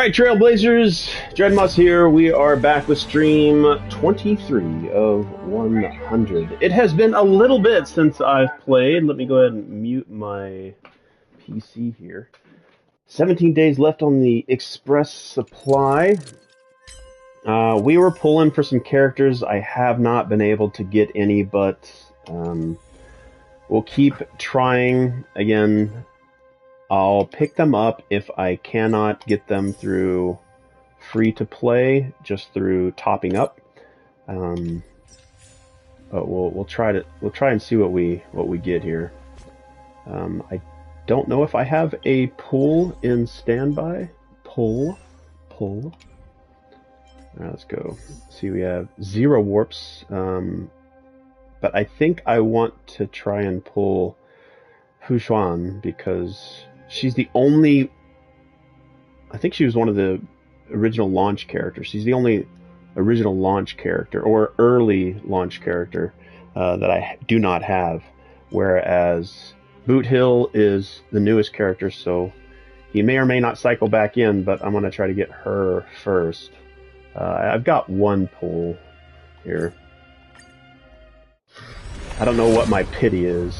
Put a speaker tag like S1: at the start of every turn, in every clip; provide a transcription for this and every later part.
S1: Alright, Trailblazers, DriedMoss here. We are back with stream 23 of 100. It has been a little bit since I've played. Let me go ahead and mute my PC here. 17 days left on the Express Supply. We were pulling for some characters. I have not been able to get any, but we'll keep trying. Again, I'll pick them up if I cannot get them through free to play, just through topping up. But we'll try and see what we get here. I don't know if I have a pull in standby. Pull. All right, let's go. See, we have 0 warps. But I think I want to try and pull Hushuan because she's the only... I think she was one of the original launch characters. She's the only original launch character, or early launch character, that I do not have. Whereas Boot Hill is the newest character, so he may or may not cycle back in, but I'm going to try to get her first. I've got one pull here. I don't know what my pity is.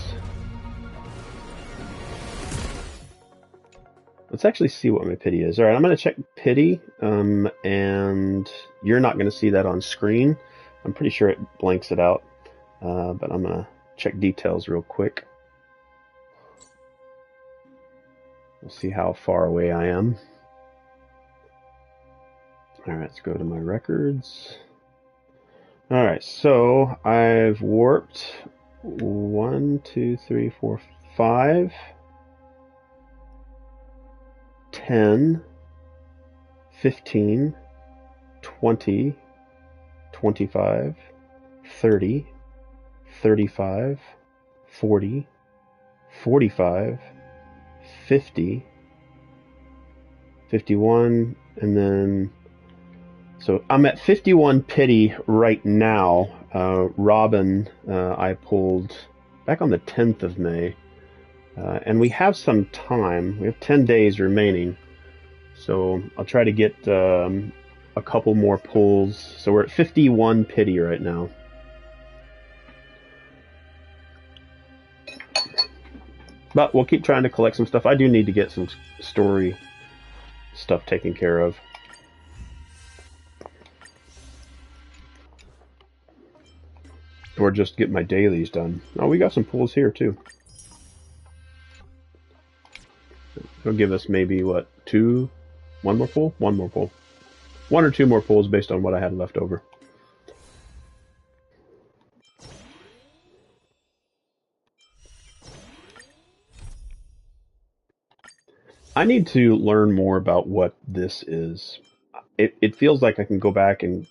S1: Let's actually see what my pity is. Alright, I'm going to check pity, and you're not going to see that on screen. I'm pretty sure it blanks it out, but I'm going to check details real quick. We'll see how far away I am. Alright, let's go to my records. Alright, so I've warped 1, 2, 3, 4, 5... 10, 15, 20, 25, 30, 35, 40, 45, 50, 51, and then... So I'm at 51 pity right now. Robin, I pulled back on the 10th of May. And we have some time. We have 10 days remaining. So I'll try to get a couple more pulls. So we're at 51 pity right now. But we'll keep trying to collect some stuff. I do need to get some story stuff taken care of. Or just get my dailies done. Oh, we got some pulls here too. It'll give us maybe, what, one more pull? One more pull. 1 or 2 more pulls based on what I had left over. I need to learn more about what this is. It feels like I can go back and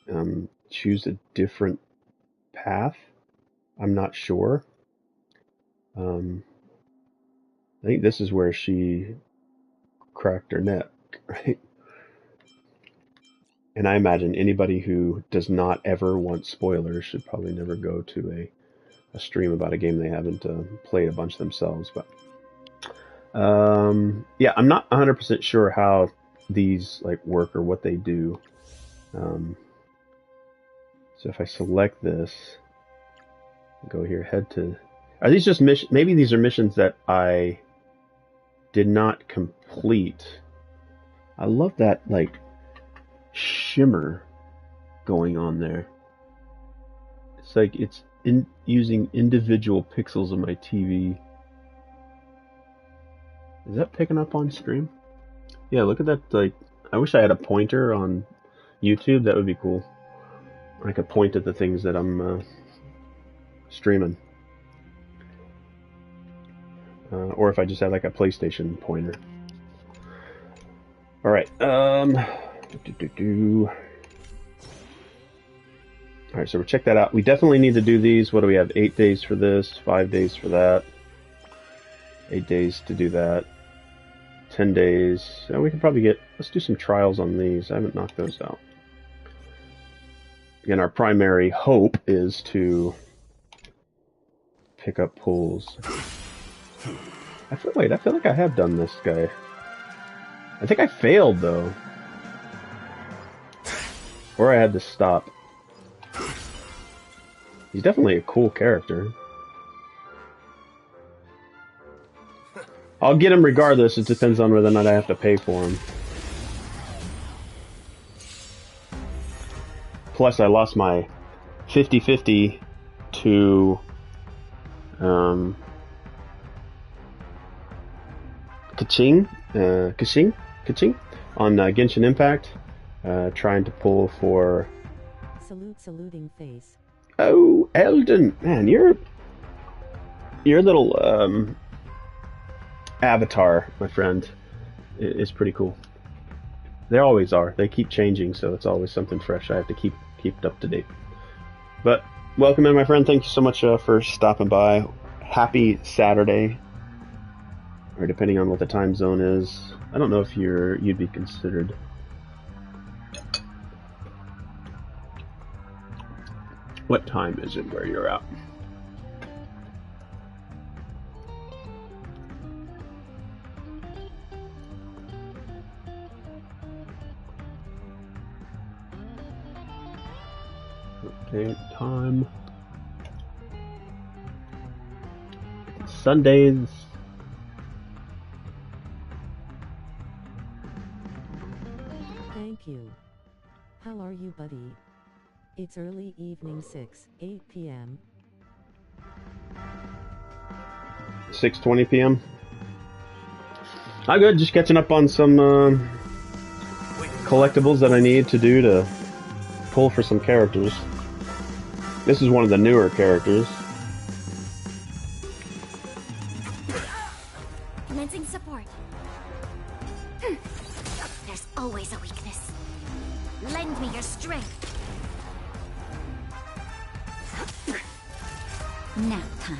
S1: choose a different path. I'm not sure. I think this is where she cracked her neck, right? And I imagine anybody who does not ever want spoilers should probably never go to a stream about a game they haven't played a bunch themselves. But yeah, I'm not 100% sure how these work or what they do. So if I select this, go here, head to... Are these just missions? Maybe these are missions that I did not complete. I love that, shimmer going on there. It's like it's using individual pixels of my TV. Is that picking up on stream? Yeah, look at that. I wish I had a pointer on YouTube. That would be cool. I could point at the things that I'm streaming. Or if I just had a PlayStation pointer. Alright, Alright, so we'll check that out. We definitely need to do these. What do we have? 8 days for this, 5 days for that. 8 days to do that. 10 days. We can probably get... Let's do some trials on these. I haven't knocked those out. Again, our primary hope is to pick up pulls. I feel like I have done this guy. I think I failed, though. Or I had to stop. He's definitely a cool character. I'll get him regardless, it depends on whether or not I have to pay for him. Plus, I lost my 50/50 to Kaching on Genshin Impact, trying to pull for.
S2: Saluting face.
S1: Oh, Eldon, man, your little avatar, my friend, is pretty cool. They always are. They keep changing, so it's always something fresh. I have to keep it up to date. But welcome in, my friend. Thank you so much for stopping by. Happy Saturday, or depending on what the time zone is. I don't know if you'd be considered. What time is it where you're at? Okay, time. Sundays.
S2: Thank you. How are you, buddy? It's early evening, 8 p.m.
S1: 6:20 p.m. I'm good, just catching up on some collectibles that I need to do to pull for some characters. This is one of the newer characters.
S3: Commencing support. There's always a weakness. Lend me your strength. Nap time.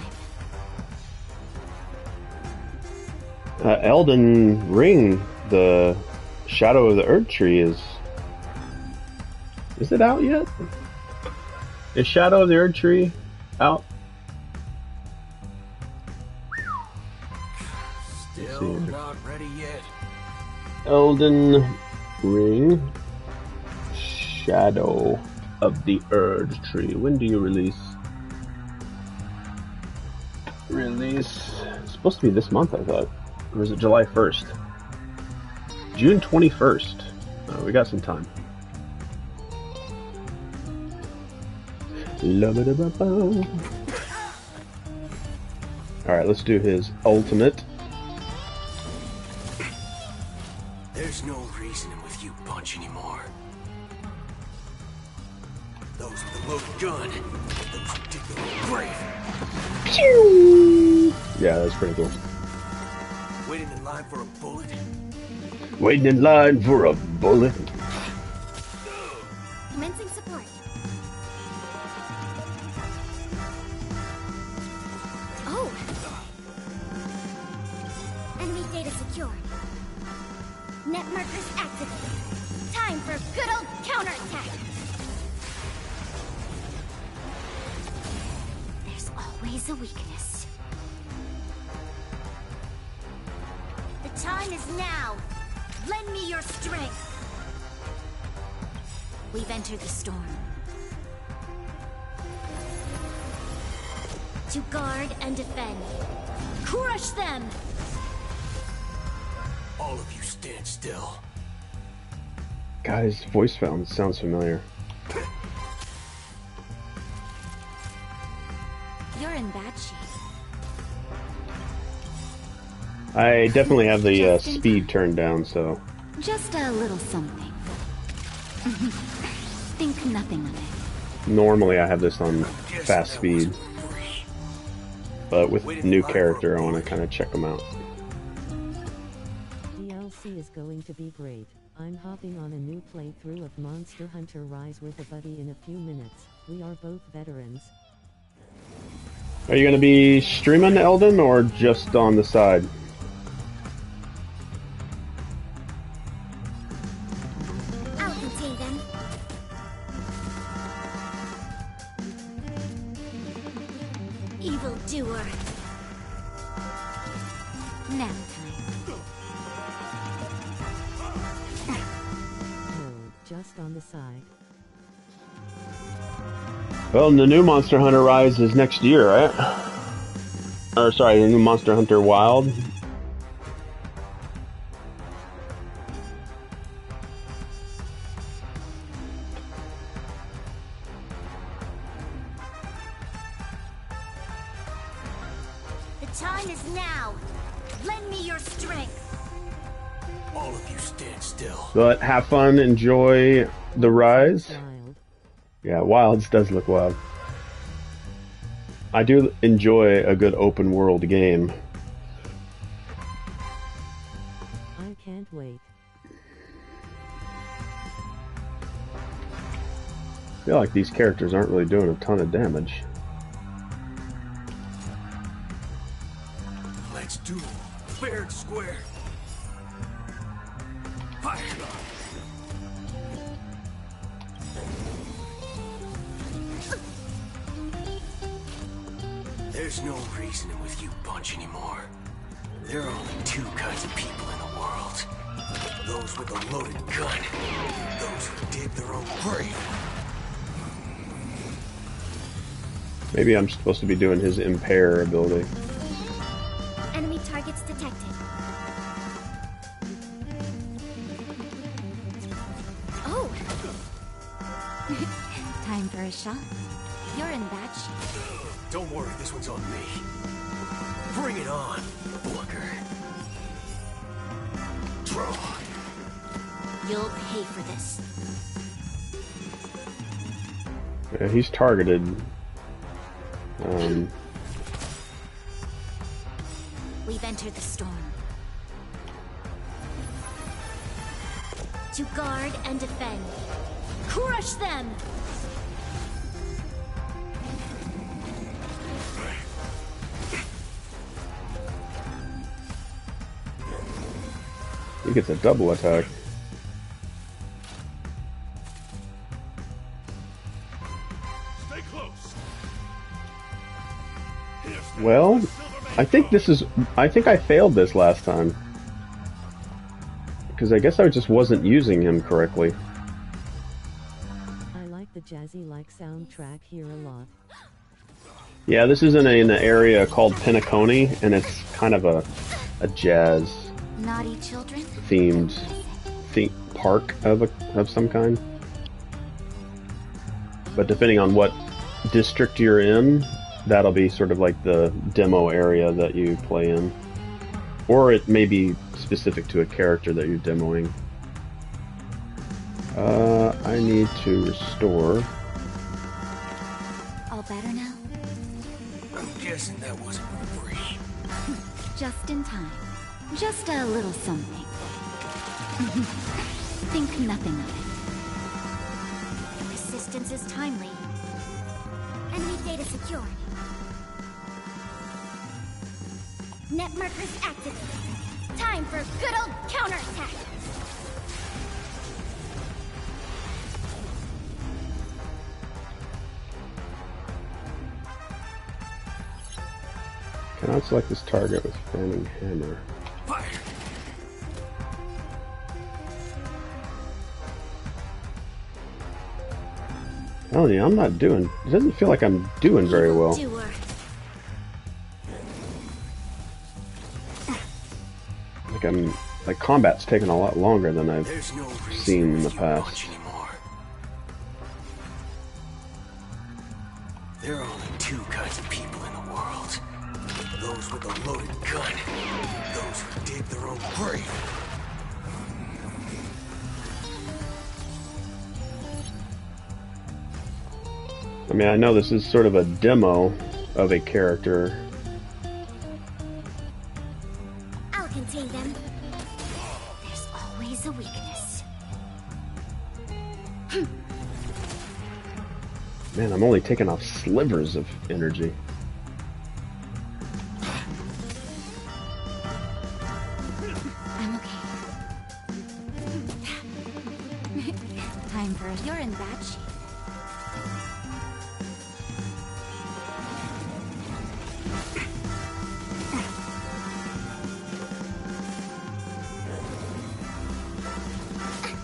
S1: Elden Ring, the Shadow of the Erd Tree is it out yet? Is Shadow of the Erd Tree out?
S4: Still not ready yet.
S1: Elden Ring, Shadow of the Erd Tree. When do you release? It's supposed to be this month, I thought. Or is it July 1st? June 21st. We got some time. Alright, let's do his ultimate.
S4: There's no reasoning with you bunch anymore. Those with the loaded gun, those who dig their own grave.
S1: Yeah, that's pretty cool.
S4: Waiting in line for a bullet?
S1: Waiting in line for a bullet.
S3: Commencing support. Oh! Enemy data secured. Net markers activated. Time for good old counterattack. There's always a weakness. The time is now. Lend me your strength. We've entered the storm. To guard and defend. Crush them!
S4: All of you stand still.
S1: God, his voice sounds familiar.
S3: You're in bad shape.
S1: I definitely have the speed turned down, so...
S3: Just a little something. Think nothing of it.
S1: Normally I have this on fast speed. But with new character, I want to kind of check them out.
S2: DLC is going to be great. I'm hopping on a new playthrough of Monster Hunter Rise with a buddy in a few minutes. We are both veterans.
S1: Are you going to be streaming Elden or just on the side?
S3: I'll contain them. Evildoer. Nap time.
S2: No, just on the side.
S1: Well, the new Monster Hunter Rise is next year, right? Or sorry, the new Monster Hunter Wild.
S3: The time is now. Lend me your strength.
S4: All of you stand still.
S1: But have fun, enjoy the Rise.
S2: Wild.
S1: Yeah, Wilds does look wild. I do enjoy a good open world game.
S2: I can't wait.
S1: I feel like these characters aren't really doing a ton of damage.
S4: Let's do it. Fair and square. Fire. There's no reasoning with you bunch anymore. There are only two kinds of people in the world. Those with a loaded gun. Those who dig their own grave.
S1: Maybe I'm supposed to be doing his impair ability.
S3: Enemy targets detected. Oh! Time for a shot. You're in bad shape.
S4: Don't worry, this one's on me. Bring it on, Booker. Draw.
S3: You'll pay for this.
S1: Yeah, he's targeted.
S3: We've entered the storm. To guard and defend. Crush them!
S1: He gets a double attack.
S4: Stay close.
S1: Well, I think I failed this last time. Because I guess I just wasn't using him correctly.
S2: I like the jazzy-like soundtrack here a lot.
S1: Yeah, this is in an area called Penacony, and it's kind of a jazz
S3: Naughty children?
S1: themed park of some kind. But depending on what district you're in, that'll be sort of like the demo area that you play in. Or it may be specific to a character that you're demoing. I need to restore.
S3: All better now?
S4: I'm guessing that wasn't free.
S3: Just in time. Just a little something. Think nothing of it. Resistance is timely. Enemy data secured. Net markers activated. Time for a good old counterattack.
S1: Cannot select this target with flaming hammer.
S4: Fire.
S1: Telling you, I'm not doing. It doesn't feel like I'm doing very well.
S3: Doer.
S1: Like combat's taking a lot longer than I've
S4: There's no reason
S1: seen in the
S4: with you
S1: past.
S4: bunch anymore. There are only two kinds of people in the world. Those with a loaded gun. Those who dig their own grave.
S1: I mean, I know this is sort of a demo of a character.
S3: I'll contain them. There's always a weakness.
S1: Man, I'm only taking off slivers of energy.
S3: I'm okay. Time for you're in bad shape.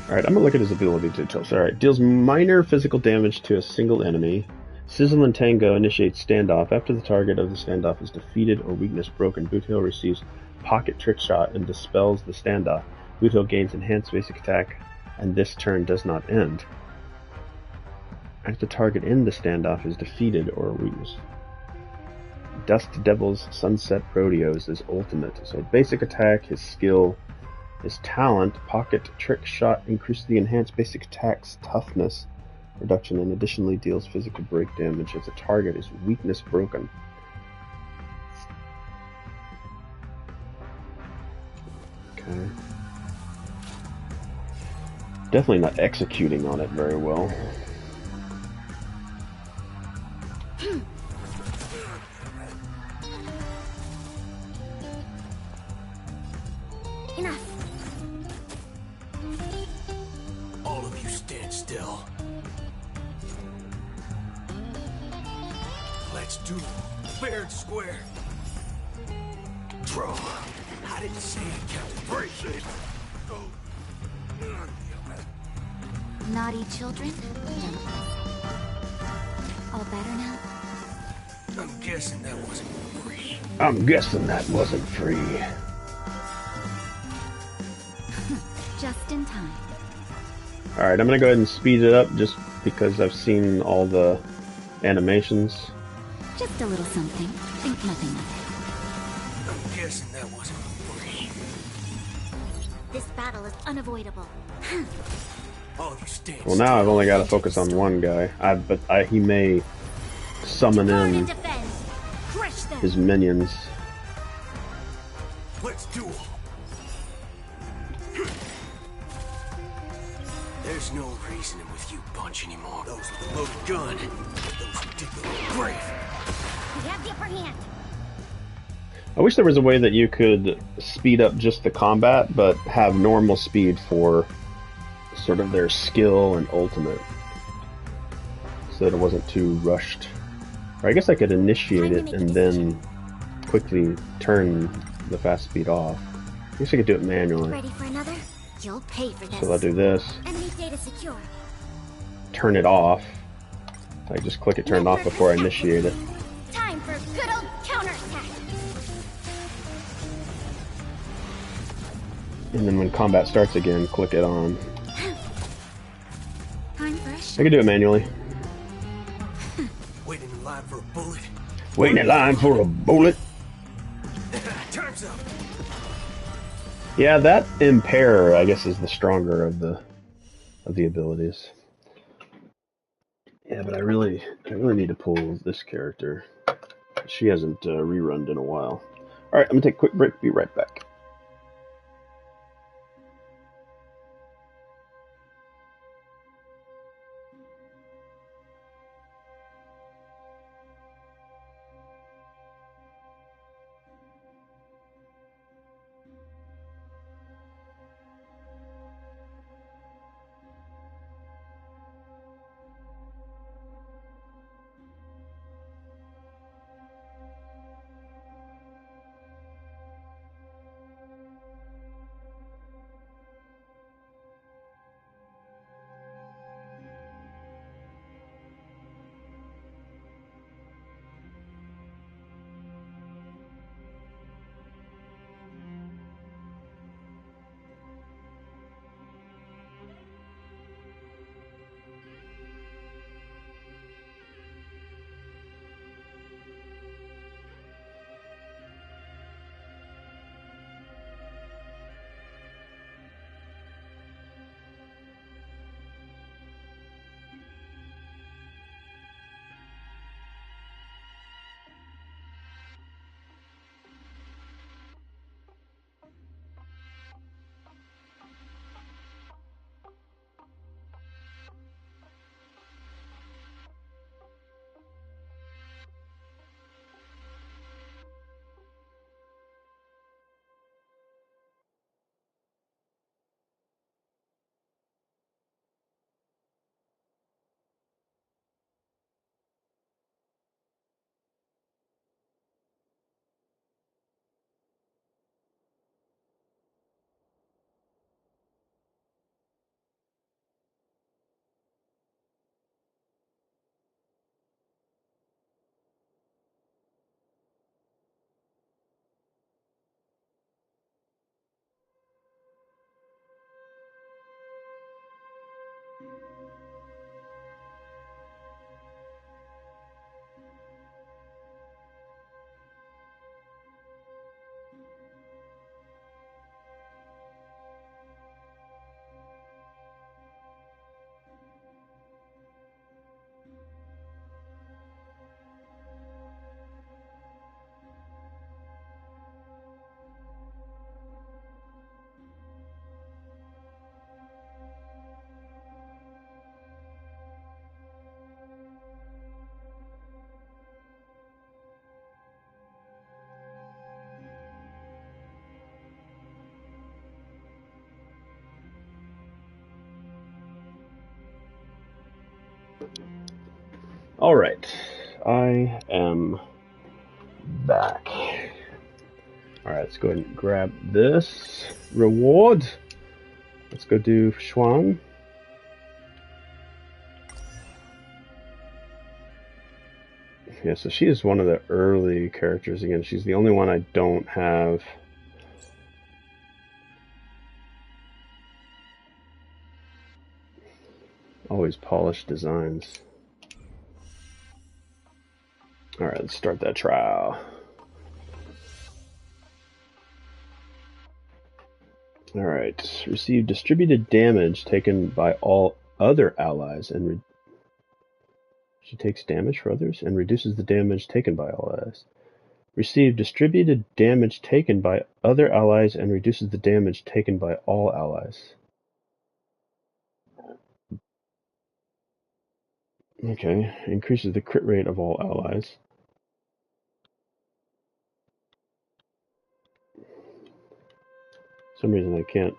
S1: Alright, I'm gonna look at his ability details. Alright, deals minor physical damage to a single enemy. Sizzle and Tango initiates standoff. After the target of the standoff is defeated or weakness broken, Boothill receives Pocket Trick Shot and dispels the standoff. Boothill gains enhanced basic attack, and this turn does not end. After the target in the standoff is defeated or weakness. Dust Devil's Sunset Rodeos is ultimate. So basic attack, his skill, his talent, Pocket Trick Shot increases the enhanced basic attack's toughness reduction and additionally deals physical break damage if the target is weakness broken. Okay. Definitely not executing on it very well.
S3: Enough.
S4: All of you stand still. Let's do fair and square. Bro, I didn't say I counted. Brace it.
S3: Naughty children? All better now?
S4: I'm guessing that wasn't free.
S1: I'm guessing that wasn't free.
S3: Just in time.
S1: Alright, I'm gonna go ahead and speed it up just because I've seen all the animations.
S3: Just a little something. Think nothing of
S4: I'm guessing that wasn't free.
S3: it. This battle is unavoidable.
S4: All of you stand
S1: Well, now I've
S4: still.
S1: only got to focus on one guy. But he may summon
S3: Guard and
S1: in
S3: defend. Crush them.
S1: his minions.
S4: Let's duel. There's no reasoning with you bunch anymore. Those with a loaded gun. Those who dig their own grave.
S3: We have the upper hand.
S1: I wish there was a way that you could speed up just the combat, but have normal speed for sort of their skill and ultimate, so that it wasn't too rushed. Or I guess I could initiate it and then quickly turn the fast speed off. I guess I could do it manually.
S3: Ready for another? You'll pay for this.
S1: So I'll do this,
S3: Enemy data secure.
S1: turn it off. I just click it turned off before I initiate it.
S3: Time for good old counterattack.
S1: And then when combat starts again, click it on.
S3: Time for a shot.
S1: I can do it manually.
S4: Waiting in line for a bullet.
S1: Waiting in line for a bullet.
S4: Time's up.
S1: Yeah, that Impair, I guess, is the stronger of the abilities. Yeah, but I really need to pull this character. She hasn't rerun in a while. All right, I'm gonna take a quick break. Be right back. Alright, I am back. Alright, let's go ahead and grab this reward. Let's go do Xuan. Yeah, so she is one of the early characters again. She's the only one I don't have. Always polished designs. Alright, let's start that trial. Alright, receive distributed damage taken by all other allies and she takes damage for others and reduces the damage taken by all allies. Receive distributed damage taken by other allies and reduces the damage taken by all allies. Okay, increases the crit rate of all allies. For some reason I can't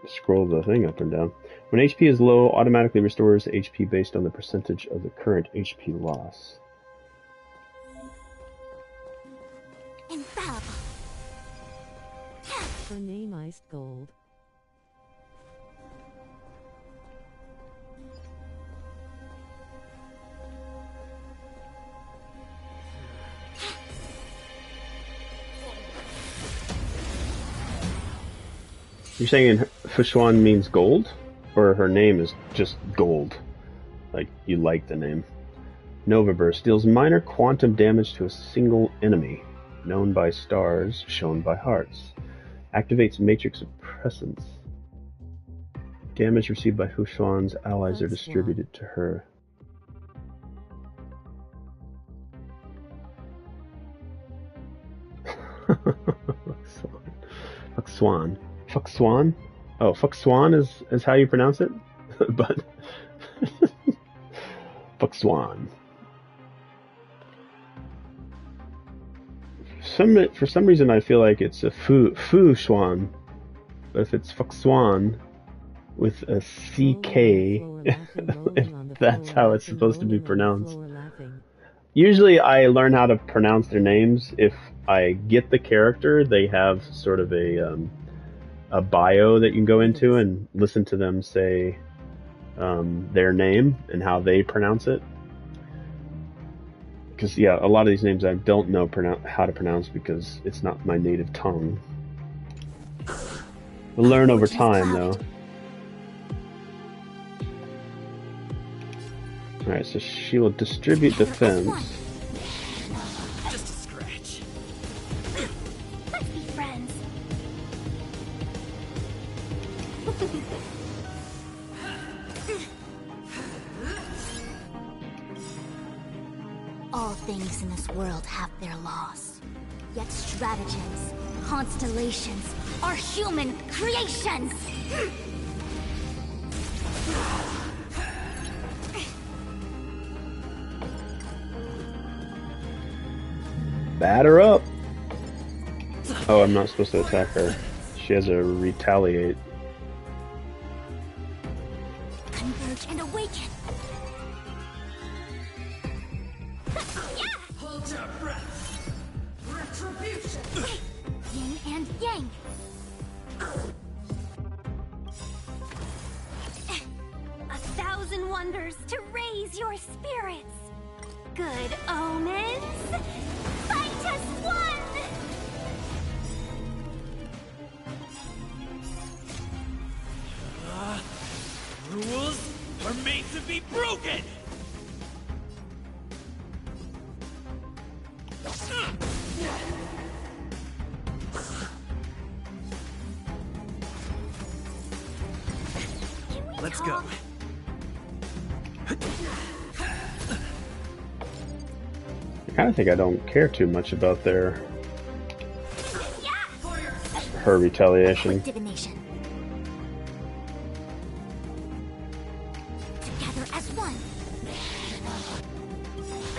S1: scroll the thing up and down. When HP is low, automatically restores HP based on the percentage of the current HP loss.
S3: Infallible.
S2: Her name iced gold.
S1: You're saying Fushuan means gold? Or her name is just gold? Like, you like the name. Nova Burst deals minor quantum damage to a single enemy, known by stars, shown by hearts. Activates Matrix of Presence. Damage received by Fushuan's allies are distributed to her. Fuck Swan. Fuck Swan? Oh, fuck Swan is how you pronounce it? But fuck Swan. For some reason I feel like it's a Fu Swan. But if it's fuck Swan with a CK, that's how it's supposed to be pronounced. Usually I learn how to pronounce their names if I get the character. They have sort of a bio that you can go into and listen to them say their name and how they pronounce it. Because, yeah, a lot of these names I don't know how to pronounce because it's not my native tongue. We'll learn over time, though. Alright, so she will distribute defense.
S4: Just a scratch.
S3: Let's be friends. All things in this world have their loss. Yet stratagems, constellations are human creations!
S1: Batter up! Oh, I'm not supposed to attack her. She has a retaliate.
S3: Converge and awaken!
S4: Hold your breath. Retribution.
S3: Yin and yang! A thousand wonders to raise your spirits! Good omens! Fight as one!
S4: Rules are made to be broken. Let's go.
S1: I kind of think I don't care too much about her retaliation.
S3: Divination. Together as one.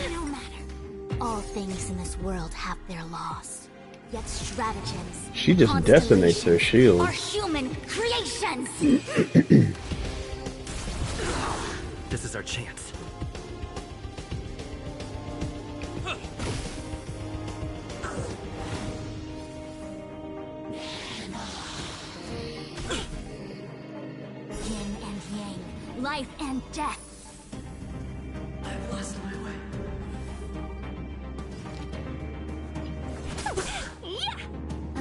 S3: No matter. All things in this world have their loss. Yet stratagems.
S1: She just decimates their shield.
S3: Are human creations.
S4: This is our chance.
S3: death.
S4: I've lost my way.
S3: Yeah.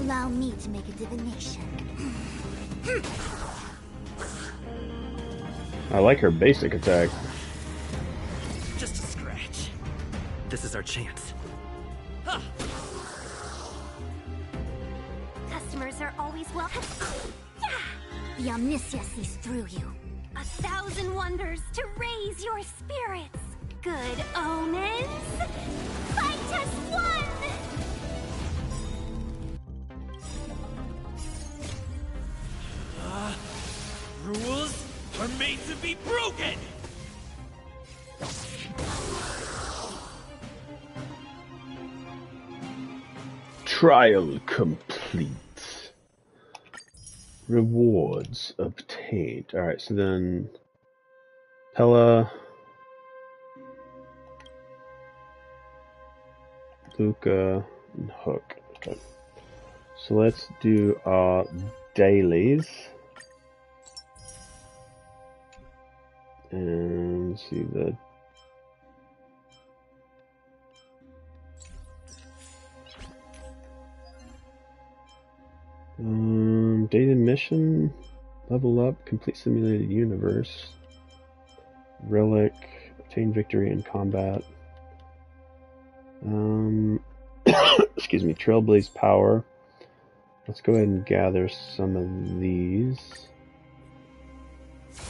S3: Allow me to make a divination.
S1: I like her basic attack.
S4: Just a scratch. This is our chance.
S3: Customers are always welcome. Yeah. The omniscient sees through you. 1,000 wonders to raise your spirits. Good omens. Fight as one.
S4: Rules are made to be broken!
S1: Trial complete. Rewards obtained. Alright, so then Pella, Luca, and Hook. Okay. So let's do our dailies. And see the daily mission, level up, complete simulated universe, relic, obtain victory in combat. Excuse me, trailblaze power. Let's go ahead and gather some of these. Let's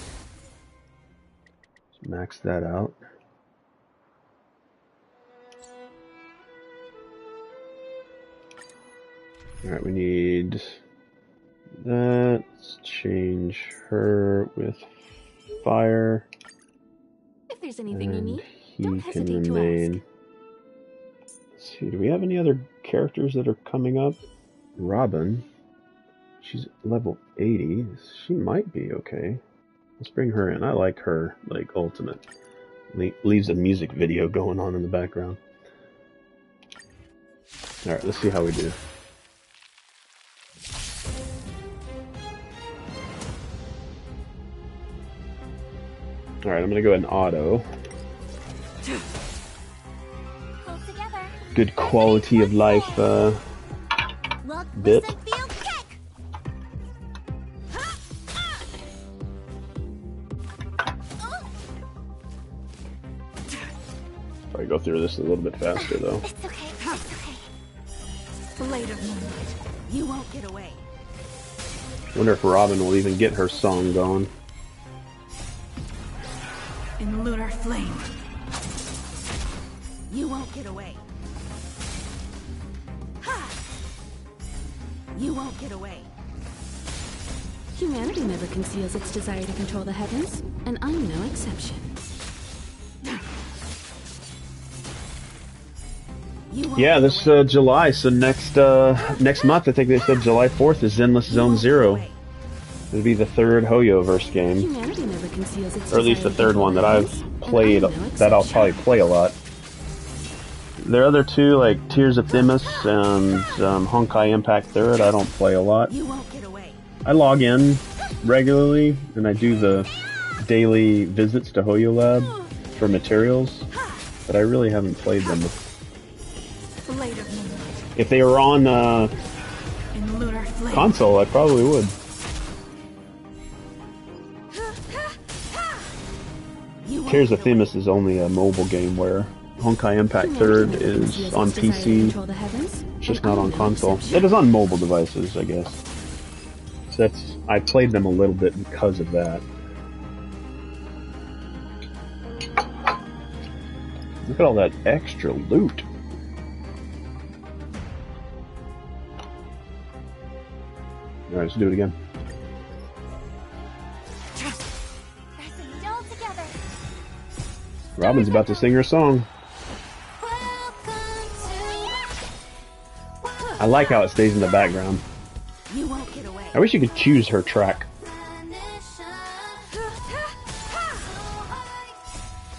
S1: max that out. Alright, we need that. Let's change her with fire.
S5: If there's anything you
S1: And
S5: need,
S1: he
S5: don't
S1: can
S5: hesitate to
S1: remain.
S5: ask.
S1: Let's see, do we have any other characters that are coming up? Robin. She's level 80. She might be okay. Let's bring her in. I like her, like, ultimate. Leaves a music video going on in the background. Alright, let's see how we do. Alright, I'm gonna go ahead and auto.
S3: Pull together.
S1: Good quality of life
S3: Look,
S1: bit.
S3: listen, feel, kick.
S1: Probably go through this a little bit faster though.
S3: It's okay. It's okay.
S5: Blade of moonlight, you won't get away.
S1: Wonder if Robin will even get her song going.
S5: In lunar flame, you won't get away. You won't get away. Humanity never conceals its desire to control the heavens, and I'm no exception.
S1: Yeah, this July, so next month, I think they said July 4th is Zenless Zone Zero. It'll be the third Hoyoverse game.
S5: Humanity never conceals its
S1: Or at least the
S5: desire to
S1: third one that
S5: control
S1: I've
S5: the heavens, and
S1: played,
S5: I'm no
S1: that I'll
S5: exception.
S1: probably play a lot. There are other two, like Tears of Themis and Honkai Impact Third, I don't play a lot.
S5: You won't get away.
S1: I log in regularly, and I do the daily visits to Hoyo Lab for materials, but I really haven't played them.
S5: Blade of moonlight,
S1: If they were on
S5: in lunar flame.
S1: console, I probably would.
S5: You won't
S1: Tears of
S5: get away.
S1: Themis is only a mobile game, where Honkai Impact Third is on PC, it's just not on console. It is on mobile devices, I guess. So I played them a little bit because of that. Look at all that extra loot. Alright, let's do it again.
S3: Fasten all together.
S1: Robin's about to sing her song. I like how it stays in the background.
S5: You won't get away.
S1: I wish you could choose her track.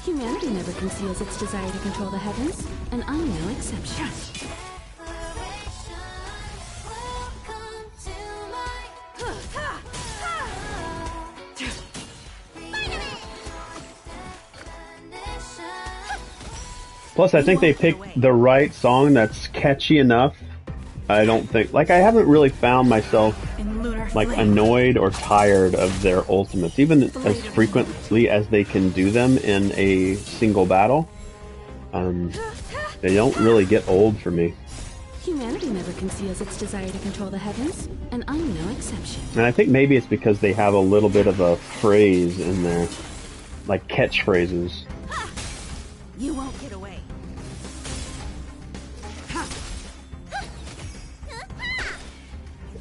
S5: Humanity never conceals its desire to control the heavens, and I'm no exception.
S1: Plus, I think they picked the right song that's catchy enough. I don't think, like, I haven't really found myself like annoyed or tired of their ultimates, even as frequently as they can do them in a single battle. They don't really get old for me.
S5: Humanity never conceals its desire to control the heavens, and I'm no exception.
S1: And I think maybe it's because they have a little bit of a phrase in there, like catchphrases.
S3: You won't get away.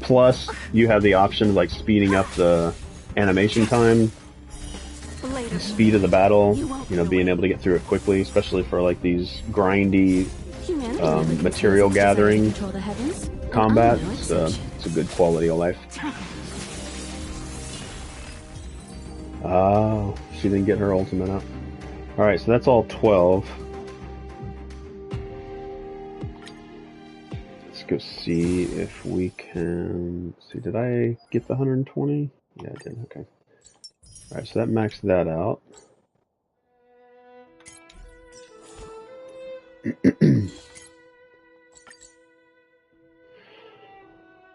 S1: Plus, you have the option of like speeding up the animation time, the speed of the battle, you know, being able to get through it quickly, especially for like these grindy material gathering combat. It's a good quality of life. Oh, she didn't get her ultimate up. Alright, so that's all 12. Let's go see if we can... see, did I get the 120? Yeah, I did, okay. Alright, so that maxed that out.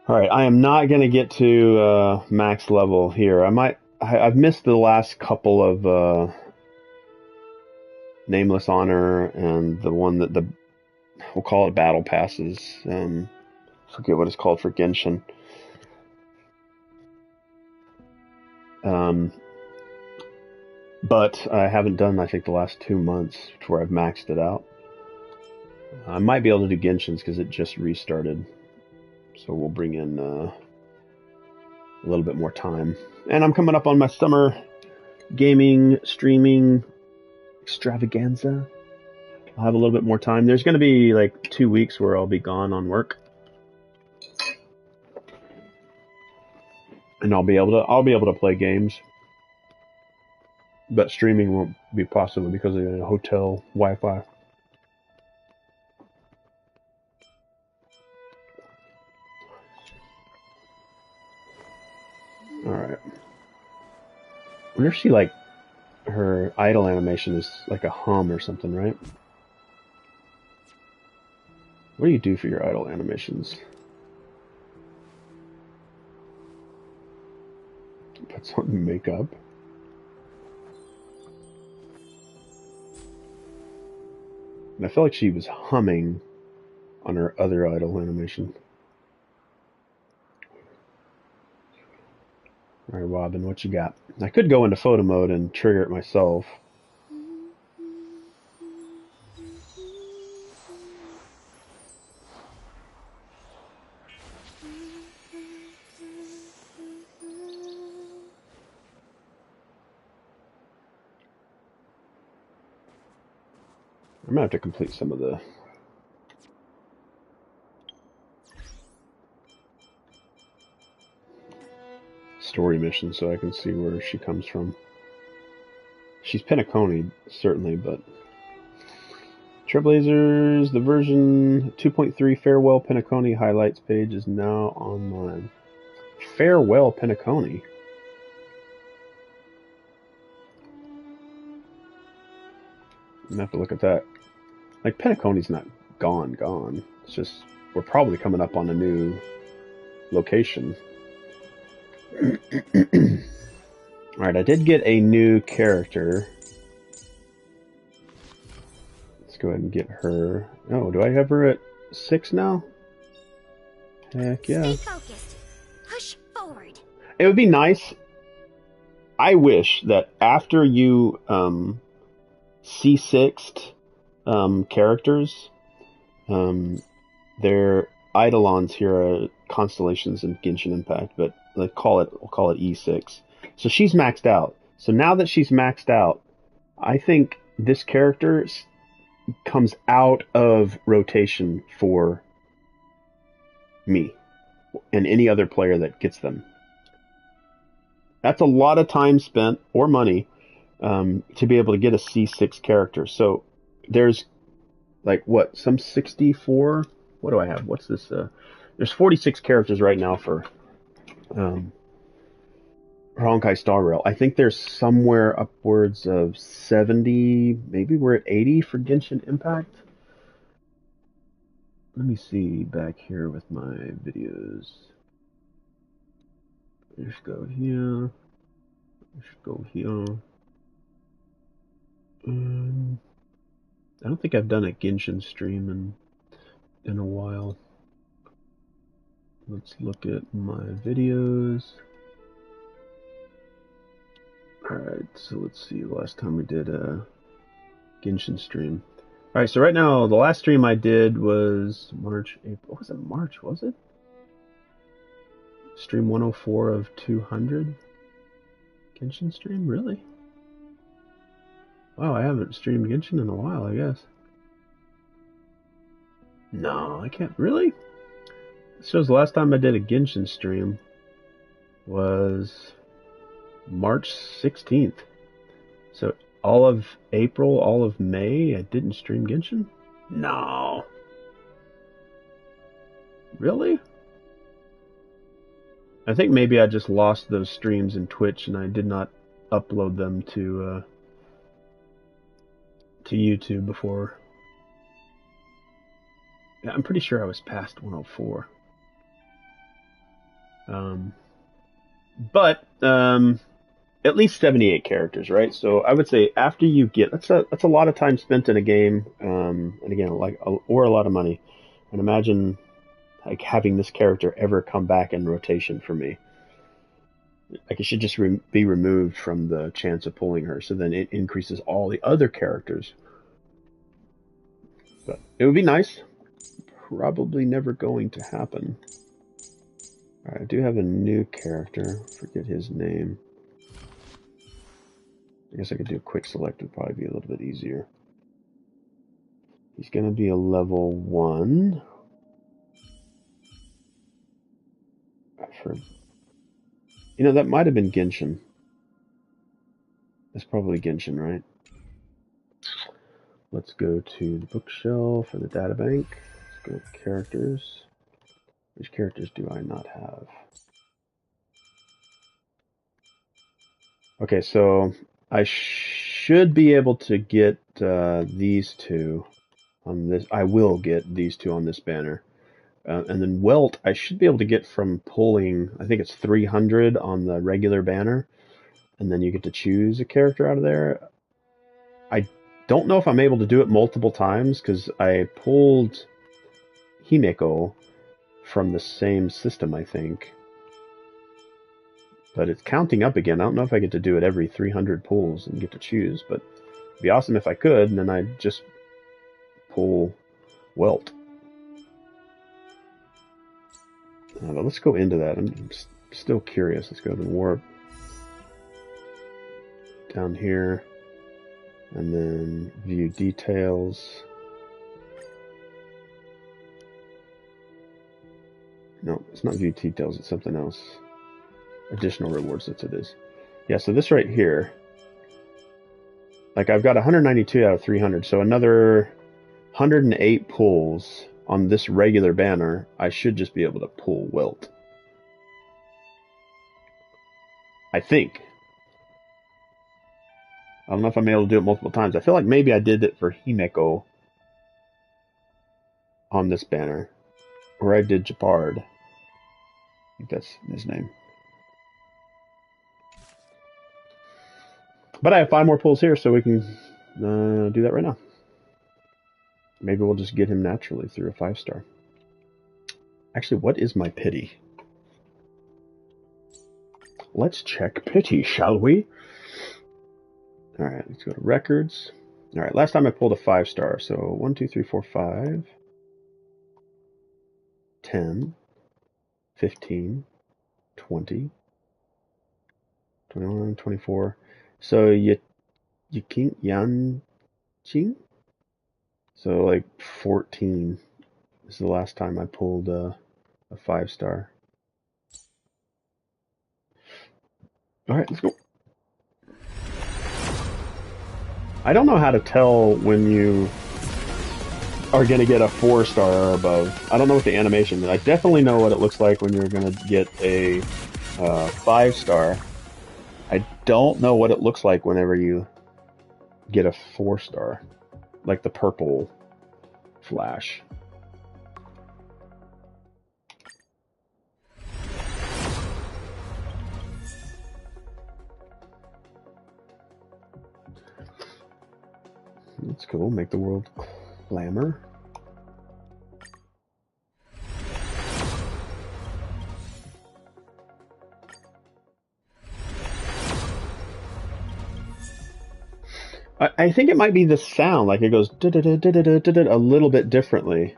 S1: Alright, I am not going to get to max level here. I've missed the last couple of Nameless Honor and the one that we'll call it battle passes. Forget what it's called for Genshin. But I haven't done, I think, the last 2 months where I've maxed it out. I might be able to do Genshin's because it just restarted. So we'll bring in a little bit more time. And I'm coming up on my summer gaming, streaming extravaganza. I'll have a little bit more time. There's going to be like 2 weeks where I'll be gone on work. And I'll be able to play games. But streaming won't be possible because of the hotel Wi-Fi. Alright. I wonder if she, like, her idle animation is like a hum or something, right? What do you do for your idle animations? Put some makeup. And I feel like she was humming on her other idle animation. Alright, Robin, what you got? I could go into photo mode and trigger it myself. I'm gonna have to complete some of the story missions so I can see where she comes from. She's Penacony, certainly, but Trailblazers, the version 2.3 Farewell Penacony highlights page is now online. Farewell Penacony. I'm gonna have to look at that. Like, Penacony's not gone. It's just, we're probably coming up on a new location. Alright, I did get a new character. Let's go ahead and get her. Oh, do I have her at 6 now? Heck yeah.
S3: Stay focused. Push forward.
S1: It would be nice. I wish that after you C6'd characters, their eidolons here are constellations in Genshin Impact, but we'll call it E6. So she's maxed out. So now that she's maxed out, I think this character comes out of rotation for me and any other player that gets them. That's a lot of time spent or money to be able to get a C6 character. So there's like what, some 64? What do I have? What's this? There's 46 characters right now for Honkai Star Rail. I think there's somewhere upwards of 70, maybe we're at 80 for Genshin Impact. Let me see back here with my videos. Let's go here. Let's go here. I don't think I've done a Genshin stream in a while. Let's look at my videos. Alright, so let's see, the last time we did a Genshin stream. Alright, so right now, the last stream I did was March, April, what was it, March, was it? Stream 104 of 200? Genshin stream, really? Wow, I haven't streamed Genshin in a while, I guess. No, I can't, really? This shows the last time I did a Genshin stream was March 16th. So all of April, all of May, I didn't stream Genshin? No. Really? I think maybe I just lost those streams in Twitch and I did not upload them to YouTube before. Yeah, I'm pretty sure I was past 104. But at least 78 characters, right? So I would say after you get that's a lot of time spent in a game, and again, or a lot of money. And imagine like having this character ever come back in rotation for me. Like it should just be removed from the chance of pulling her, so then it increases all the other characters. But it would be nice. Probably never going to happen. Alright, I do have a new character. Forget his name. I guess I could do a quick select, would probably be a little bit easier. He's going to be a level 1. You know, that might have been Genshin. That's probably Genshin, right? Let's go to the bookshelf or the databank. Let's go to characters. Which characters do I not have? Okay, so I should be able to get these two on this. I will get these two on this banner. And then Welt, I should be able to get from pulling, I think it's 300 on the regular banner. And then you get to choose a character out of there. I don't know if I'm able to do it multiple times because I pulled Himeko from the same system, I think. But it's counting up again. I don't know if I get to do it every 300 pulls and get to choose, but it'd be awesome if I could, and then I'd just pull Welt. But let's go into that. I'm still curious. Let's go to Warp. Down here. And then view details. No, it's not view details. It's something else. Additional rewards, that's what it is. Yeah, so this right here. Like I've got 192 out of 300. So another 108 pulls on this regular banner, I should just be able to pull Welt. I think. I don't know if I'm able to do it multiple times. I feel like maybe I did it for Himeko on this banner. Or I did Japard. I think that's his name. But I have 5 more pulls here, so we can do that right now. Maybe we'll just get him naturally through a 5-star. Actually, what is my pity? Let's check pity, shall we? Alright, let's go to records. Alright, last time I pulled a 5-star. So 1, 2, 3, 4, 5. 10. 15. 20. 21, 24. So Yanqing? So like 14 is the last time I pulled a 5-star. Alright, let's go. I don't know how to tell when you are going to get a 4-star or above. I don't know what the animation is. I definitely know what it looks like when you're going to get a 5-star. I don't know what it looks like whenever you get a 4-star, like the purple flash. That's cool. Make the world clamor. I think it might be the sound, like it goes a little bit differently.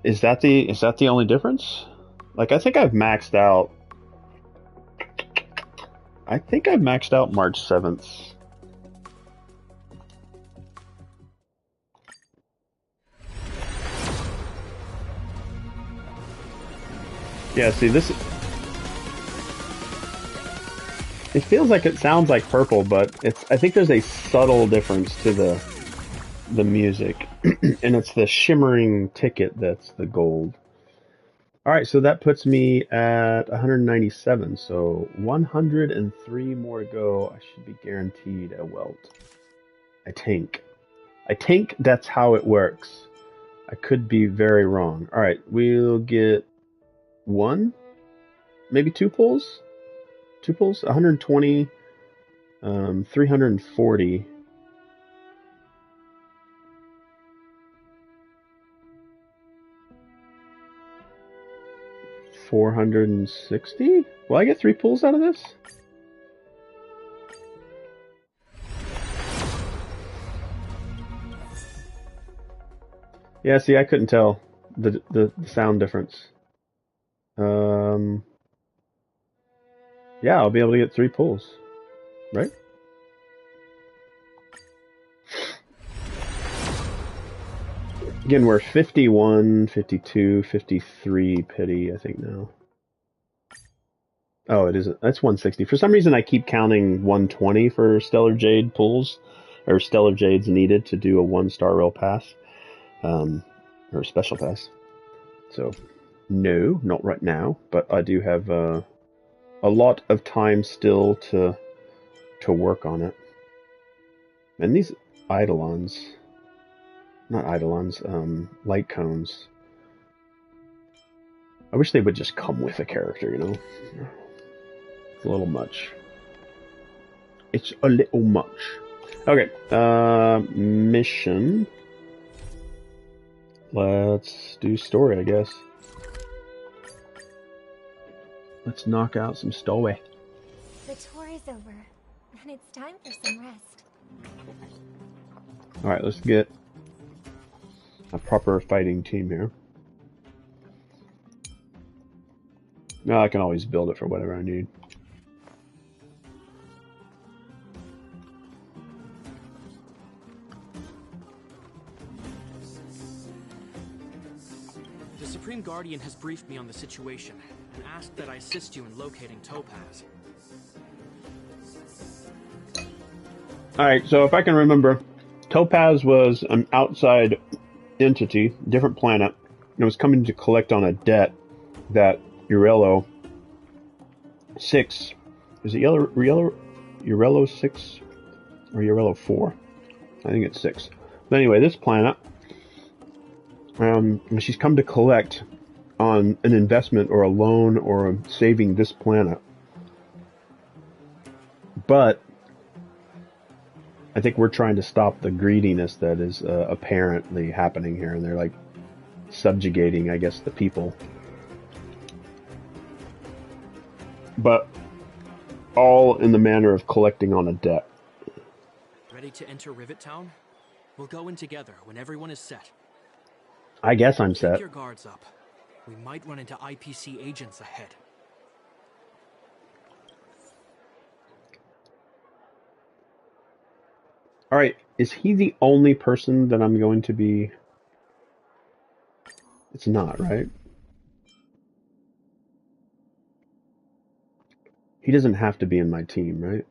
S1: Is that the only difference? Like I think I've maxed out. I think I've maxed out March 7th. Yeah, see this. It feels like it sounds like purple, but I think there's a subtle difference to the music, and it's the shimmering ticket that's the gold. All right, so that puts me at 197. So 103 more to go. I should be guaranteed a welt. I think that's how it works. I could be very wrong. All right, we'll get one, maybe two pulls. 120, 340. 460? Will I get 3 pulls out of this? Yeah, see, I couldn't tell the sound difference. Yeah, I'll be able to get 3 pulls, right? Again, we're 51, 52, 53 pity, I think now. Oh, it isn't. That's 160. For some reason, I keep counting 120 for Stellar Jade pulls, or Stellar Jades needed to do a 1-star rail pass, or special pass. So, no, not right now, but I do have a lot of time still to work on it. And these Eidolons, not Eidolons, light cones. I wish they would just come with a character, you know? It's a little much. It's a little much. Okay, mission. Let's do story, I guess. Let's knock out some story.
S3: The tour is over, and it's time for some rest.
S1: Alright, let's get a proper fighting team here. Now I can always build it for whatever I need.
S6: The Supreme Guardian has briefed me on the situation and asked that I assist you in locating Topaz.
S1: Alright, so if I can remember, Topaz was an outside entity, different planet, and it was coming to collect on a debt that Urello 6, is it Urello 6 or Urello 4? I think it's 6. But anyway, this planet, she's come to collect on an investment or a loan or saving this planet. But I think we're trying to stop the greediness that is apparently happening here, and they're like subjugating, I guess, the people. But all in the manner of collecting on a debt.
S6: Ready to enter Rivet Town? We'll go in together when everyone is set.
S1: I guess I'm set.
S6: Keep your guards up. We might run into IPC agents ahead.
S1: Alright, is he the only person that I'm going to be... It's not, right? He doesn't have to be in my team, right?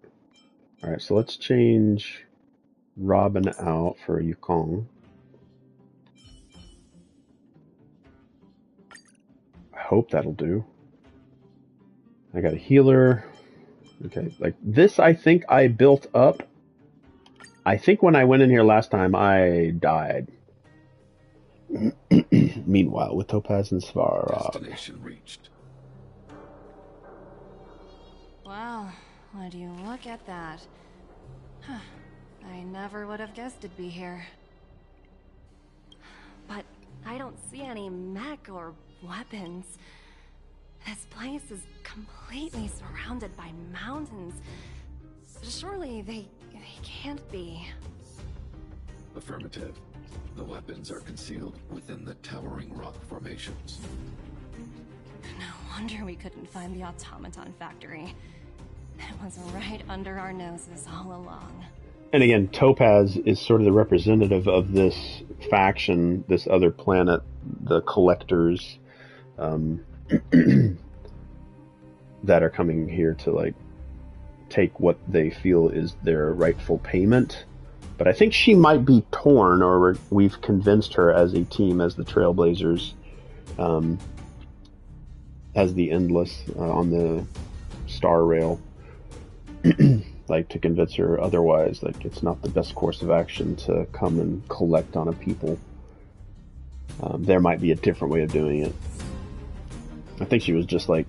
S1: Alright, so let's change Robin out for Yukong. I hope that'll do. I got a healer. Okay, like this I think I built up. I think when I went in here last time I died. Meanwhile, with Topaz and Svarog.
S7: Destination reached.
S8: Wow, would you look at that? Huh. I never would have guessed it'd be here. But I don't see any mech or weapons. This place is completely surrounded by mountains. Surely they can't be.
S7: Affirmative. The weapons are concealed within the towering rock formations.
S8: No wonder we couldn't find the automaton factory. It was right under our noses all along.
S1: And again, Topaz is sort of the representative of this faction, this other planet, the collectors, that are coming here to like take what they feel is their rightful payment. But I think she might be torn, or we've convinced her as a team, as the Trailblazers, as the Endless on the Star Rail, like to convince her otherwise. Like it's not the best course of action to come and collect on a people. There might be a different way of doing it. I think she was just like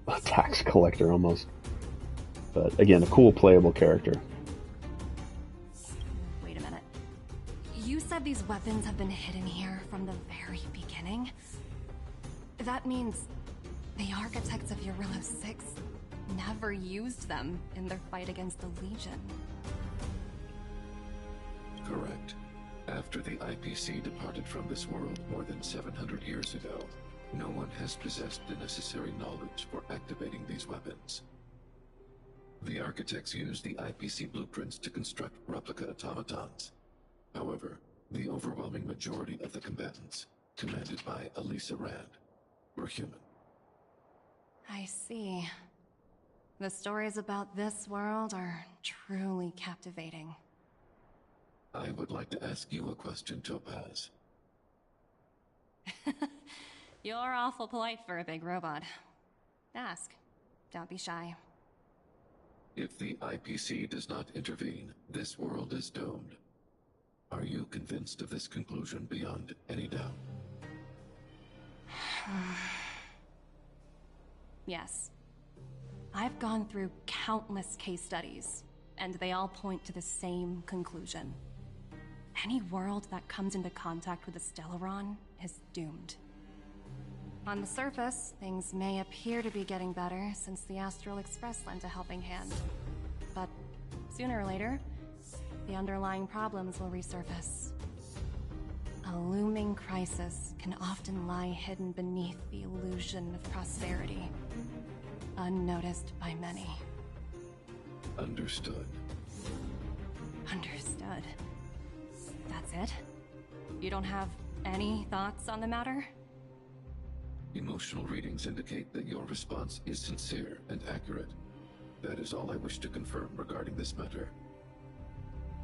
S1: a tax collector almost. But again, a cool playable character.
S8: Wait a minute. You said these weapons have been hidden here from the very beginning? That means the architects of Eurillo 6 never used them in their fight against the Legion.
S7: Correct. After the IPC departed from this world more than 700 years ago, no one has possessed the necessary knowledge for activating these weapons. The architects used the IPC blueprints to construct replica automatons. However, the overwhelming majority of the combatants, commanded by Elisa Rand, were human.
S8: I see. The stories about this world are truly captivating.
S7: I would like to ask you a question, Topaz.
S8: You're awful polite for a big robot. Ask. Don't be shy.
S7: If the IPC does not intervene, this world is doomed. Are you convinced of this conclusion beyond any doubt?
S8: Yes. I've gone through countless case studies, and they all point to the same conclusion. Any world that comes into contact with a Stellaron is doomed. On the surface, things may appear to be getting better since the Astral Express lent a helping hand. But sooner or later, the underlying problems will resurface. A looming crisis can often lie hidden beneath the illusion of prosperity, unnoticed by many.
S7: Understood.
S8: Understood. That's it? You don't have any thoughts on the matter?
S7: Emotional readings indicate that your response is sincere and accurate. That is all I wish to confirm regarding this matter.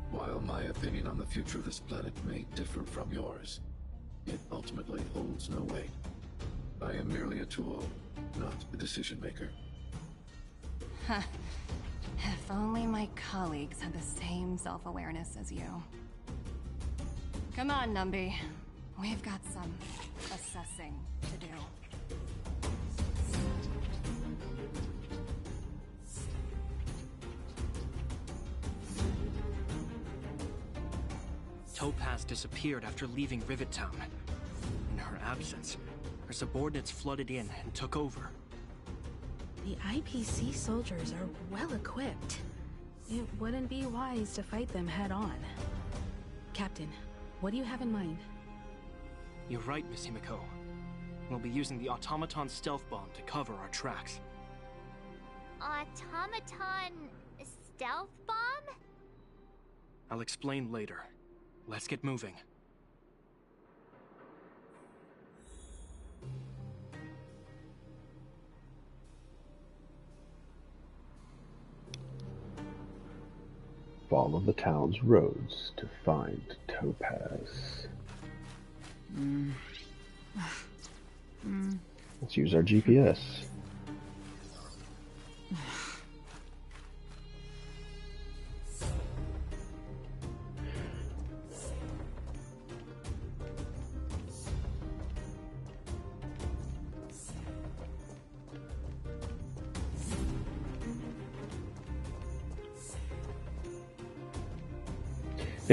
S7: While my opinion on the future of this planet may differ from yours, it ultimately holds no weight. I am merely a tool, not a decision maker.
S8: If only my colleagues had the same self-awareness as you. Come on, Numby. We've got some assessing to do.
S6: Topaz disappeared after leaving Rivet Town. In her absence, her subordinates flooded in and took over.
S5: The IPC soldiers are well equipped. It wouldn't be wise to fight them head on. Captain, what do you have in mind?
S6: You're right, Miss Himiko. We'll be using the automaton stealth bomb to cover our tracks.
S3: Automaton stealth bomb?
S6: I'll explain later. Let's get moving.
S1: Follow the town's roads to find Topaz.
S2: Hmm.
S1: Let's use our GPS.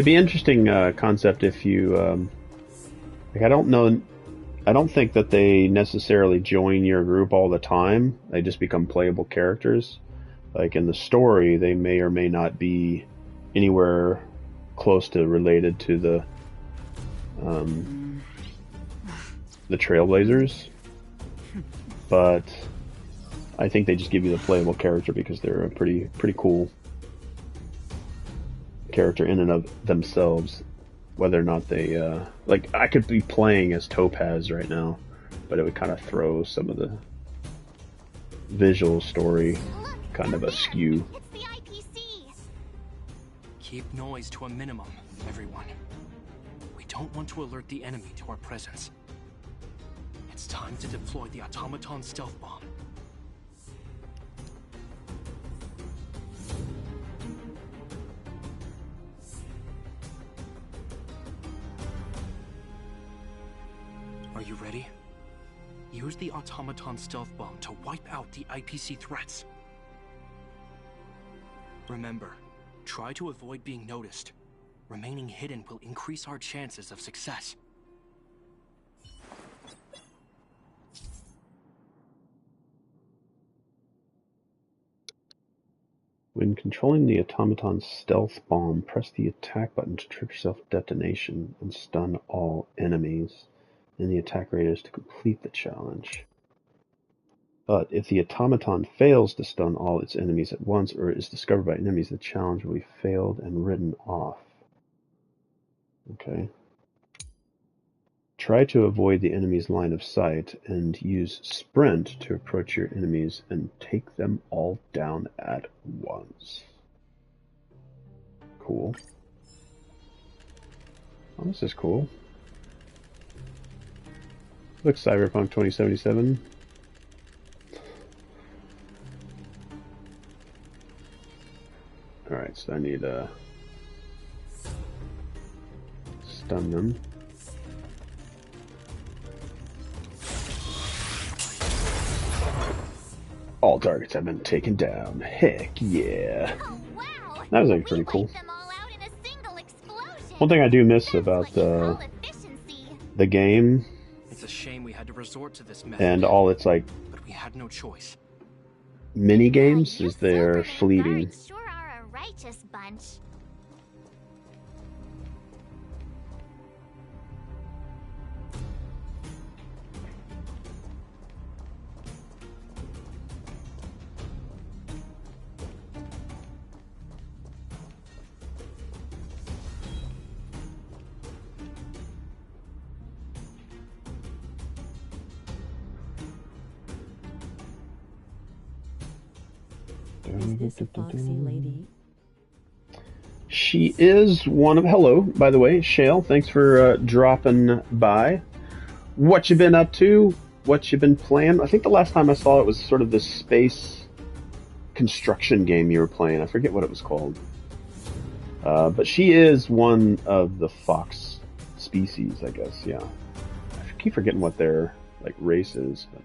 S1: It'd be interesting concept if you like. I don't know. I don't think that they necessarily join your group all the time. They just become playable characters. Like in the story, they may or may not be anywhere close to related to the Trailblazers, but I think they just give you the playable character because they're a pretty cool character in and of themselves. Whether or not they like, I could be playing as Topaz right now, but it would kind of throw some of the visual story kind of askew.
S3: It's the IPC.
S6: Keep noise to a minimum, everyone. We don't want to alert the enemy to our presence. It's time to deploy the automaton stealth bomb. Are you ready? Use the automaton stealth bomb to wipe out the IPC threats. Remember, try to avoid being noticed. Remaining hidden will increase our chances of success.
S1: When controlling the automaton's stealth bomb, press the attack button to trigger self-detonation and stun all enemies in the attack radius to complete the challenge. But if the automaton fails to stun all its enemies at once or is discovered by enemies, the challenge will be failed and written off. Okay. Try to avoid the enemy's line of sight and use sprint to approach your enemies and take them all down at once. Cool. Oh, this is cool. Looks Cyberpunk 2077. Alright, so I need to stun them. All targets have been taken down. Heck yeah.
S3: Oh, wow.
S1: That was actually pretty cool.
S3: Them all out in a single explosion.
S1: One thing I do miss
S3: That's
S1: about
S3: what you call efficiency.
S1: the game
S6: It's a shame we had to resort to this method,
S1: and all its like
S6: but we had no choice.
S1: mini games
S3: You
S1: is they're
S3: Silverman
S1: fleeting.
S3: guards sure are a righteous bunch.
S2: Is this a foxy lady?
S1: She is one of. Hello, by the way, Shale. Thanks for dropping by. What you been up to? What you been playing? I think the last time I saw it was sort of this space construction game you were playing. I forget what it was called. But she is one of the fox species, I guess. Yeah, I keep forgetting what their like race is, but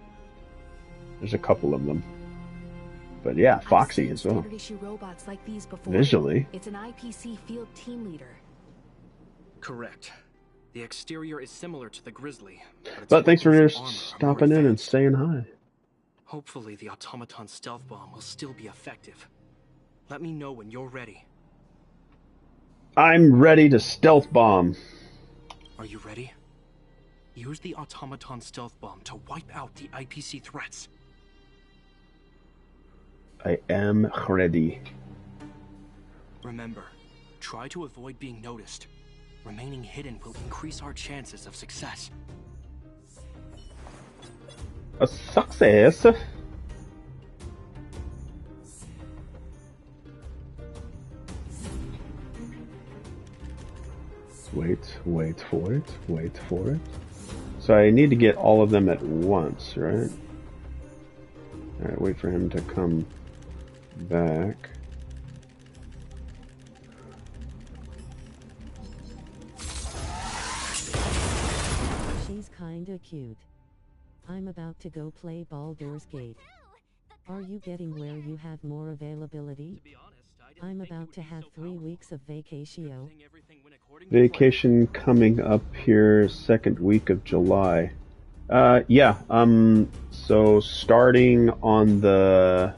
S1: there's a couple of them. But yeah, foxy as well.
S5: Issue robots like these before.
S1: Visually.
S5: It's an IPC field team leader.
S6: Correct. The exterior is similar to the Grizzly, its
S1: But thanks for
S6: weapons and armor are more
S1: stopping in and
S6: advanced.
S1: saying hi.
S6: Hopefully the automaton stealth bomb will still be effective. Let me know when you're ready.
S1: I'm ready to stealth bomb.
S6: Are you ready? Use the automaton stealth bomb to wipe out the IPC threats.
S1: I am ready.
S6: Remember, try to avoid being noticed. Remaining hidden will increase our chances of success.
S1: A success. Wait for it. Wait for it. So I need to get all of them at once, right? Alright, wait for him to come back.
S2: She's kinda cute. I'm about to go play Baldur's Gate. Are you getting where you have more availability?
S6: To be honest, I
S2: I'm about to have 3 weeks of vacatio.
S1: Vacation coming up here, second week of July. Yeah. So starting on the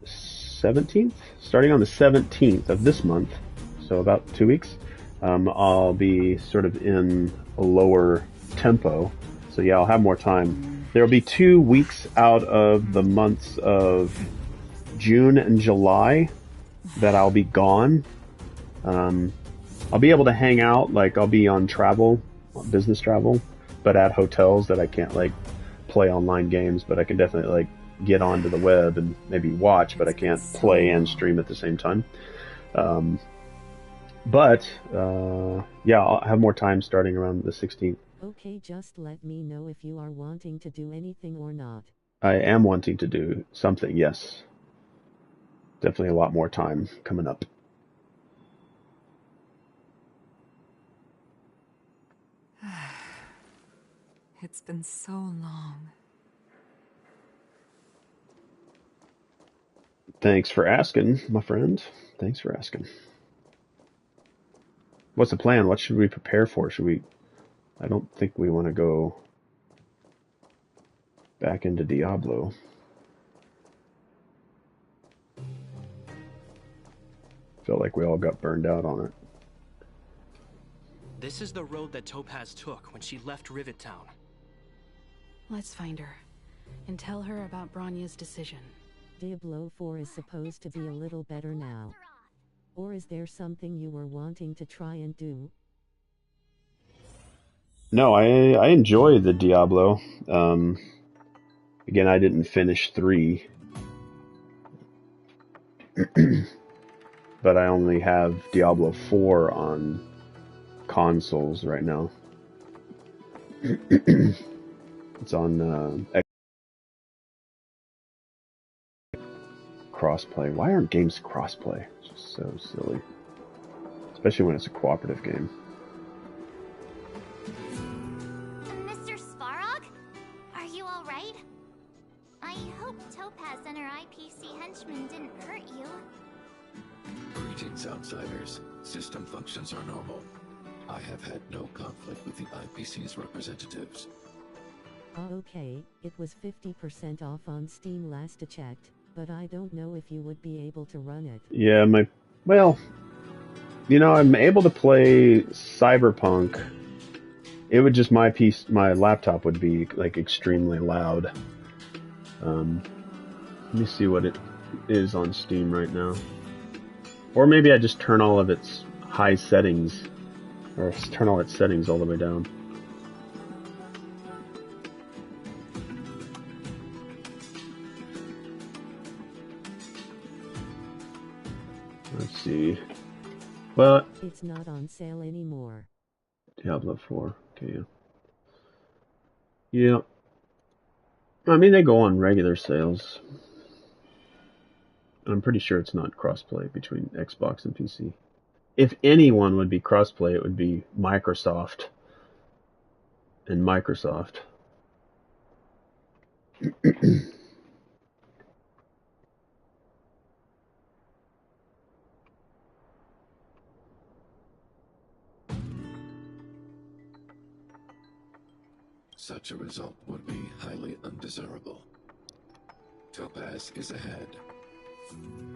S1: 17th, starting on the 17th of this month, so about 2 weeks, I'll be sort of in a lower tempo. So yeah, I'll have more time. There'll be 2 weeks out of the months of June and July that I'll be gone. I'll be able to hang out, like I'll be on travel, business travel, but at hotels that I can't like play online games, but I can definitely like get onto the web and maybe watch, but I can't play and stream at the same time. Yeah, I'll have more time starting around the 16th.
S2: Okay, just let me know if you are wanting to do anything or not.
S1: I am wanting to do something, yes. Definitely a lot more time coming up.
S9: It's been so long.
S1: Thanks for asking, my friend. Thanks for asking. What's the plan? What should we prepare for? I don't think we want to go back into Diablo. Felt like we all got burned out on it.
S6: This is the road that Topaz took when she left Rivet Town.
S5: Let's find her and tell her about Bronya's decision.
S2: Diablo 4 is supposed to be a little better now. Or is there something you were wanting to try and do?
S1: No, I enjoy the Diablo. Again, I didn't finish 3. But I only have Diablo 4 on consoles right now. It's on crossplay. Why aren't games crossplay? It's just so silly. Especially when it's a cooperative game.
S3: Mr. Svarog? Are you alright? I hope Topaz and her IPC henchmen didn't hurt you.
S7: Greetings, outsiders. System functions are normal. I have had no conflict with the IPC's representatives.
S2: Okay, it was 50% off on Steam last I checked, but I don't know if you would be able to run it.
S1: Yeah, well, I'm able to play Cyberpunk. It would just, my laptop would be like extremely loud. Let me see what it is on Steam right now. Or maybe I just turn all of its high settings, or turn all its settings all the way down. Let's see. Well,
S2: it's not on sale anymore.
S1: Diablo 4. Okay, yeah. I mean, they go on regular sales. I'm pretty sure it's not crossplay between Xbox and PC. If anyone would be crossplay, it would be Microsoft and Microsoft.
S7: Such a result would be highly undesirable. Topaz is ahead.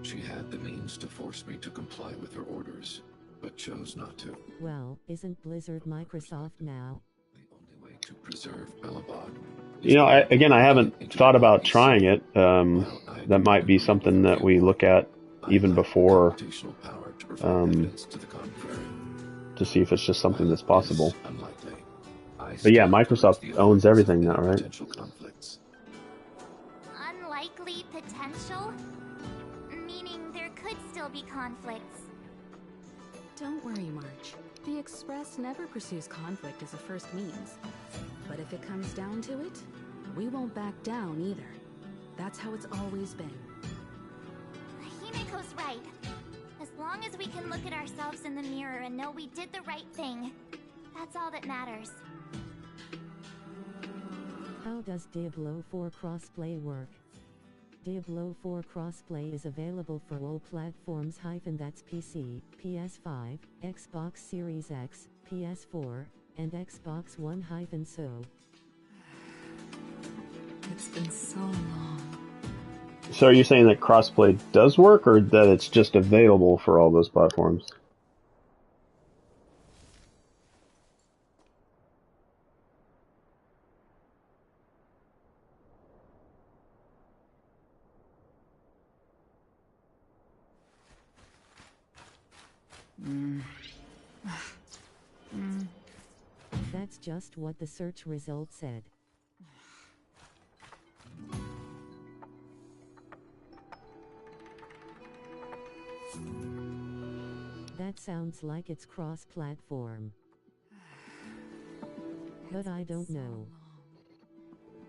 S7: She had the means to force me to comply with her orders, but chose not to.
S2: Well, isn't Blizzard Microsoft now?
S7: The only way to preserve Belobog.
S1: I haven't thought about trying it. That might be something that we look at even before, to see if it's just something that's possible. But yeah, Microsoft owns everything now, right?
S3: Unlikely potential? Meaning there could still be conflicts.
S5: Don't worry, March. The Express never pursues conflict as a first means. But if it comes down to it, we won't back down either. That's how it's always been.
S3: Himiko's right. As long as we can look at ourselves in the mirror and know we did the right thing, that's all that matters.
S2: How does Diablo 4 crossplay work? Diablo 4 crossplay is available for all platforms that's PC, PS5, Xbox Series X, PS4, and Xbox One so.
S9: It's been so long.
S1: So are you saying that crossplay does work, or that it's just available for all those platforms?
S2: That's just what the search result said. That sounds like it's cross-platform. But I don't know.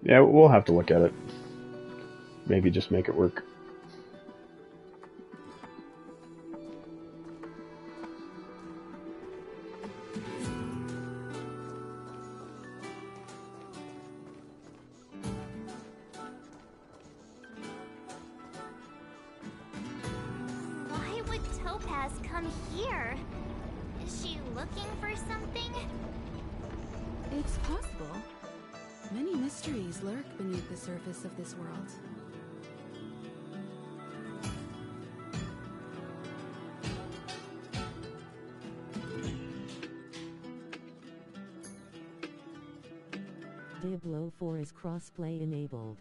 S1: Yeah, we'll have to look at it. Maybe just make it work.
S3: Why would Topaz come here? Is she looking for something?
S5: It's possible. Many mysteries lurk beneath the surface of this world.
S2: Diablo 4 is crossplay enabled.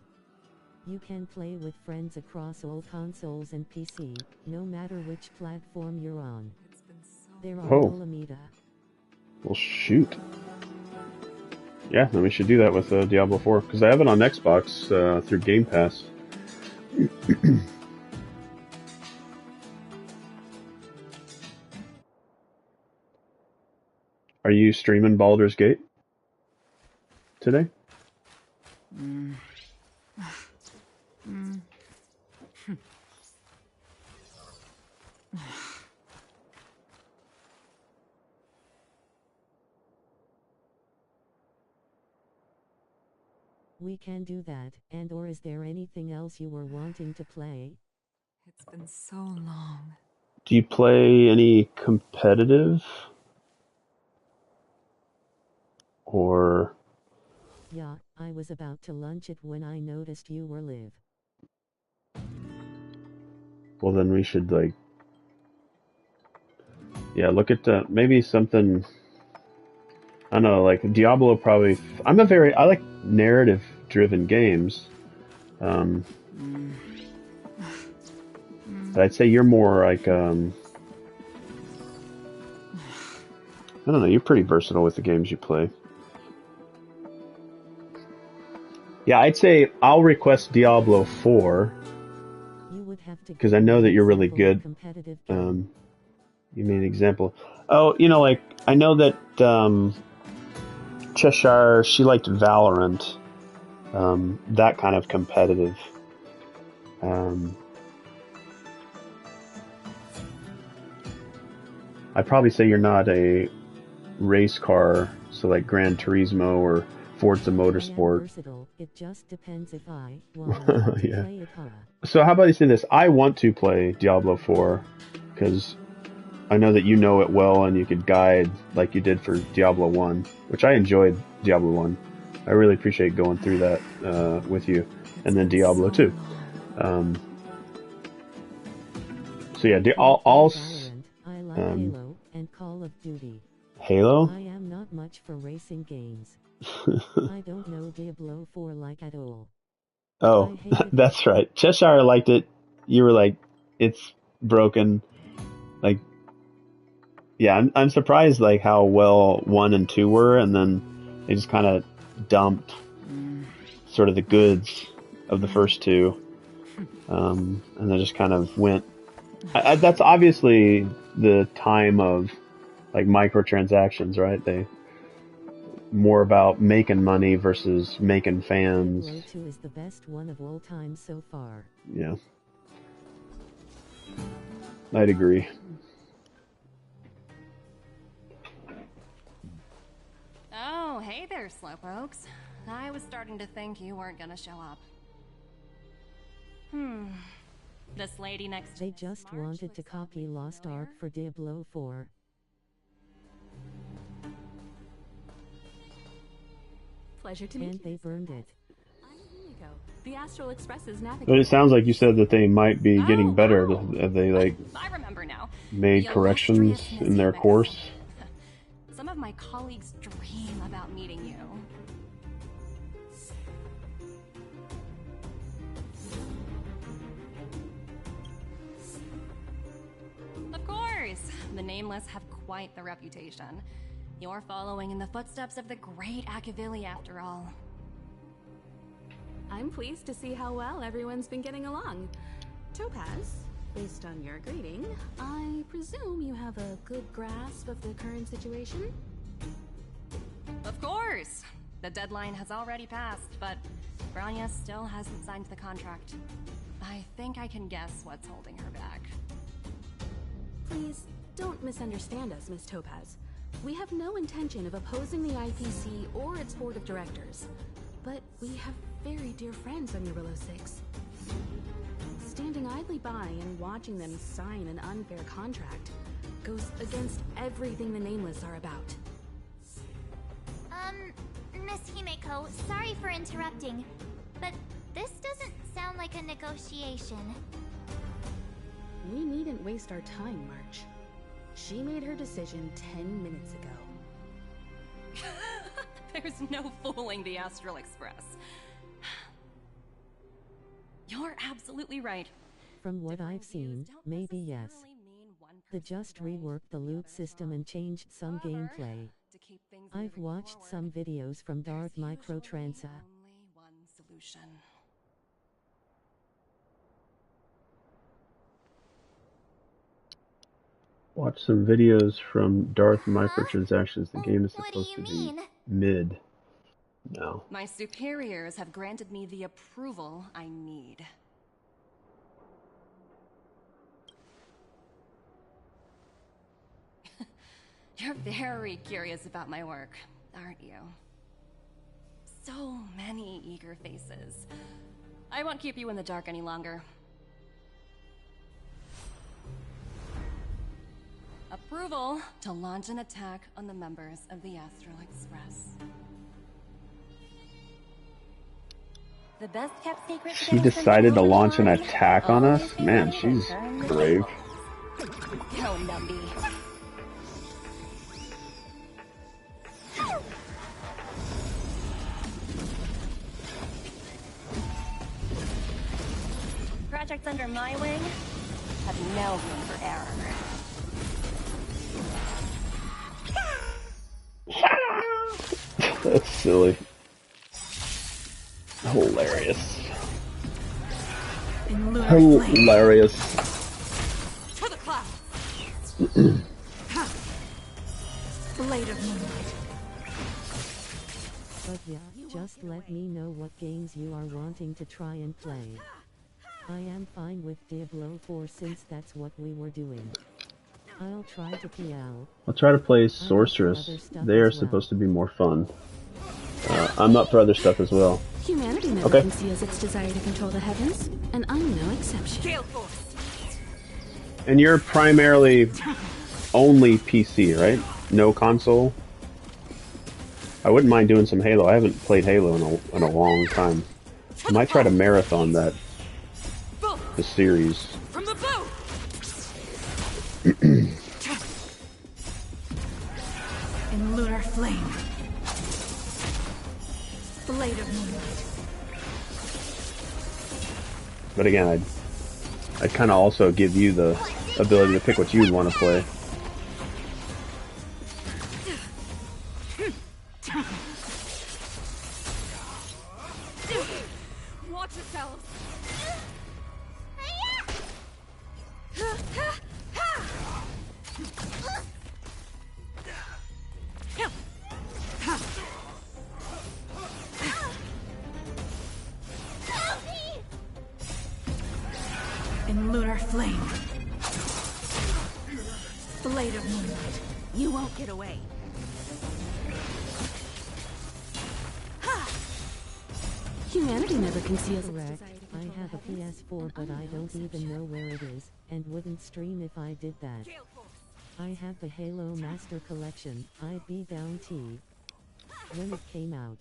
S2: You can play with friends across all consoles and PC, no matter which platform you're on. There are
S1: Oh.
S2: Dolomita.
S1: Well, shoot. Yeah, then we should do that with Diablo 4, because I have it on Xbox through Game Pass. Are you streaming Baldur's Gate today?
S2: We can do that, and or is there anything else you were wanting to play?
S9: It's been so long.
S1: Do you play any competitive? Or...
S2: Yeah, I was about to launch it when I noticed you were live.
S1: Well, then we should, like... Yeah, look at maybe something... I don't know, like Diablo probably... I like narrative-driven games. But I'd say you're more like... I don't know, you're pretty versatile with the games you play. Yeah, I'd say I'll request Diablo 4. Because I know that you're really good. You mean an example? Oh, you know, like, I know that Cheshire, she liked Valorant. That kind of competitive. I'd probably say you're not a race car, so like Gran Turismo or Forza Motorsport.
S2: It just depends if I want to
S1: Yeah.
S2: play it.
S1: So how about you say this? I want to play Diablo 4 because I know that you know it well and you could guide like you did for Diablo 1, which I enjoyed Diablo 1. I really appreciate going through that with you, and then Diablo 2. So yeah, I'll
S2: I like Halo and Call of Duty.
S1: Halo?
S2: I am not much for racing games. I don't know Diablo 4 like at all.
S1: Oh, that's right. Cheshire liked it. You were like, it's broken. Like, yeah, I'm surprised like how well 1 and 2 were, and then they just kind of dumped sort of the goods of the first two, and they just kind of went. That's obviously the time of like microtransactions, right? They more about making money versus making fans.
S2: Diablo 2 is the best one of all time so far.
S1: Yeah, I'd agree.
S8: Oh, hey there, slowpokes. I was starting to think you weren't gonna show up. This lady next to
S2: They
S8: Miss
S2: just
S8: March
S2: wanted to
S8: looks
S2: copy
S8: awfully
S2: Lost Ark
S8: familiar.
S2: for Diablo 4.
S5: Pleasure to meet
S2: And
S5: you.
S2: they burned it.
S5: I'm Himiko, the Astral Express's
S1: But
S5: navigator.
S1: it sounds like you said that they might be getting better.
S8: wow.
S1: Have they like
S8: I remember now.
S1: made
S8: The
S1: corrections
S8: illustrious
S1: in their
S8: Miss Himiko.
S1: course?
S8: Some of my colleagues dream about meeting you. Of course, the Nameless have quite the reputation. You're following in the footsteps of the great Akavili, after all.
S5: I'm pleased to see how well everyone's been getting along. Topaz, based on your greeting, I presume you have a good grasp of the current situation?
S8: Of course! The deadline has already passed, but Branya still hasn't signed the contract. I think I can guess what's holding her back.
S5: Please, don't misunderstand us, Miss Topaz. We have no intention of opposing the IPC or its board of directors. But we have very dear friends on Urillo 6. Standing idly by and watching them sign an unfair contract goes against everything the Nameless are about.
S3: Miss Himeko, sorry for interrupting, but this doesn't sound like a negotiation.
S5: We needn't waste our time, March. She made her decision 10 minutes ago.
S8: There's no fooling the Astral Express. You're absolutely right.
S2: From what
S8: Different
S2: I've seen,
S8: views don't
S2: maybe yes.
S8: necessarily mean one
S2: They
S8: person's
S2: just
S8: right
S2: reworked the
S8: or
S2: loot
S8: other's
S2: system
S8: wrong.
S2: and changed some
S8: However,
S2: gameplay.
S8: to keep things
S2: I've
S8: moving
S2: watched
S8: forward,
S2: some videos from Darth
S8: there's
S2: Microtransa.
S8: usually only one solution.
S1: Watch some videos from Darth Microtransactions. The game is
S3: What do
S1: supposed
S3: you
S1: to be
S3: mean?
S1: mid. No.
S8: My superiors have granted me the approval I need. You're very curious about my work, aren't you? So many eager faces. I won't keep you in the dark any longer. Approval to launch an attack on the members of the Astral Express.
S3: The best kept secret.
S1: She decided to launch an attack on us? Man, she's brave.
S8: Go, Numby.
S3: Projects under my wing have no room for error.
S1: That's silly. Hilarious. Hilarious.
S5: To the clouds! Blade of Moonlight.
S2: But yeah, just let me know what games you are wanting to try and play. I am fine with Diablo 4 since that's what we were doing. I'll try to PL.
S1: I'll try to play Sorceress. They are supposed to be more fun. I'm up for other stuff as well.
S5: Humanity never
S1: Okay.
S5: conceals its desire to control the heavens, and I'm no exception.
S1: And you're primarily only PC, right? No console? I wouldn't mind doing some Halo. I haven't played Halo in a long time. I might try to marathon the series.
S5: From the boat! In lunar flame. Blade of Moonlight.
S1: But again, I'd kind of also give you the ability to pick what you'd want to play.
S5: Watch yourselves! In lunar flame. Blade of Moonlight. You won't get away. Humanity never conceals its
S2: Correct.
S5: desire to
S2: I have a PS4 but I don't even know where it is, and wouldn't stream if I did that. I have the Halo Master Collection, I'd be down when it came out.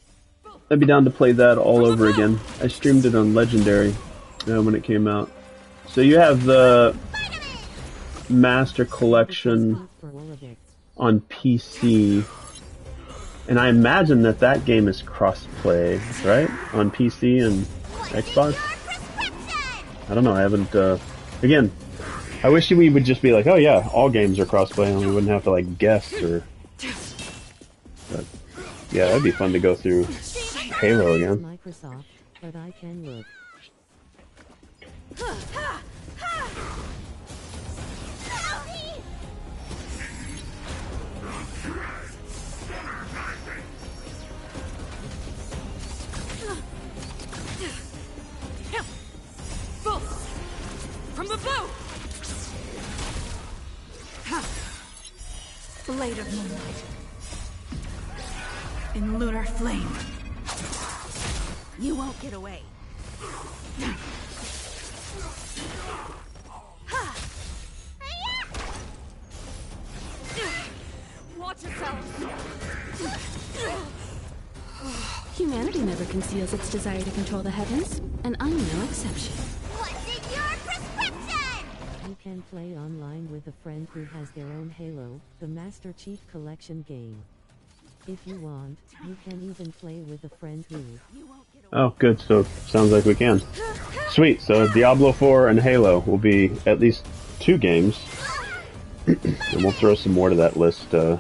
S1: I'd be down to play that all over again. I streamed it on Legendary when it came out. So you have the Master Collection on PC, and I imagine that game is cross-play, right? On PC and Xbox? I don't know, I haven't, again, I wish we would just be like, oh yeah, all games are cross-play and we wouldn't have to like guess or... But, yeah, that'd be fun to go through Halo again.
S2: Microsoft, but I can look.
S5: From the blue!
S9: Blade of moonlight. In lunar flame.
S5: You won't get away. Watch yourself. Humanity never conceals its desire to control the heavens, and I'm no exception.
S3: What's in your prescription?
S2: You can play online with a friend who has their own Halo, the Master Chief Collection game. If you want, you can even play with a friend who...
S1: Oh, good. So, sounds like we can. Sweet. So, Diablo 4 and Halo will be at least 2 games. And we'll throw some more to that list in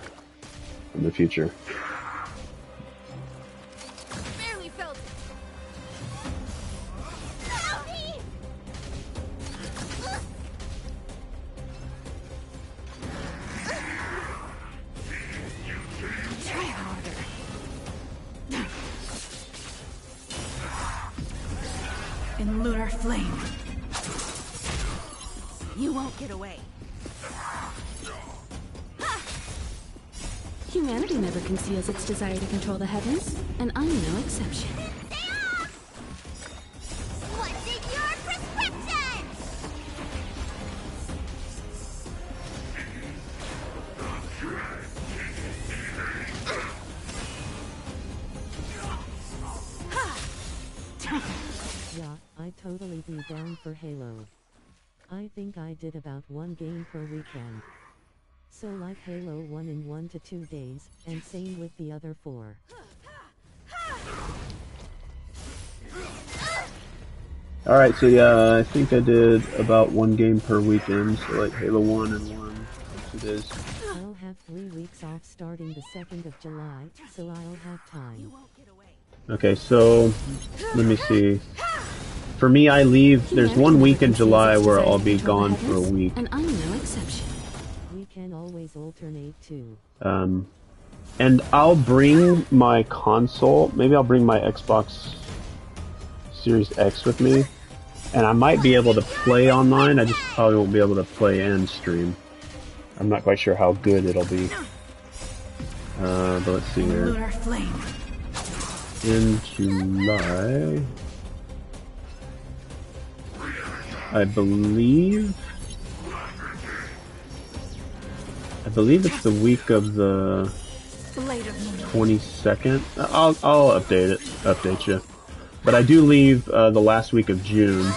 S1: the future.
S3: Barely felt it.
S9: Try harder. In lunar flame.
S5: You won't get away. Humanity never conceals its desire to control the heavens, and I'm no exception.
S3: What's in your prescription?
S2: Yeah, I'd totally be down for Halo. I think I did about 1 game per weekend. So like Halo 1 in 1 to 2 days, and same with the other 4.
S1: Alright, so yeah, I think I did about 1 game per weekend, so like Halo 1 and 1, 2 days.
S2: I'll have 3 weeks off starting the 2nd of July, so I'll have time.
S1: Okay, so, let me see. For me, I leave, there's 1 week in July where I'll be gone for a week.
S5: And I'm no exception.
S2: We can always alternate too.
S1: And I'll bring my console, maybe I'll bring my Xbox Series X with me, and I might be able to play online, I just probably won't be able to play and stream. I'm not quite sure how good it'll be. But let's see here.
S9: Lunar flame.
S1: In July, I believe it's the week of the 22nd. I'll update you. But I do leave the last week of June.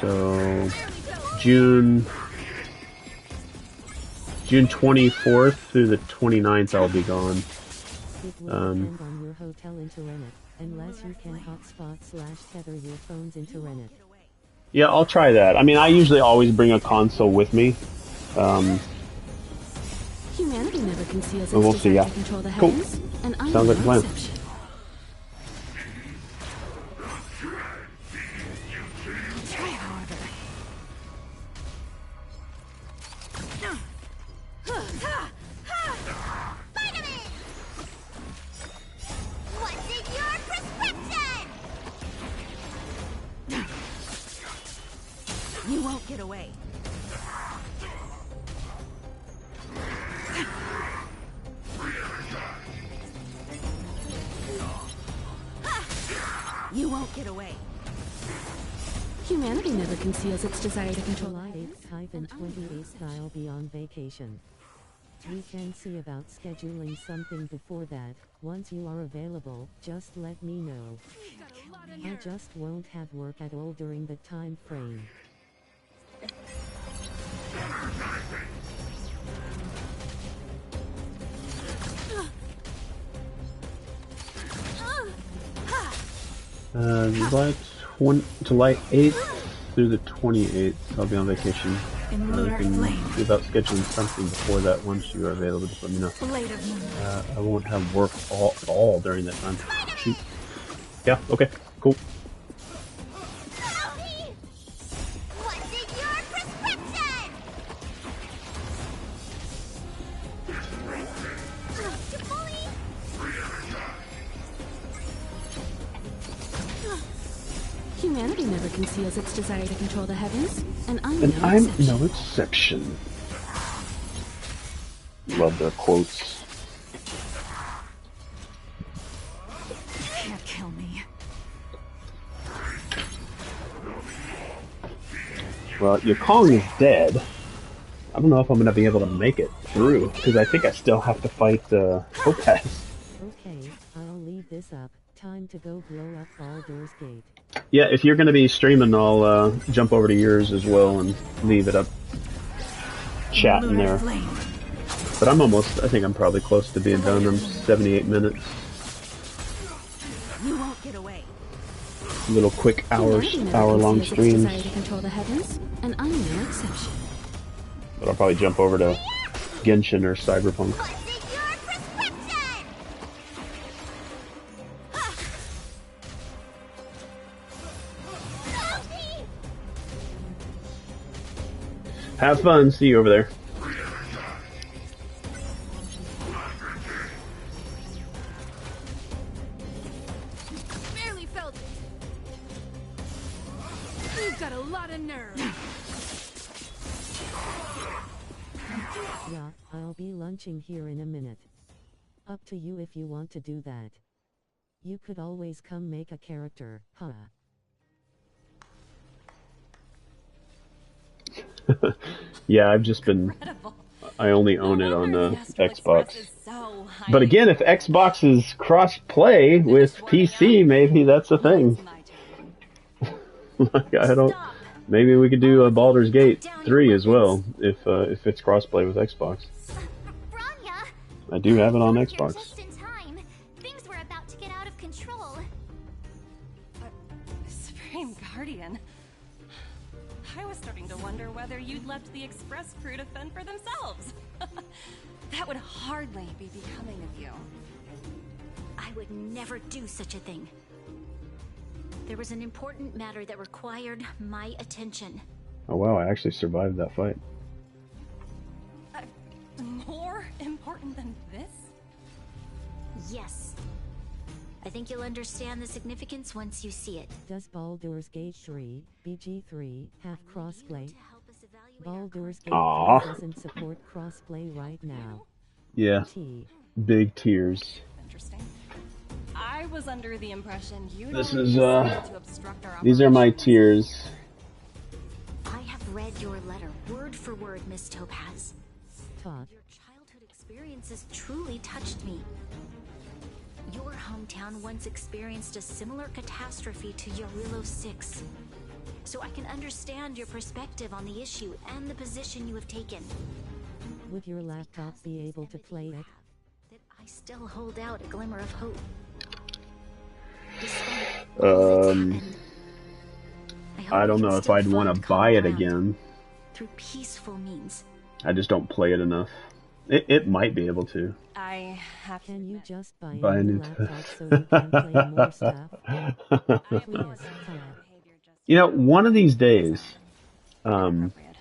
S1: So June 24th through the 29th I'll be gone.
S2: It will depend on your hotel internet, unless you can hotspot/tether your phones internet.
S1: Yeah, I'll try that. I mean, I usually always bring a console with me.
S5: Humanity never conceals
S1: we'll
S5: its
S1: see,
S5: desire
S1: yeah.
S5: to control the
S1: Cool.
S5: heavens, and I'm
S1: Sounds like a
S5: no
S1: plan.
S5: exception.
S9: Try harder.
S3: What's in your prescription?
S5: You won't get away. You won't get away. Humanity never conceals its desire to control
S2: July
S5: the
S2: 8th, 28th, I'll be on vacation. We can see about scheduling something before that. Once you are available, just let me know. I just won't have work at all during the time frame.
S1: July 8th through the 28th, I'll be on vacation.
S9: In
S1: We
S9: lunar
S1: can
S9: flame.
S1: see about scheduling something before that. Once you are available, just let me know.
S9: Blade of moon.
S1: I won't have work at all during that time. Shoot. Yeah, okay, cool.
S3: Chloe! What's in your prescription? To bully?
S5: Humanity never conceals its desire to control the heavens, and I'm
S1: And
S5: no
S1: I'm
S5: exception.
S1: no exception. Love their quotes.
S9: You can't kill me.
S1: Well, Yukong is dead. I don't know if I'm going to be able to make it through, because I think I still have to fight Topaz.
S2: Okay, I'll leave this up. Time to go blow up Baldur's Gate.
S1: Yeah, if you're going to be streaming, I'll jump over to yours as well and leave it up chatting
S9: Lunar
S1: there.
S9: flame.
S1: But I think I'm probably close to being done. I'm 78 minutes.
S9: You won't get away.
S1: Little quick
S5: Humanity never
S1: hour-long
S5: conceals its
S1: streams.
S5: desire to control the heavens, and I'm no exception.
S1: But I'll probably jump over to Genshin or Cyberpunk.
S3: What's in your prescription? Chloe!
S1: Have fun. See you over there.
S5: Barely felt it. You've got a lot of nerve.
S2: Yeah, I'll be lunching here in a minute. Up to you if you want to do that. You could always come make a character, huh?
S1: Yeah, I've just been... I only own it on Xbox. But again, if Xbox is cross-play with PC, maybe that's a thing. Like, I don't... Maybe we could do a Baldur's Gate 3 as well, if it's cross-play with Xbox.
S3: Branya!
S1: I do have it on
S3: You're
S1: Xbox.
S3: just in time. Things were about to get out of control.
S8: Supreme Guardian. I was starting to wonder whether you'd left the Express crew to fend for themselves. That would hardly be becoming of you.
S3: I would never do such a thing. There was an important matter that required my attention.
S1: Oh wow, I actually survived that fight.
S8: More important than this?
S3: Yes. I think you'll understand the significance once you see it.
S2: Does Baldur's Gate 3, BG3, have crossplay?
S3: To help us evaluate
S2: Baldur's Gate
S1: Aw.
S2: 3 doesn't support crossplay right now.
S1: Yeah,
S2: T.
S1: big tears.
S8: Interesting. I was under the impression you
S1: This
S8: don't
S1: is,
S8: need to obstruct our
S1: These are my
S8: operations.
S1: tears.
S3: I have read your letter word for word, Miss Topaz.
S2: Tot.
S3: Your childhood experiences truly touched me. Your hometown once experienced a similar catastrophe to Yarillo 6. So I can understand your perspective on the issue and the position you have taken.
S2: Would your laptop be able to play it?
S3: That I still hold out a glimmer of hope. Despite all that's happened, hope
S1: I
S3: we
S1: don't
S3: can
S1: know if
S3: still
S1: I'd want to
S3: find
S1: buy it
S3: common ground
S1: again.
S3: through peaceful means.
S1: I just don't play it enough. It might be able to.
S8: I have to
S2: Can you
S8: admit,
S2: just buy
S1: Buy
S2: a
S1: a
S2: new
S1: new
S2: laptop so you can play more stuff?
S8: I
S2: Please,
S8: apologize
S2: Tot.
S8: for my behavior just
S1: You know, one of these days,
S8: appropriate.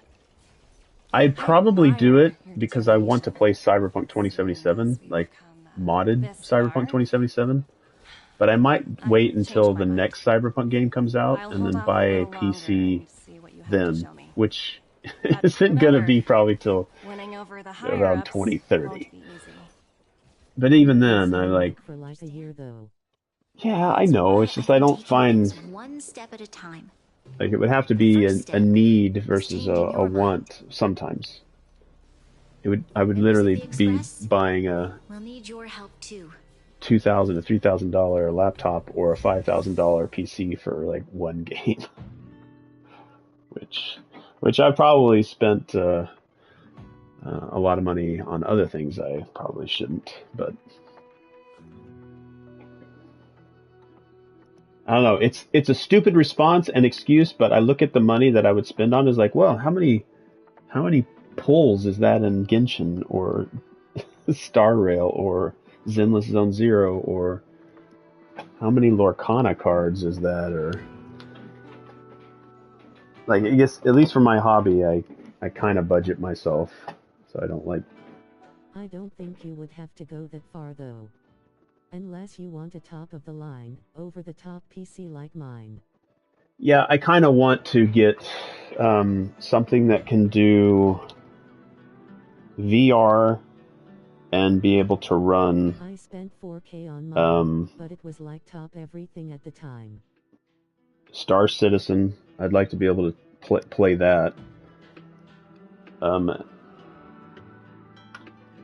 S1: I'd probably do it because I want to play Cyberpunk 2077, like modded Cyberpunk 2077. But I might wait until the next Cyberpunk game comes out and then buy a PC then, which isn't going to be probably till
S8: Winning over the
S1: around
S8: higher-ups
S1: 2030.
S8: won't be easy.
S1: But even then, I'm
S2: Save
S1: like,
S2: it for like a year though.
S1: yeah, I know. It's just I don't
S3: Take
S1: find.
S3: things one step at a time.
S1: Like, it would have to be a need versus a want sometimes. I would literally be buying a
S3: We'll need your help too.
S1: $2,000 to $3,000 laptop or a $5,000 PC for like one game, which I probably spent a lot of money on other things I probably shouldn't. But I don't know. It's a stupid response and excuse, but I look at the money that I would spend on is like, well, how many pulls is that in Genshin or Star Rail or Zenless Zone Zero, or how many Lorcana cards is that? Or like, I guess at least for my hobby, I kind of budget myself, so I don't like.
S2: I don't think you would have to go that far though. Unless you want a top-of-the-line, over-the-top PC like mine.
S1: Yeah, I kind of want to get something that can do VR and be able to run.
S2: I spent 4K on mine, but it was like top everything at the time.
S1: Star Citizen, I'd like to be able to play that. And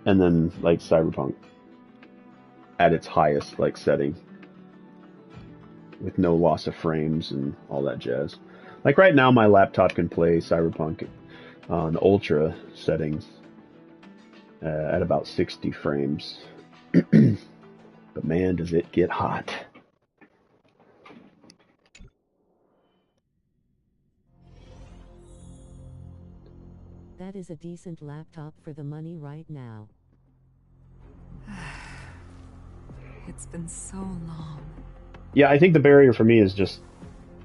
S1: then like Cyberpunk at its highest like setting with no loss of frames and all that jazz. Like right now my laptop can play Cyberpunk on ultra settings at about 60 frames. But man, does it get hot.
S2: That is a decent laptop for the money right now.
S5: It's been so long.
S1: Yeah, I think the barrier for me is just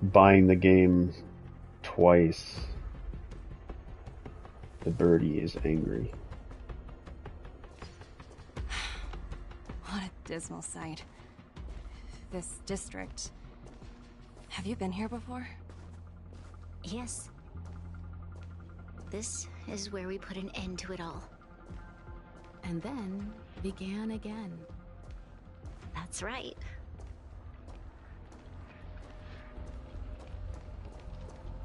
S1: buying the game twice. The birdie is angry.
S8: What a dismal sight. This district. Have you been here before?
S3: Yes. This is where we put an end to it all.
S5: And then began again.
S3: That's right.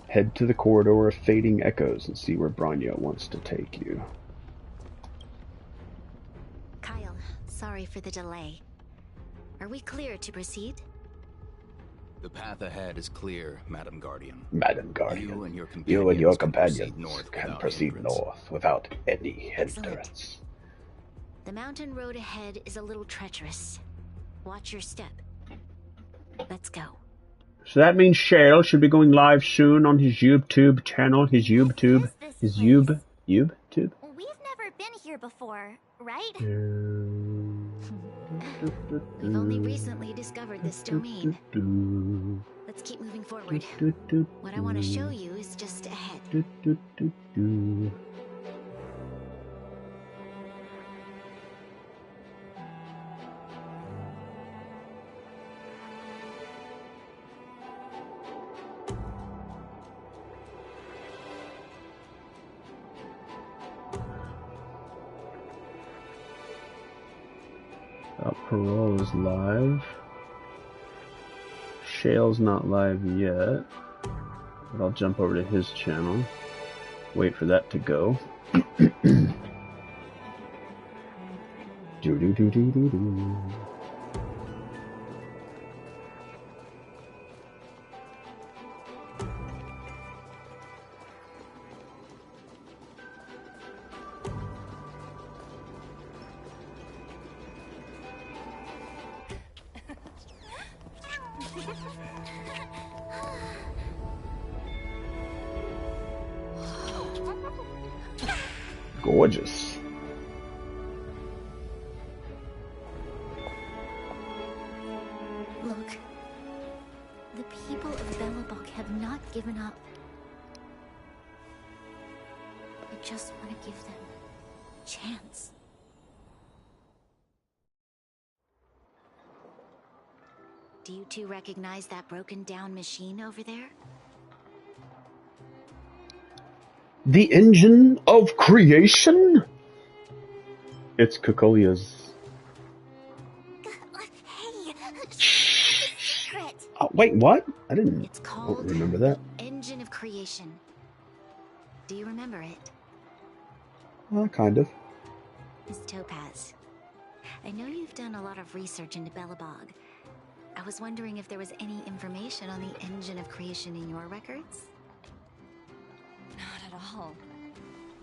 S1: Head to the corridor of fading echoes and see where Branya wants to take you.
S3: Kyle, sorry for the delay. Are we clear to proceed?
S10: The path ahead is clear, Madam Guardian.
S1: Madam Guardian,
S10: You and your
S1: companions can proceed
S10: hindrance.
S1: north without any
S3: Excellent.
S1: hindrance.
S3: The mountain road ahead is a little treacherous. Watch your step. Let's go.
S1: So that means Shale should be going live soon on his YouTube channel, his YouTube.
S3: We've never been here before, right? We've only recently discovered this domain. Let's keep moving forward. What I want to show you is just ahead.
S1: Parole is live. Shale's not live yet, but I'll jump over to his channel. Wait for that to go. Do. Gorgeous.
S3: Look. The people of Belobog have not given up. I just want to give them a chance. Do you two recognize that broken down machine over there?
S1: The engine of creation? It's Kokolia's.
S3: Hey, secret.
S1: Wait, what? I don't
S3: It's called
S1: remember that.
S3: Engine Creation. Do you remember it?
S1: Kind of.
S3: Miss Topaz, I know you've done a lot of research into Belobog. I was wondering if there was any information on the engine of creation in your records?
S8: Not at all.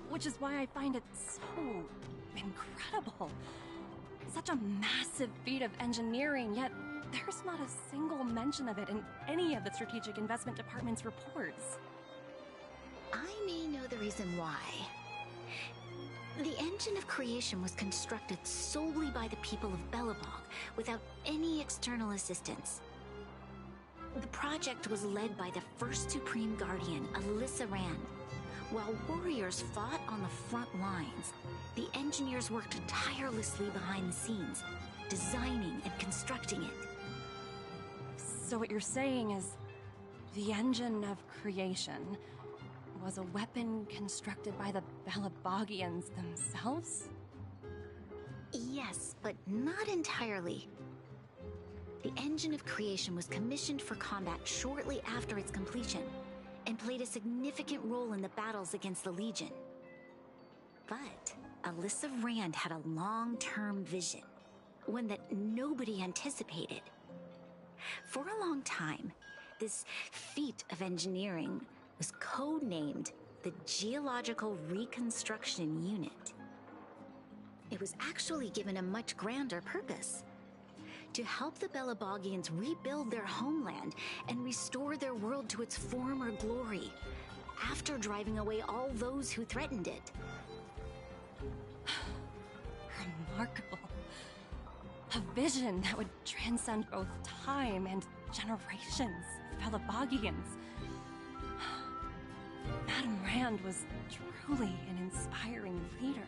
S8: Which is why I find it so incredible. Such a massive feat of engineering, yet there's not a single mention of it in any of the Strategic Investment Department's reports.
S3: I may know the reason why. The engine of creation was constructed solely by the people of Belobog, without any external assistance. The project was led by the first Supreme Guardian, Alyssa Rand. While warriors fought on the front lines, the engineers worked tirelessly behind the scenes, designing and constructing it.
S8: So what you're saying is, the engine of creation was a weapon constructed by the Belabogians themselves?
S3: Yes, but not entirely. The engine of creation was commissioned for combat shortly after its completion, and played a significant role in the battles against the Legion. But Alyssa Rand had a long-term vision, one that nobody anticipated. For a long time, this feat of engineering was codenamed the Geological Reconstruction Unit. It was actually given a much grander purpose: to help the Belabogians rebuild their homeland and restore their world to its former glory, after driving away all those who threatened it.
S8: Remarkable. A vision that would transcend both time and generations of Belabogians. Madame Rand was truly an inspiring leader.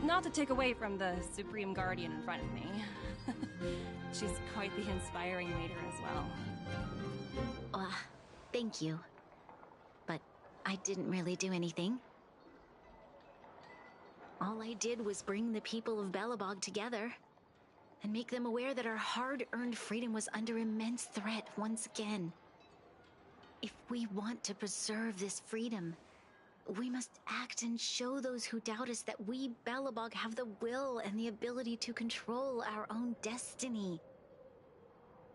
S8: Not to take away from the Supreme Guardian in front of me. She's quite the inspiring leader as well.
S3: Thank you. But I didn't really do anything. All I did was bring the people of Belobog together and make them aware that our hard-earned freedom was under immense threat once again. If we want to preserve this freedom, we must act and show those who doubt us that we, Belobog, have the will and the ability to control our own destiny.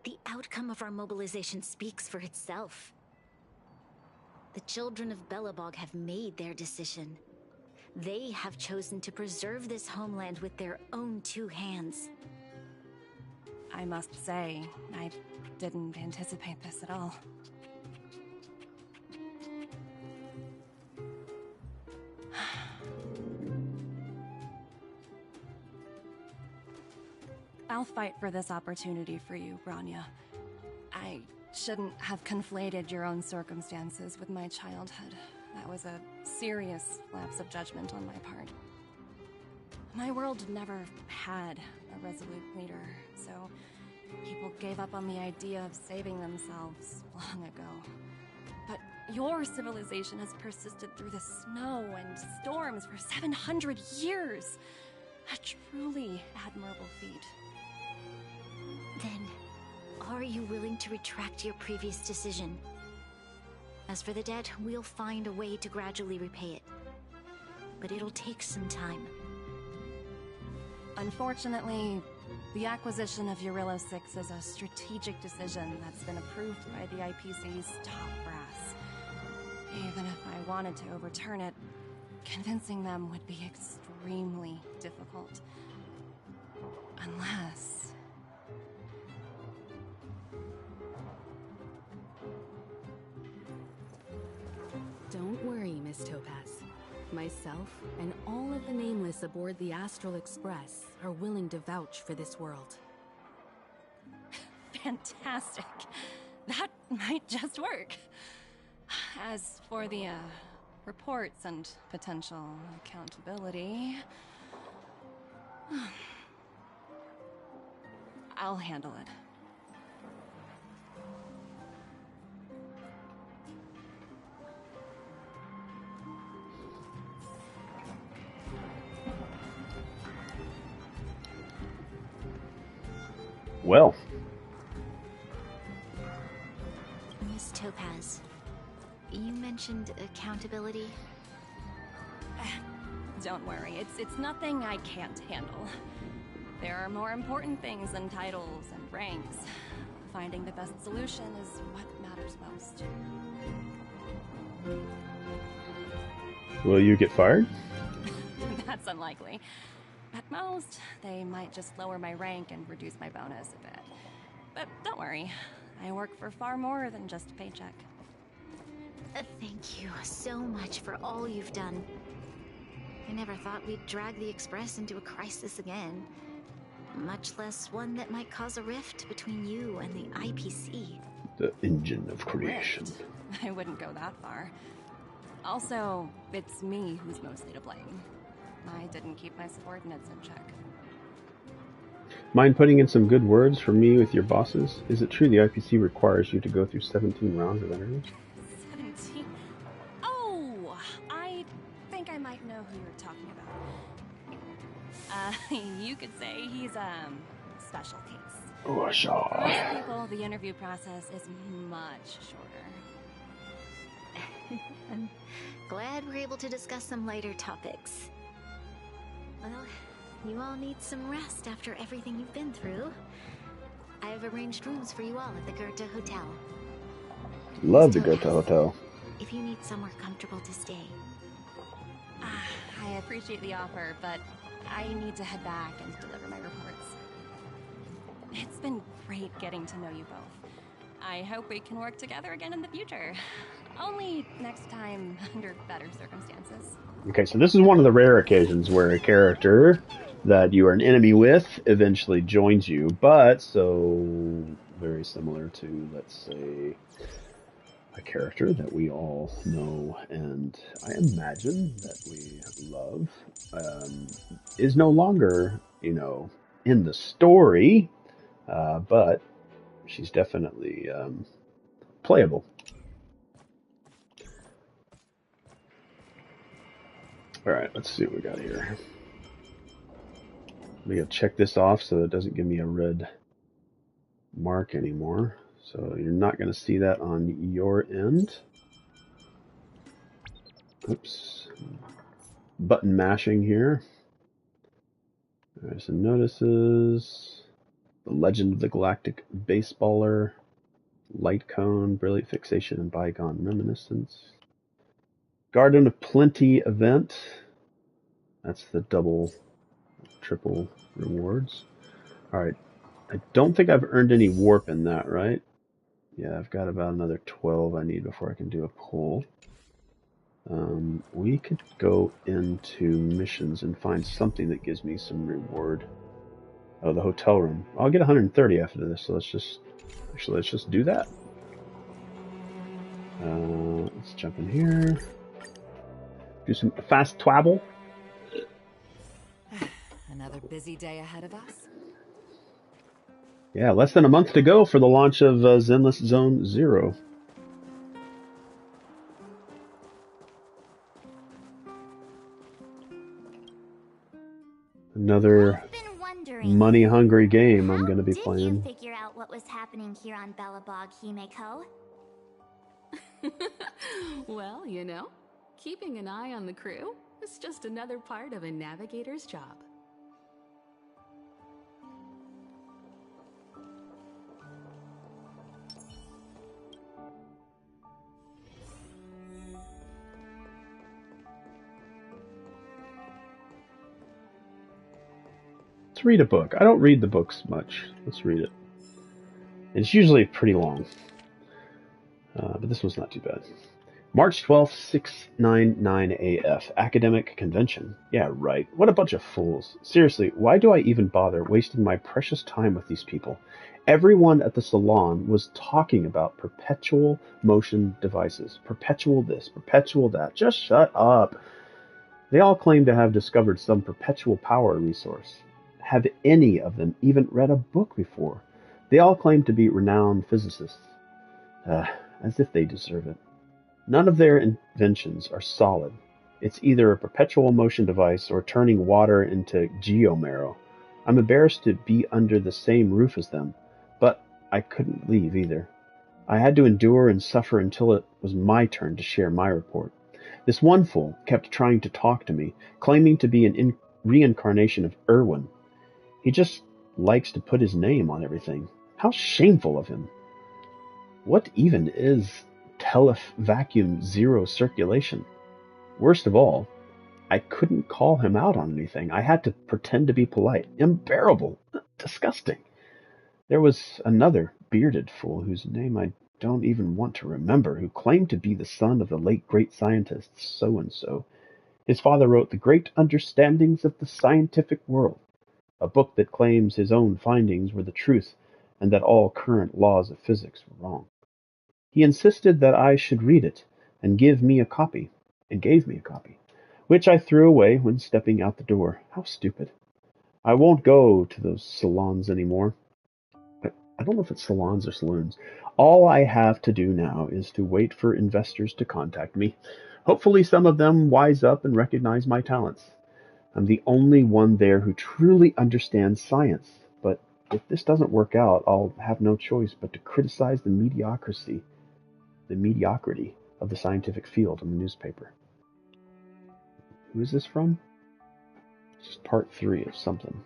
S3: The outcome of our mobilization speaks for itself. The children of Belobog have made their decision. They have chosen to preserve this homeland with their own two hands.
S8: I must say, I didn't anticipate this at all. I'll fight for this opportunity for you, Branya. I shouldn't have conflated your own circumstances with my childhood. That was a serious lapse of judgment on my part. My world never had a resolute leader, so people gave up on the idea of saving themselves long ago. But your civilization has persisted through the snow and storms for 700 years. A truly admirable feat.
S3: Then, are you willing to retract your previous decision? As for the debt, we'll find a way to gradually repay it. But it'll take some time.
S8: Unfortunately, the acquisition of Urilla 6 is a strategic decision that's been approved by the IPC's top brass. Even if I wanted to overturn it, convincing them would be extremely difficult. Unless...
S5: Don't worry, Miss Topaz. Myself and all of the Nameless aboard the Astral Express are willing to vouch for this world.
S8: Fantastic. That might just work. As for the, reports and potential accountability... I'll handle it.
S1: Well.
S3: Miss Topaz. You mentioned accountability.
S8: Don't worry, it's nothing I can't handle. There are more important things than titles and ranks. Finding the best solution is what matters most.
S1: Will you get fired?
S8: That's unlikely. At most, they might just lower my rank and reduce my bonus a bit. But don't worry, I work for far more than just a paycheck.
S3: Thank you so much for all you've done. I never thought we'd drag the Express into a crisis again. Much less one that might cause a rift between you and the IPC.
S1: The engine of creation.
S8: Rift? I wouldn't go that far. Also, it's me who's mostly to blame. I didn't keep my subordinates in check.
S1: Mind putting in some good words for me with your bosses? Is it true the IPC requires you to go through 17 rounds of interviews?
S8: 17? Oh, I think I might know who you're talking about. You could say he's a special case.
S1: Oh, sure.
S8: Most people, the interview process is much shorter.
S3: I'm glad we're able to discuss some lighter topics. Well, you all need some rest after everything you've been through. I've arranged rooms for you all at the Goethe Hotel.
S1: Love the Goethe Hotel.
S3: If you need somewhere comfortable to stay.
S8: I appreciate the offer, but I need to head back and deliver my reports. It's been great getting to know you both. I hope we can work together again in the future. Only next time under better circumstances.
S1: Okay, so this is one of the rare occasions where a character that you are an enemy with eventually joins you, but so very similar to, let's say, a character that we all know and I imagine that we love, is no longer, in the story, but she's definitely playable. Alright, let's see what we got here. I'm going to check this off so it doesn't give me a red mark anymore. So you're not going to see that on your end. Oops. Button mashing here. There's some notices. The Legend of the Galactic Baseballer. Light Cone. Brilliant Fixation and Bygone Reminiscence. Garden of Plenty event. That's the double, triple rewards. Alright. I don't think I've earned any warp in that, right? Yeah, I've got about another 12 I need before I can do a pull. We could go into missions and find something that gives me some reward. Oh, the hotel room. I'll get 130 after this, so let's just do that. Let's jump in here. Do some fast travel.
S9: Another busy day ahead of us.
S1: Yeah, less than a month to go for the launch of Zenless Zone 0. Another money-hungry game I'm going to be playing.
S3: Did you figure out what was happening here on Belobog Himeko?
S5: Well, keeping an eye on the crew is just another part of a navigator's job.
S1: Let's read a book. I don't read the books much. Let's read it. It's usually pretty long. But this one's not too bad. March 12th, 699 AF. Academic Convention. Yeah, right. What a bunch of fools. Seriously, why do I even bother wasting my precious time with these people? Everyone at the salon was talking about perpetual motion devices. Perpetual this, perpetual that. Just shut up. They all claim to have discovered some perpetual power resource. Have any of them even read a book before? They all claim to be renowned physicists. As if they deserve it. None of their inventions are solid. It's either a perpetual motion device or turning water into geomarrow. I'm embarrassed to be under the same roof as them, but I couldn't leave either. I had to endure and suffer until it was my turn to share my report. This one fool kept trying to talk to me, claiming to be an reincarnation of Irwin. He just likes to put his name on everything. How shameful of him. What even is vacuum zero circulation? Worst of all, I couldn't call him out on anything. I had to pretend to be polite. Unbearable. Disgusting. There was another bearded fool whose name I don't even want to remember, who claimed to be the son of the late great scientist so-and-so. His father wrote The Great Understandings of the Scientific World, a book that claims his own findings were the truth and that all current laws of physics were wrong. He insisted that I should read it and gave me a copy, which I threw away when stepping out the door. How stupid. I won't go to those salons anymore. I don't know if it's salons or saloons. All I have to do now is to wait for investors to contact me. Hopefully some of them wise up and recognize my talents. I'm the only one there who truly understands science. But if this doesn't work out, I'll have no choice but to criticize the mediocrity of the scientific field in the newspaper. Who is this from? This is part 3 of something.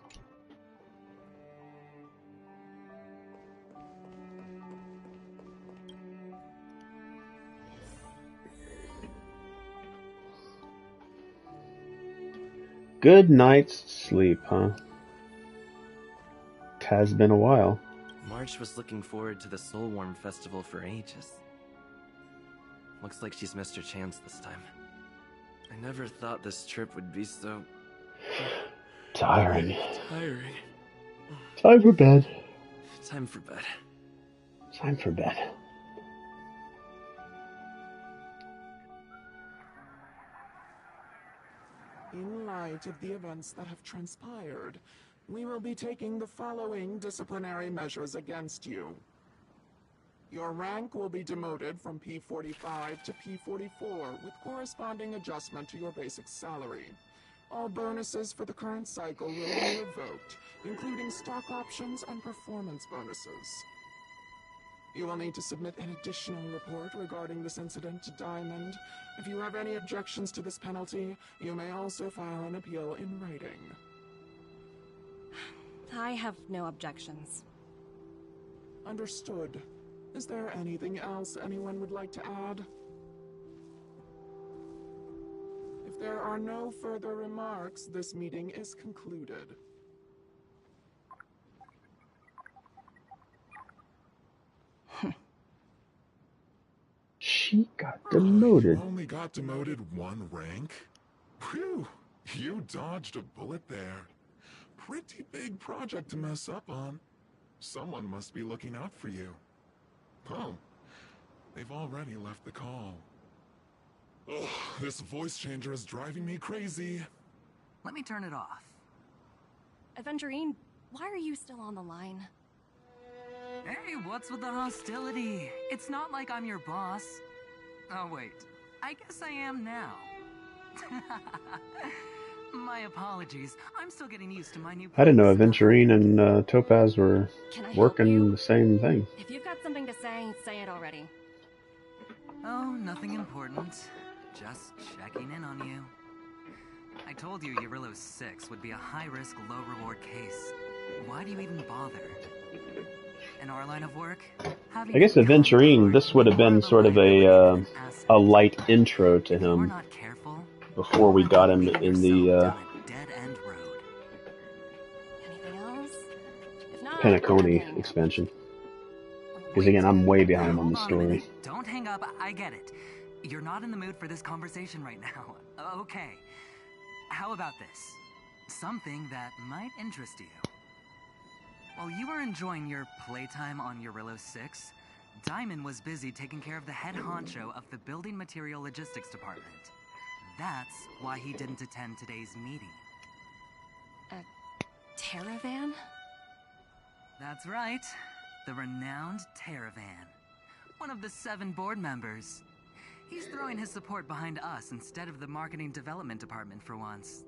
S1: Good night's sleep, huh? It has been a while.
S11: March was looking forward to the Soulworm Festival for ages. Looks like she's missed her chance this time. I never thought this trip would be so...
S1: tiring.
S11: Tiring.
S1: Time for bed.
S11: Time for bed.
S1: Time for bed.
S12: In light of the events that have transpired, we will be taking the following disciplinary measures against you. Your rank will be demoted from P45 to P44 with corresponding adjustment to your basic salary. All bonuses for the current cycle will be revoked, including stock options and performance bonuses. You will need to submit an additional report regarding this incident to Diamond. If you have any objections to this penalty, you may also file an appeal in writing.
S8: I have no objections.
S12: Understood. Is there anything else anyone would like to add? If there are no further remarks, this meeting is concluded.
S1: She got demoted.
S13: You only got demoted 1 rank? Phew, you dodged a bullet there. Pretty big project to mess up on. Someone must be looking out for you. Oh, they've already left the call. Ugh, this voice changer is driving me crazy.
S14: Let me turn it off.
S8: Aventurine, why are you still on the line?
S14: Hey, what's with the hostility? It's not like I'm your boss. Oh, wait. I guess I am now. My apologies. I'm still getting used to my new...
S1: I didn't know Aventurine and Topaz were working the same thing.
S8: If you've got something to say it already.
S14: Oh, nothing important. Just checking in on you. I told you Eurillo 6 would be a high-risk, low-reward case. Why do you even bother? In our line of work,
S1: I guess Aventurine, this would have been sort of a light intro to him before we got him in the Penacony expansion. Because again, I'm way behind on the story.
S14: Don't hang up, I get it. You're not in the mood for this conversation right now. Okay. How about this? Something that might interest you. While you were enjoying your playtime on Eurillo 6, Diamond was busy taking care of the head honcho of the Building Material Logistics Department. That's why he didn't attend today's meeting.
S8: A Terravan?
S14: That's right. The renowned Terravan. One of the 7 board members. He's throwing his support behind us instead of the Marketing Development Department for once.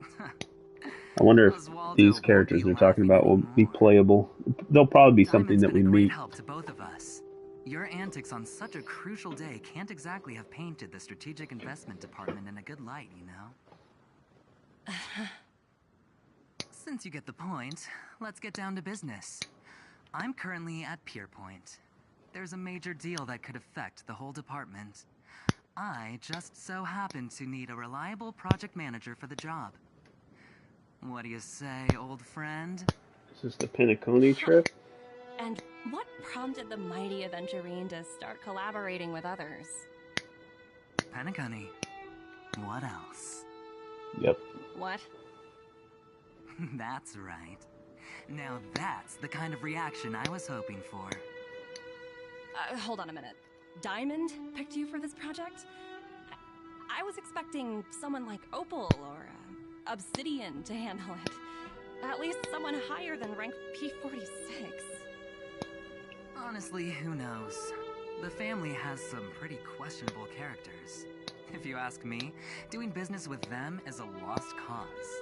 S1: I wonder if these characters they're talking about will be playable. They'll probably be something that we meet.
S14: Help to both of us. Your antics on such a crucial day can't exactly have painted the Strategic Investment Department in a good light, you know? Since you get the point, let's get down to business. I'm currently at Pierpoint. There's a major deal that could affect the whole department. I just so happen to need a reliable project manager for the job. What do you say, old friend?
S1: Is this the Penacony trip?
S8: And what prompted the mighty Aventurine to start collaborating with others?
S14: Penacony. What else?
S1: Yep.
S8: What?
S14: That's right. Now that's the kind of reaction I was hoping for.
S8: Hold on a minute. Diamond picked you for this project? I was expecting someone like Opal or Obsidian to handle it. At least someone higher than rank P46.
S14: Honestly, who knows? The family has some pretty questionable characters. If you ask me, doing business with them is a lost cause.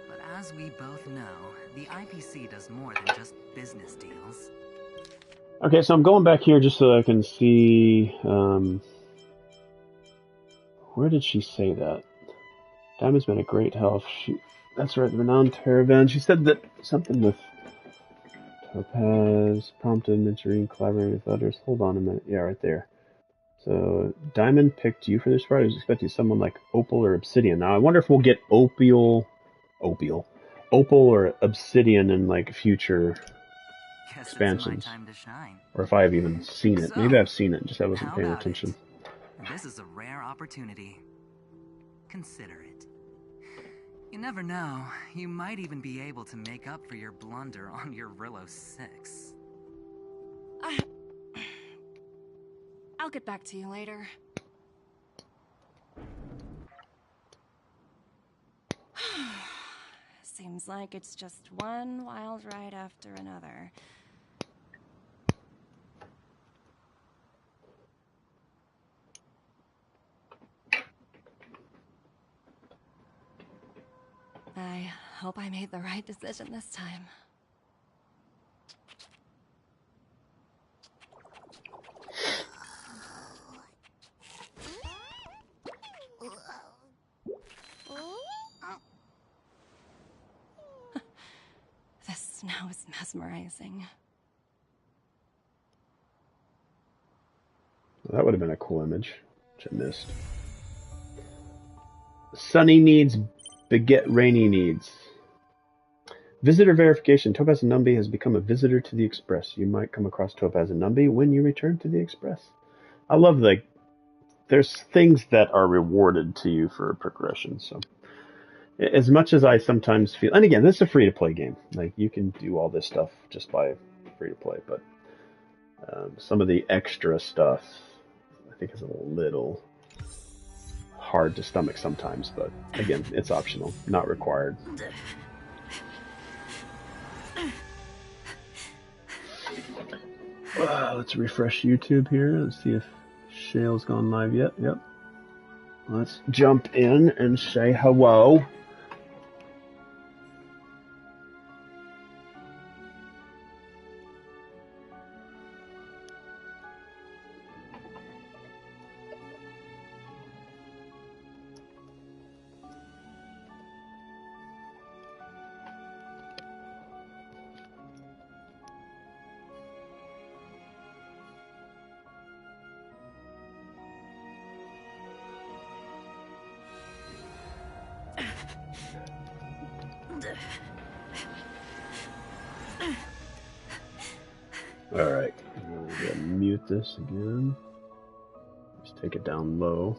S14: But as we both know, the IPC does more than just business deals.
S1: Okay, so I'm going back here just so I can see, where did she say that? Diamond's been a great help. That's right, the renowned Caravan. She said that something with Topaz, prompted Mentorine, collaborating with others. Hold on a minute. Yeah, right there. So, Diamond picked you for this part. I was expecting someone like Opal or Obsidian. Now, I wonder if we'll get Opal or Obsidian in, like, future expansions.
S14: It's my time to shine.
S1: Or if I've even seen it. Maybe I've seen it, just I wasn't paying attention.
S14: This is a rare opportunity. Consider it. You never know, you might even be able to make up for your blunder on your Rillo 6.
S8: I'll get back to you later. Seems like it's just one wild ride after another. I hope I made the right decision this time. This snow is mesmerizing.
S1: That would have been a cool image, which I missed. Sunny needs beget rainy needs. Visitor verification. Topaz and Numby has become a visitor to the Express. You might come across Topaz and Numby when you return to the Express. I love, like, there's things that are rewarded to you for progression. So, as much as I sometimes feel, and again, this is a free-to-play game. Like, you can do all this stuff just by free-to-play, but some of the extra stuff, I think, is a little hard to stomach sometimes, but again, it's optional, not required. Let's refresh YouTube here and see if Shale's gone live yet. Yep. Let's jump in and say hello. Alright, I'm gonna mute this again. Just take it down low.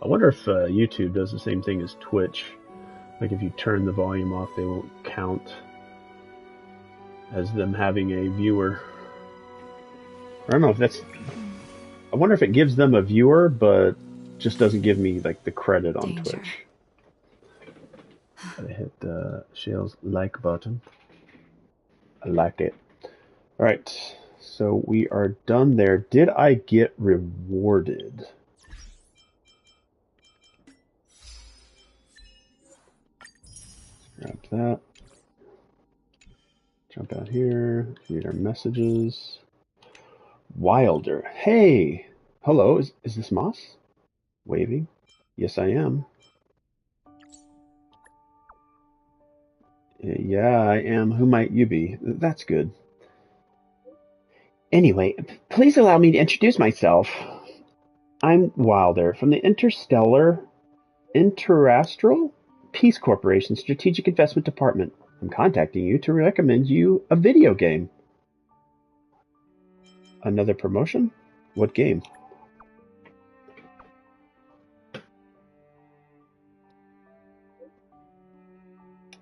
S1: I wonder if YouTube does the same thing as Twitch. Like if you turn the volume off, they won't count as them having a viewer. I don't know if that's... I wonder if it gives them a viewer, but just doesn't give me like the credit on Twitch. Gotta hit Shale's like button. I like it. Alright, so we are done there. Did I get rewarded? Grab that. Jump out here, read our messages. Wilder. Hey! Hello, is this Moss? Waving. Yes, I am. Yeah, I am. Who might you be? That's good. Anyway, please allow me to introduce myself. I'm Wilder from the Interastral Peace Corporation Strategic Investment Department. I'm contacting you to recommend you a video game. Another promotion? What game?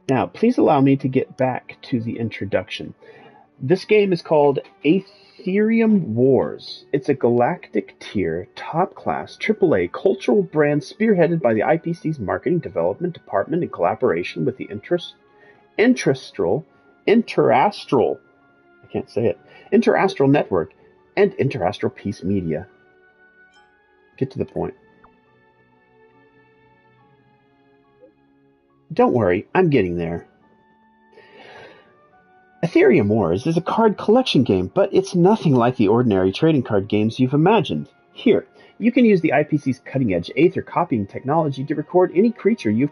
S1: Now, please allow me to get back to the introduction. This game is called Aetherium Wars. It's a galactic tier, top-class, AAA cultural brand spearheaded by the IPC's Marketing Development Department in collaboration with the Interastral, I can't say it, Interastral Network and Interastral Peace Media. Get to the point. Don't worry, I'm getting there. Aetherium Wars is a card collection game, but it's nothing like the ordinary trading card games you've imagined. Here, you can use the IPC's cutting-edge Aether copying technology to record any creature you've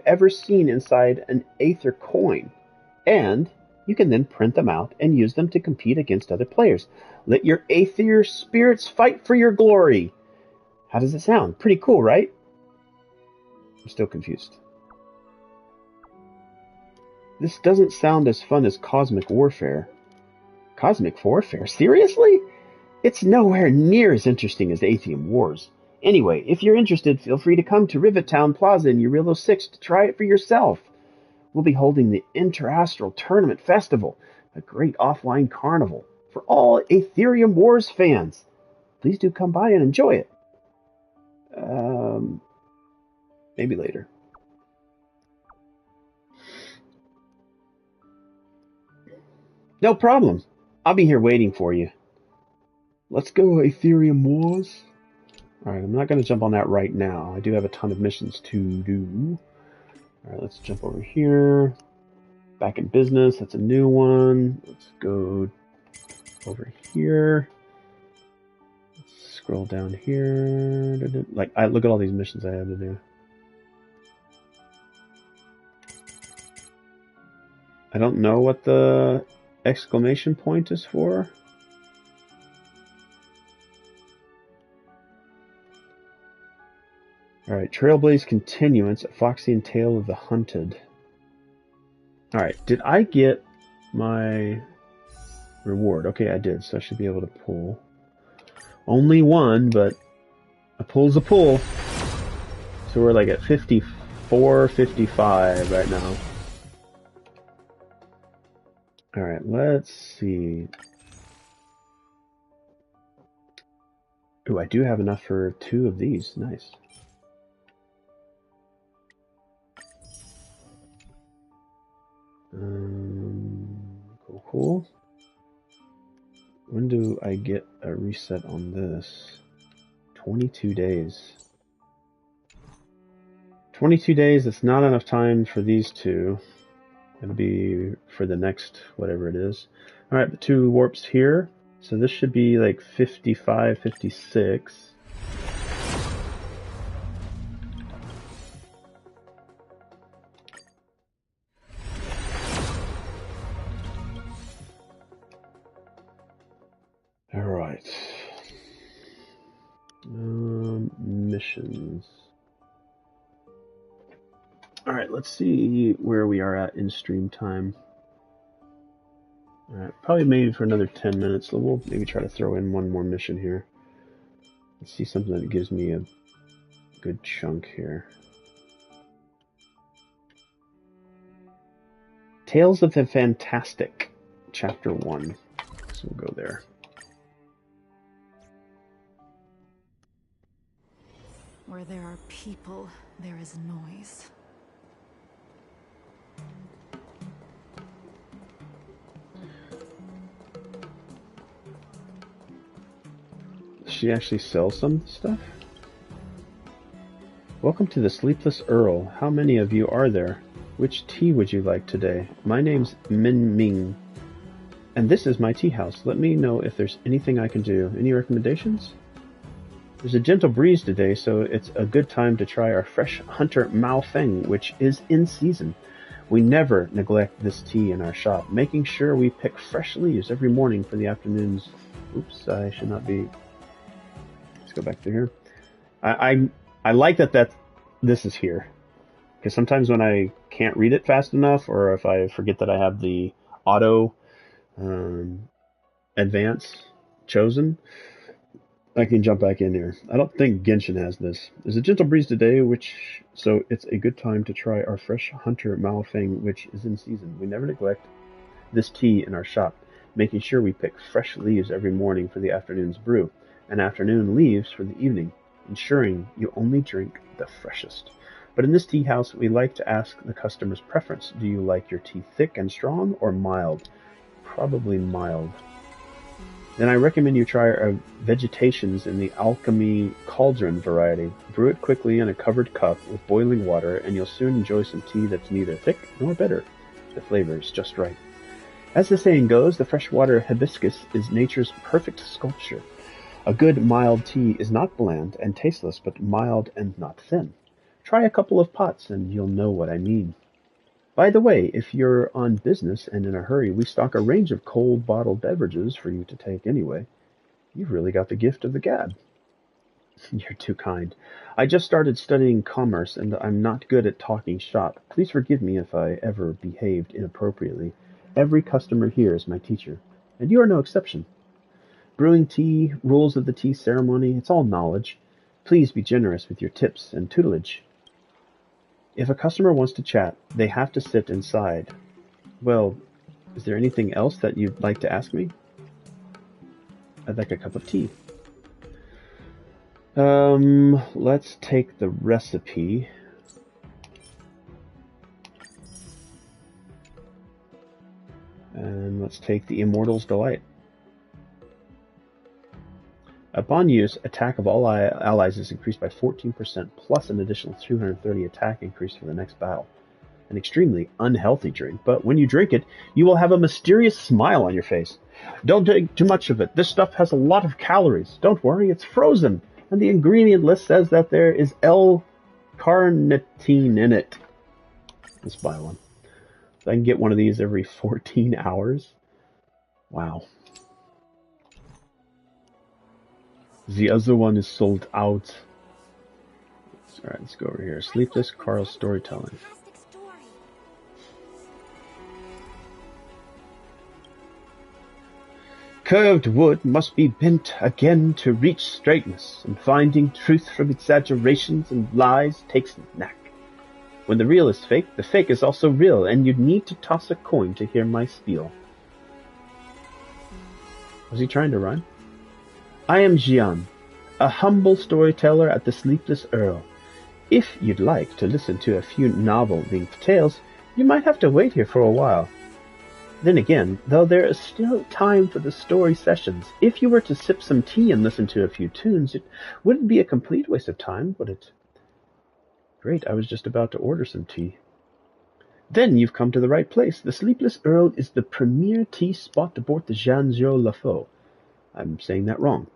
S1: ever seen inside an Aether coin, and you can then print them out and use them to compete against other players. Let your Aether spirits fight for your glory! How does it sound? Pretty cool, right? I'm still confused. This doesn't sound as fun as Cosmic Warfare. Cosmic Warfare? Seriously? It's nowhere near as interesting as Aetherium Wars. Anyway, if you're interested, feel free to come to Rivet Town Plaza in Urillo 6 to try it for yourself. We'll be holding the Interastral Tournament Festival, a great offline carnival for all Aetherium Wars fans. Please do come by and enjoy it. Maybe later. No problem. I'll be here waiting for you. Let's go, Aetherium Wars. Alright, I'm not going to jump on that right now. I do have a ton of missions to do. Alright, let's jump over here. Back in business, that's a new one. Let's go over here. Let's scroll down here. Look at all these missions I have to do. I don't know what the exclamation point is for. Alright, Trailblaze Continuance at Foxy and Tale of the Hunted. Alright, did I get my reward? Okay, I did, so I should be able to pull. Only one, but a pull's a pull. So we're like at 54, 55 right now. Alright, let's see. Ooh, I do have enough for 2 of these. Nice. Cool. When do I get a reset on this? 22 days. 22 days, that's not enough time for these two. It'll be for the next, whatever it is. Alright, the 2 warps here. So this should be like 55, 56. Alright. Missions. Alright, let's see where we are at in stream time. Alright, probably maybe for another 10 minutes. So we'll maybe try to throw in one more mission here. Let's see something that gives me a good chunk here. Tales of the Fantastic, Chapter 1. So we'll go there.
S5: Where there are people, there is noise.
S1: Does she actually sell some stuff? Welcome to the Sleepless Earl. How many of you are there? Which tea would you like today? My name's Min Ming. And this is my tea house. Let me know if there's anything I can do. Any recommendations? There's a gentle breeze today, so it's a good time to try our fresh hunter Mao Feng, which is in season. We never neglect this tea in our shop, making sure we pick fresh leaves every morning for the afternoons. Oops, I should not be. Let's go back through here. I like that this is here, because sometimes when I can't read it fast enough, or if I forget that I have the auto advance chosen, I can jump back in here. I don't think Genshin has this. There's a gentle breeze today, so it's a good time to try our fresh hunter Mao Feng, which is in season. We never neglect this tea in our shop, making sure we pick fresh leaves every morning for the afternoon's brew, and afternoon leaves for the evening, ensuring you only drink the freshest. But in this tea house, we like to ask the customer's preference. Do you like your tea thick and strong or mild? Probably mild. Then I recommend you try our Vegetations in the Alchemy Cauldron variety. Brew it quickly in a covered cup with boiling water, and you'll soon enjoy some tea that's neither thick nor bitter. The flavor is just right. As the saying goes, the freshwater hibiscus is nature's perfect sculpture. A good mild tea is not bland and tasteless, but mild and not thin. Try a couple of pots and you'll know what I mean. By the way, if you're on business and in a hurry, we stock a range of cold bottled beverages for you to take anyway. You've really got the gift of the gab. You're too kind. I just started studying commerce and I'm not good at talking shop. Please forgive me if I ever behaved inappropriately. Every customer here is my teacher, and you are no exception. Brewing tea, rules of the tea ceremony, it's all knowledge. Please be generous with your tips and tutelage. If a customer wants to chat, they have to sit inside. Well, is there anything else that you'd like to ask me? I'd like a cup of tea. Let's take the recipe. And let's take the Immortal's Delight. Upon use, attack of all allies is increased by 14%, plus an additional 230 attack increase for the next battle. An extremely unhealthy drink, but when you drink it, you will have a mysterious smile on your face. Don't take too much of it. This stuff has a lot of calories. Don't worry, it's frozen, and the ingredient list says that there is L-carnitine in it. Let's buy one. So I can get one of these every 14 hours. Wow. The other one is sold out. Alright, let's go over here. Sleepless Carl Storytelling. Curved wood must be bent again to reach straightness, and finding truth from exaggerations and lies takes knack. When the real is fake, the fake is also real, and you'd need to toss a coin to hear my spiel. Was he trying to rhyme? I am Jian, a humble storyteller at the Sleepless Earl. If you'd like to listen to a few novel-length tales, you might have to wait here for a while. Then again, though there is still time for the story sessions, if you were to sip some tea and listen to a few tunes, it wouldn't be a complete waste of time, would it? Great, I was just about to order some tea. Then you've come to the right place. The Sleepless Earl is the premier tea spot aboard the Jean-Zhou Lafaux. I'm saying that wrong.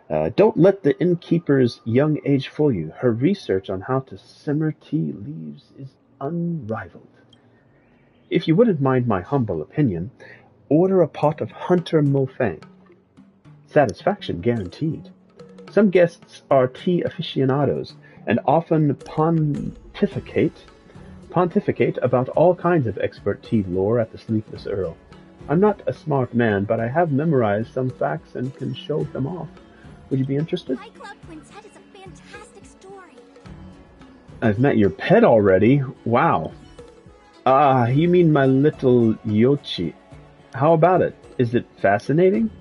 S1: Don't let the innkeeper's young age fool you. Her research on how to simmer tea leaves is unrivaled. If you wouldn't mind my humble opinion, order a pot of Hunter Mofang. Satisfaction guaranteed. Some guests are tea aficionados and often pontificate about all kinds of expert tea lore at the Sleepless Earl. I'm not a smart man, but I have memorized some facts and can show them off. Would you be interested?
S3: My Club Quintet is a fantastic story.
S1: I've met your pet already. Wow. Ah, you mean my little Yoshi. How about it? Is it fascinating?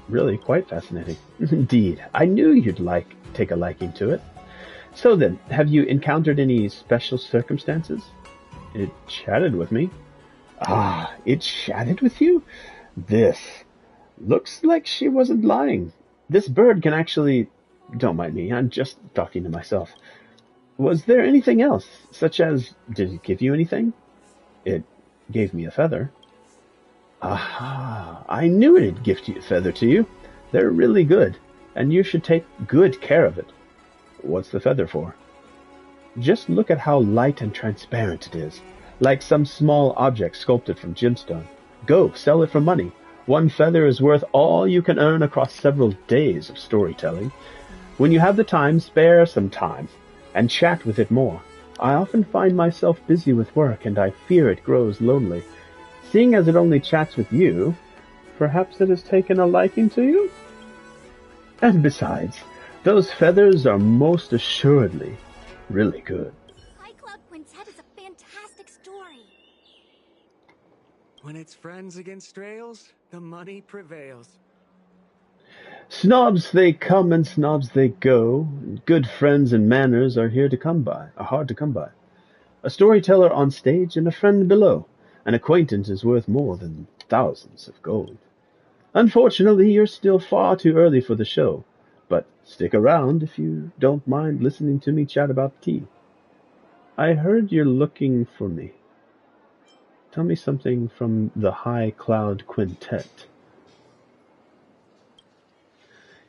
S1: Really, quite fascinating. Indeed. I knew you'd take a liking to it. So then, have you encountered any special circumstances? It chatted with me. Ah, it chatted with you? This. Looks like she wasn't lying. This bird can actually... Don't mind me, I'm just talking to myself. Was there anything else? Such as, did it give you anything? It gave me a feather. Aha! I knew it'd gift a feather to you. They're really good, and you should take good care of it. What's the feather for? Just look at how light and transparent it is, like some small object sculpted from gemstone. Go, sell it for money. One feather is worth all you can earn across several days of storytelling. When you have the time, spare some time, and chat with it more. I often find myself busy with work, and I fear it grows lonely. Seeing as it only chats with you, perhaps it has taken a liking to you? And besides, those feathers are most assuredly really good.
S3: High Cloud Quintet is a fantastic story.
S6: When it's friends against trails, the money prevails.
S1: Snobs they come and snobs they go. Good friends and manners are hard to come by. A storyteller on stage and a friend below. An acquaintance is worth more than thousands of gold. Unfortunately, you're still far too early for the show, but stick around if you don't mind listening to me chat about tea. I heard you're looking for me. Tell me something from the High Cloud Quintet.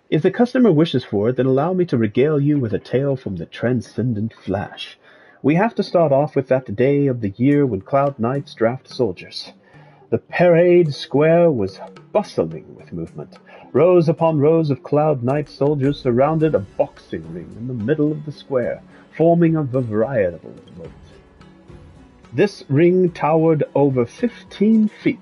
S1: If the customer wishes for it, then allow me to regale you with a tale from the Transcendent Flash. We have to start off with that day of the year when Cloud Knights draft soldiers. The parade square was bustling with movement. Rows upon rows of Cloud Knight soldiers surrounded a boxing ring in the middle of the square, forming a veritable moat. This ring towered over 15 feet,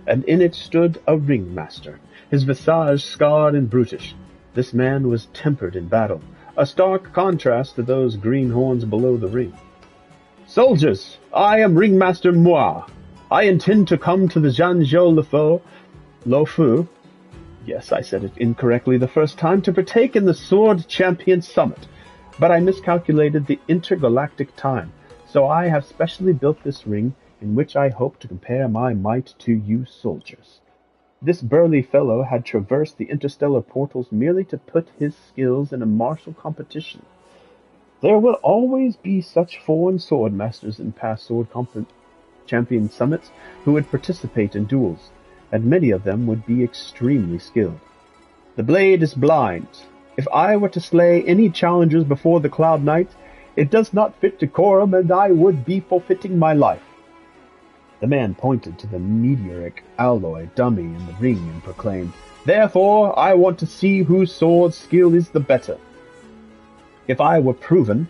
S1: and in it stood a ringmaster, his visage scarred and brutish. This man was tempered in battle, a stark contrast to those greenhorns below the ring. Soldiers, I am Ringmaster Moi. I intend to come to the Zhanzhou Luofu. Yes, I said it incorrectly the first time, to partake in the Sword Champion Summit, but I miscalculated the intergalactic time, so I have specially built this ring in which I hope to compare my might to you soldiers. This burly fellow had traversed the interstellar portals merely to put his skills in a martial competition. There will always be such foreign sword masters in past sword champion summits who would participate in duels, and many of them would be extremely skilled. The blade is blind. If I were to slay any challengers before the Cloud Knights, it does not fit decorum, and I would be forfeiting my life. The man pointed to the meteoric alloy dummy in the ring and proclaimed, Therefore, I want to see whose sword skill is the better. If I were proven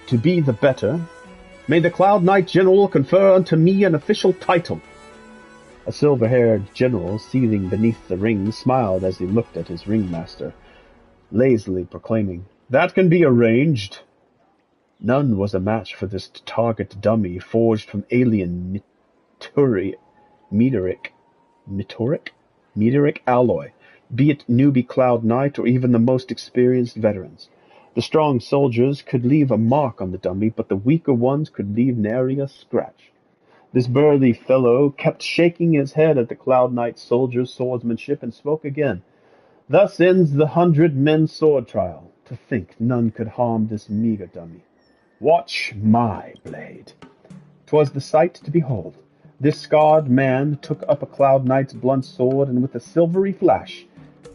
S1: to be the better, may the Cloud Knight General confer unto me an official title. A silver-haired general seething beneath the ring smiled as he looked at his ringmaster, lazily proclaiming, That can be arranged. None was a match for this target dummy forged from alien meteoric alloy, be it newbie Cloud Knight or even the most experienced veterans. The strong soldiers could leave a mark on the dummy, but the weaker ones could leave nary a scratch. This burly fellow kept shaking his head at the Cloud Knight soldiers' swordsmanship and spoke again. Thus ends the 100-men sword trial. To think none could harm this meager dummy. Watch my blade. 'Twas the sight to behold. This scarred man took up a Cloud Knight's blunt sword, and with a silvery flash,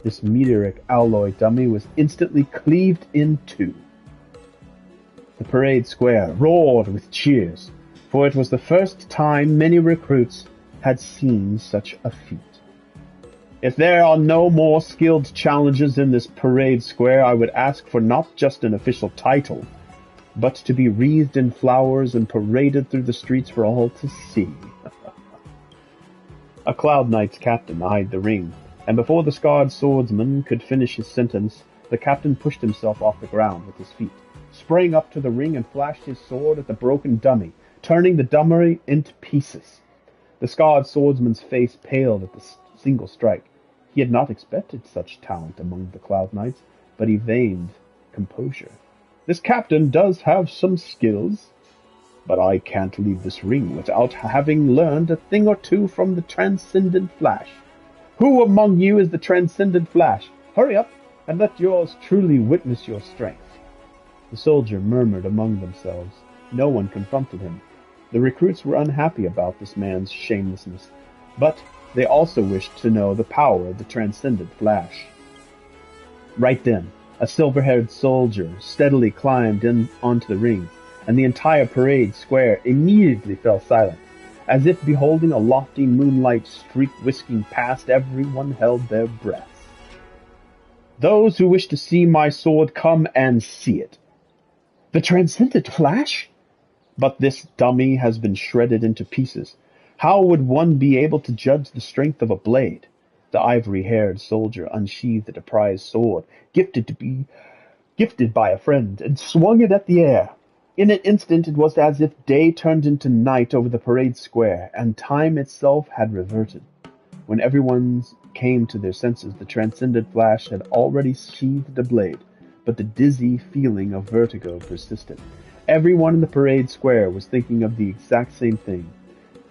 S1: this meteoric alloy dummy was instantly cleaved in two. The parade square roared with cheers, for it was the first time many recruits had seen such a feat. If there are no more skilled challengers in this parade square, I would ask for not just an official title, but to be wreathed in flowers and paraded through the streets for all to see. A Cloud Knight's captain eyed the ring, and before the scarred swordsman could finish his sentence, the captain pushed himself off the ground with his feet, sprang up to the ring and flashed his sword at the broken dummy, turning the dummy into pieces. The scarred swordsman's face paled at the single strike. He had not expected such talent among the Cloud Knights, but he feigned composure. This captain does have some skills, but I can't leave this ring without having learned a thing or two from the Transcendent Flash. Who among you is the Transcendent Flash? Hurry up, and let yours truly witness your strength. The soldier murmured among themselves. No one confronted him. The recruits were unhappy about this man's shamelessness. But they also wished to know the power of the transcendent flash. Right then, a silver-haired soldier steadily climbed in onto the ring, and the entire parade square immediately fell silent. As if beholding a lofty moonlight streak whisking past, everyone held their breaths. Those who wish to see my sword, come and see it. The transcendent flash? But this dummy has been shredded into pieces. How would one be able to judge the strength of a blade? The ivory-haired soldier unsheathed a prized sword, gifted by a friend, and swung it at the air. In an instant it was as if day turned into night over the parade square, and time itself had reverted. When everyone came to their senses, the transcendent flash had already sheathed a blade, but the dizzy feeling of vertigo persisted. Everyone in the parade square was thinking of the exact same thing.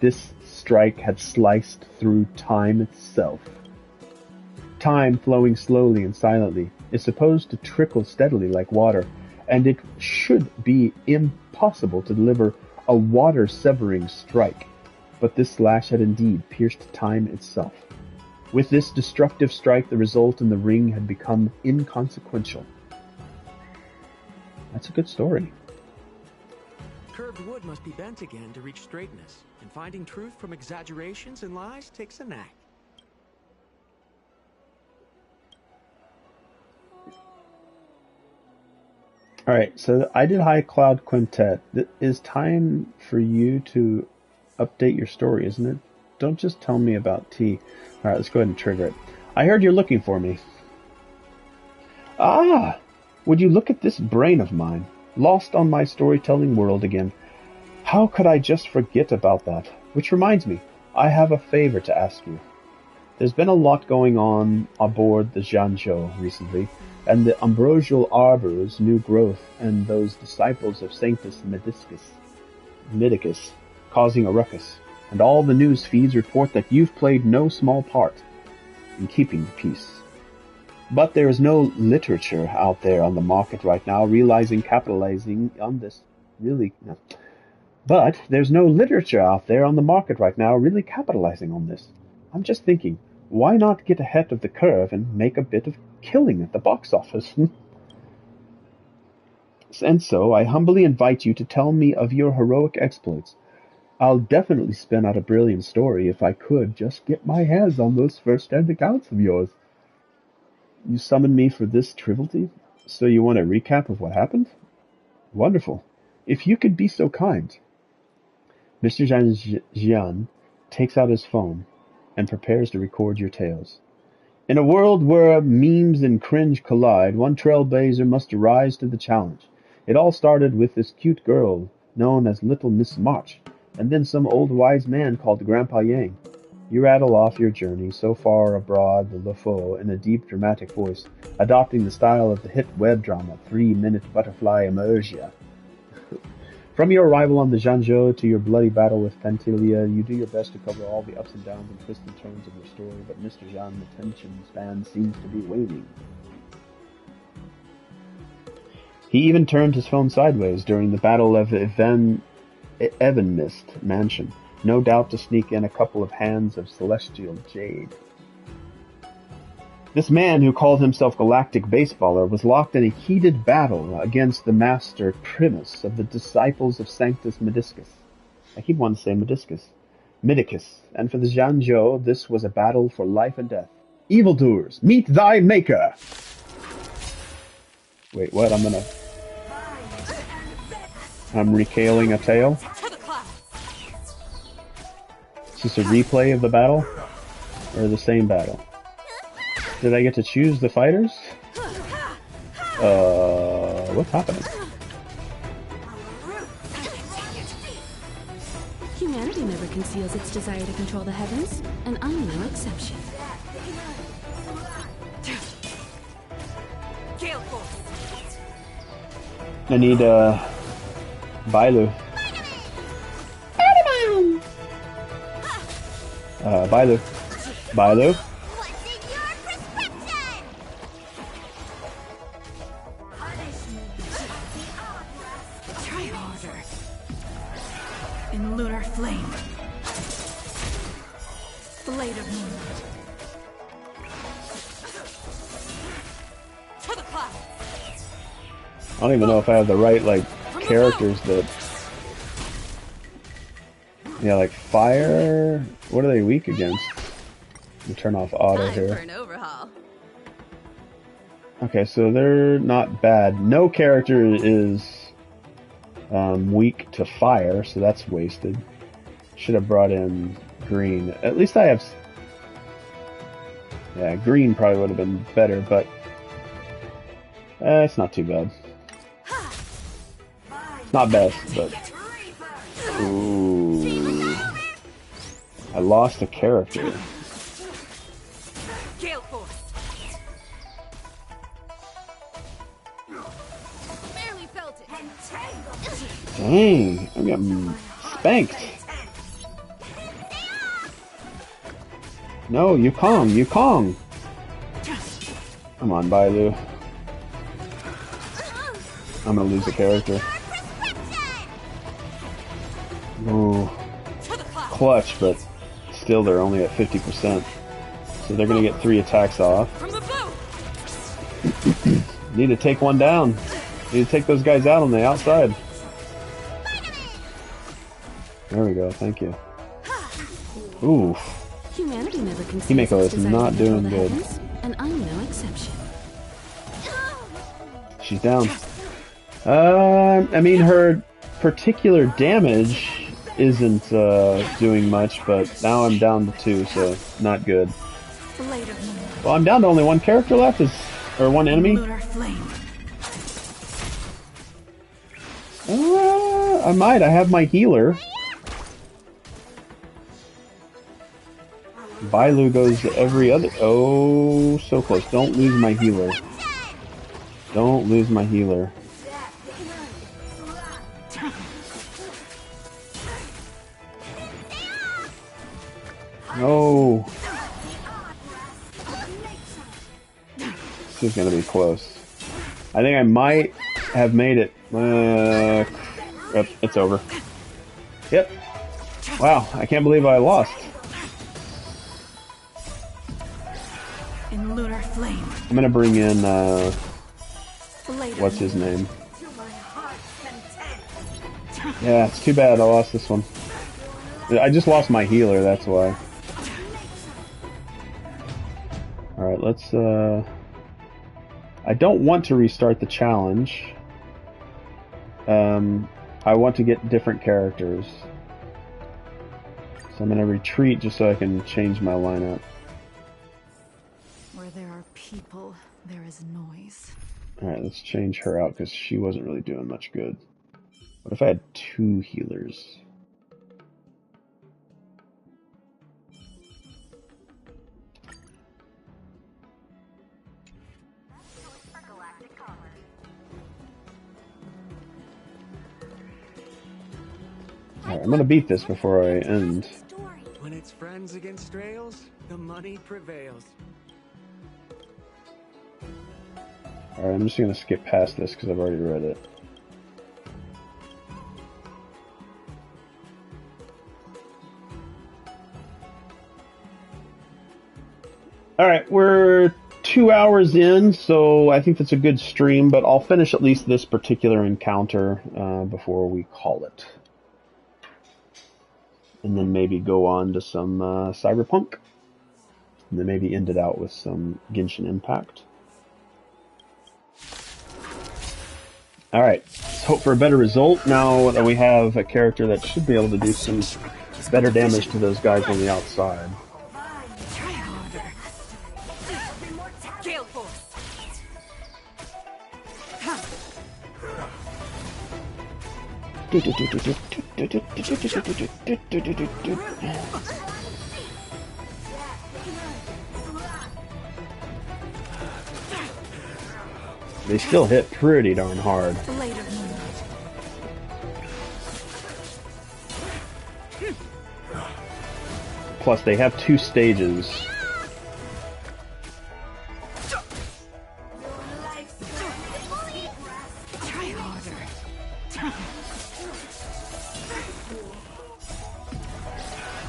S1: This strike had sliced through time itself. Time, flowing slowly and silently, is supposed to trickle steadily like water, and it should be impossible to deliver a water-severing strike. But this slash had indeed pierced time itself. With this destructive strike, the result in the ring had become inconsequential. That's a good story.
S15: Curved wood must be bent again to reach straightness, and finding truth from exaggerations and lies takes a knack.
S1: Alright, so I did High Cloud Quintet. It is time for you to update your story, isn't it? Don't just tell me about T. Alright, let's go ahead and trigger it. I heard you're looking for me. Ah! Would you look at this brain of mine, lost on my storytelling world again. How could I just forget about that? Which reminds me, I have a favor to ask you. There's been a lot going on aboard the Zhanzhou recently, and the ambrosial arbor's new growth, and those disciples of Sanctus Medicus causing a ruckus, and all the news feeds report that you've played no small part in keeping the peace. But there is no literature out there on the market right now capitalizing on this. But there's no literature out there on the market right now really capitalizing on this. I'm just thinking, why not get ahead of the curve and make a bit of killing at the box office? And so I humbly invite you to tell me of your heroic exploits. I'll definitely spin out a brilliant story if I could just get my hands on those first-hand accounts of yours. You summoned me for this triviality? So you want a recap of what happened? Wonderful. If you could be so kind. Mr. Jian takes out his phone and prepares to record your tales. In a world where memes and cringe collide, one trailblazer must rise to the challenge. It all started with this cute girl known as Little Miss March, and then some old wise man called Grandpa Yang. You rattle off your journey so far abroad the LeFou in a deep dramatic voice, adopting the style of the hit web drama 3-Minute Butterfly Emergia. From your arrival on the Zhanzhou to your bloody battle with Pantilia, you do your best to cover all the ups and downs and twists and turns of your story, but Mr. Zhan's attention span seems to be waning. He even turned his phone sideways during the Battle of Evanmist Mansion, no doubt to sneak in a couple of hands of celestial jade. This man who called himself Galactic Baseballer was locked in a heated battle against the Master Primus of the Disciples of Sanctus Medicus. I keep wanting to say Medicus. And for the Zhanzhou, this was a battle for life and death. Evildoers, meet thy maker! Wait, what? I'm recaling a tale? Is this a replay of the battle? Or the same battle? Did I get to choose the fighters? What's happening?
S5: Humanity never conceals its desire to control the heavens, and I'm no exception.
S1: I need, Bailu. Bailu.
S5: Try harder. In lunar flame. Blade of Moonlight. To the clouds.
S1: I don't even know if I have the right, like, characters that... Yeah, like fire... What are they weak against? Let me turn off auto
S5: Time for
S1: here.
S5: an overhaul.
S1: Okay, so they're not bad. No character is weak to fire, so that's wasted. Should have brought in green. At least I have... Yeah, green probably would have been better, but... it's not too bad. Not best, but... Ooh. I lost a character.
S5: Gale Force. Barely felt it.
S1: Dang, I'm getting spanked. No, Yukong. Come on, Bailu. I'm gonna lose a character. Ooh. Clutch, but still they're only at 50%. So they're gonna get 3 attacks off. Need to take one down. Need to take those guys out on the outside. There we go, thank you. Ooh.
S5: Humanity never conceived
S1: Himeko is
S5: desire
S1: not
S5: to control
S1: doing
S5: the
S1: good.
S5: heavens, and I'm no exception.
S1: She's down. I mean, her particular damage isn't doing much, but now I'm down to 2, so not good. Well, I'm down to only 1 character left, or 1 enemy. I might. I have my healer. Bailu goes every other... Oh, so close. Don't lose my healer. Don't lose my healer. No. This is going to be close. I think I might have made it. Yep, it's over. Yep. Wow, I can't believe I lost.
S5: In lunar flame.
S1: I'm gonna bring in, what's his name? Yeah, it's too bad I lost this one. I just lost my healer, that's why. Alright, let's, I don't want to restart the challenge. I want to get different characters. So I'm gonna retreat just so I can change my lineup.
S5: Where there are people, there is noise.
S1: Alright, let's change her out because she wasn't really doing much good. What if I had 2 healers? Alright, I'm gonna beat this before I end.
S15: When it's friends against trails, the money prevails.
S1: Alright, I'm just gonna skip past this because I've already read it. Alright, we're 2 hours in, so I think that's a good stream, but I'll finish at least this particular encounter before we call it. And then maybe go on to some Cyberpunk. And then maybe end it out with some Genshin Impact. Alright, let's hope for a better result now that we have a character that should be able to do some better damage to those guys on the outside. They still hit pretty darn hard. Plus, they have 2 stages.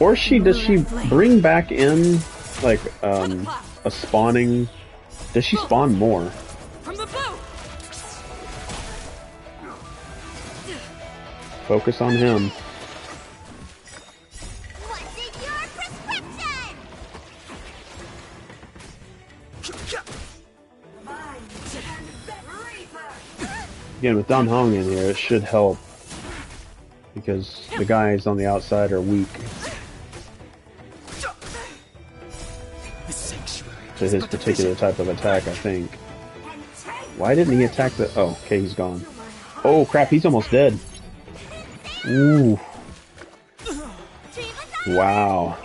S1: Or does she bring back in, like, a spawning... Does she spawn more?
S16: From the blue.
S1: Focus on him. Again, with Dan Hong in here, it should help. Because the guys on the outside are weak to his particular type of attack, I think. Why didn't he attack the... Oh, okay, he's gone. Oh, crap, he's almost dead. Ooh. Wow.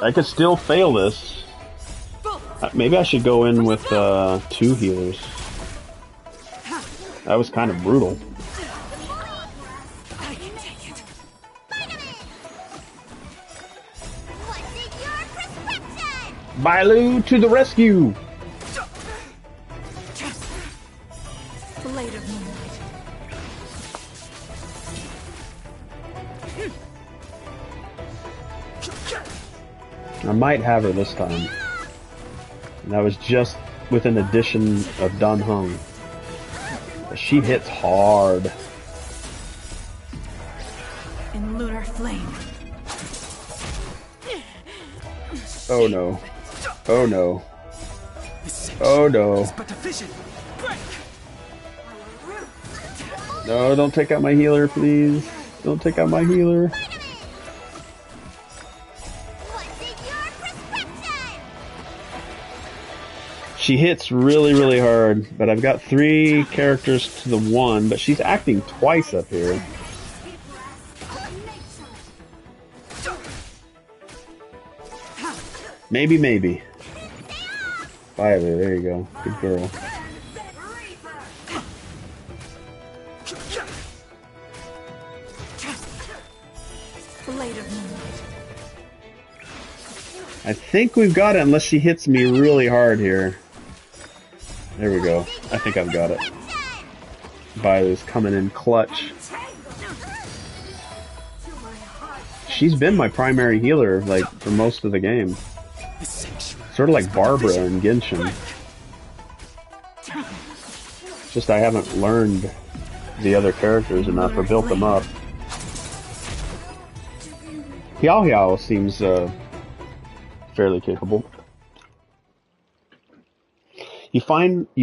S1: I could still fail this. Maybe I should go in with 2 healers. That was kind of brutal. Bailu to the rescue!
S16: Blade of Moonlight.
S1: I might have her this time. And that was just with an addition of Dan Hong. She hits hard.
S16: In lunar flame.
S1: Oh no. Oh no. Oh no. No, don't take out my healer, please. Don't take out my healer. She hits really, really hard, but I've got 3 characters to the 1, but she's acting twice up here. Maybe. Violet, there you go. Good girl. I think we've got it unless she hits me really hard here. There we go. I think I've got it. Violet's coming in clutch. She's been my primary healer, like, for most of the game. Sort of like Barbara in Genshin. Just I haven't learned the other characters enough or built them up. Hiao Hiao seems fairly capable. You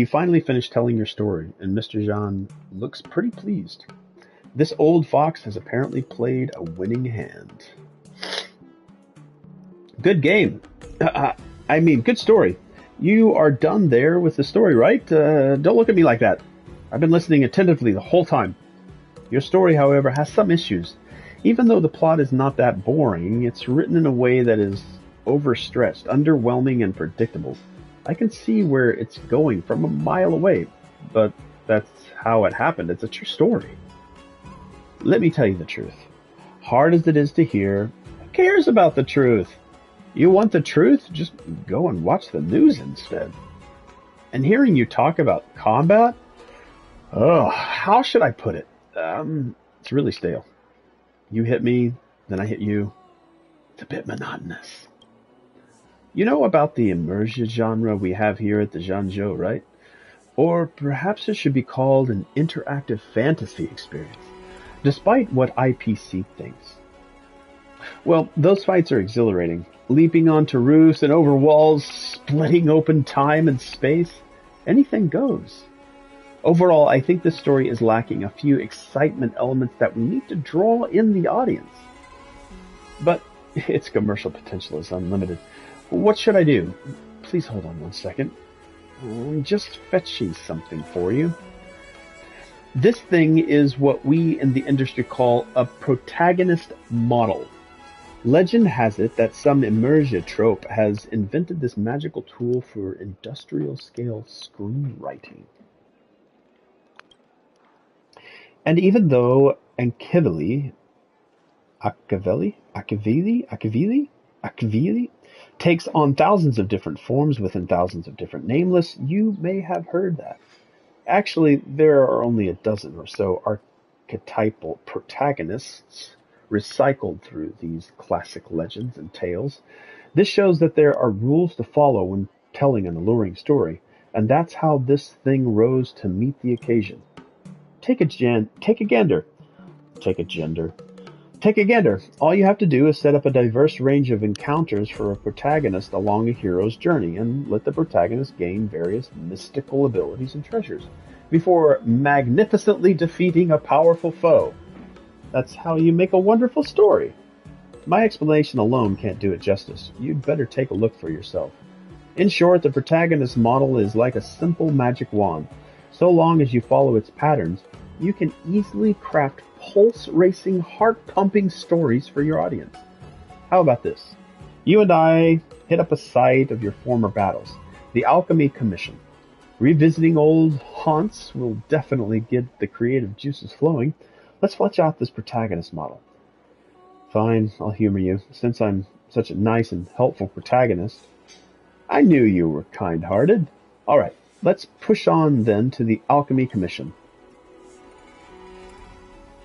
S1: finally finished telling your story, and Mr. Zhan looks pretty pleased. This old fox has apparently played a winning hand. Good game. I mean, good story. You are done there with the story, right? Don't look at me like that. I've been listening attentively the whole time. Your story, however, has some issues. Even though the plot is not that boring, it's written in a way that is overstretched, underwhelming, and predictable. I can see where it's going from a mile away, but that's how it happened. It's a true story. Let me tell you the truth. Hard as it is to hear, who cares about the truth? You want the truth? Just go and watch the news instead. And hearing you talk about combat? Oh, how should I put it? It's really stale. You hit me, then I hit you. It's a bit monotonous. You know about the immersion genre we have here at the Zhanzhou, right? Or perhaps it should be called an interactive fantasy experience, despite what IPC thinks. Well, those fights are exhilarating. Leaping onto roofs and over walls, splitting open time and space. Anything goes. Overall, I think this story is lacking a few excitement elements that we need to draw in the audience. But its commercial potential is unlimited. What should I do? Please hold on one second. I'm just fetching something for you. This thing is what we in the industry call a protagonist model. Legend has it that some immersia trope has invented this magical tool for industrial-scale screenwriting. And even though Akivili takes on thousands of different forms within thousands of different nameless, you may have heard that. Actually, there are only a dozen or so archetypal protagonists recycled through these classic legends and tales. This shows that there are rules to follow when telling an alluring story, and that's how this thing rose to meet the occasion. Take a gander. Take a gender. Take a gander. All you have to do is set up a diverse range of encounters for a protagonist along a hero's journey, and let the protagonist gain various mystical abilities and treasures before magnificently defeating a powerful foe. That's how you make a wonderful story. My explanation alone can't do it justice. You'd better take a look for yourself. In short, the protagonist model is like a simple magic wand. So long as you follow its patterns, you can easily craft pulse-racing, heart-pumping stories for your audience. How about this? You and I hit up a site of your former battles, the Alchemy Commission. Revisiting old haunts will definitely get the creative juices flowing. Let's flesh out this protagonist model. Fine, I'll humor you, since I'm such a nice and helpful protagonist. I knew you were kind-hearted. All right, let's push on then to the Alchemy Commission.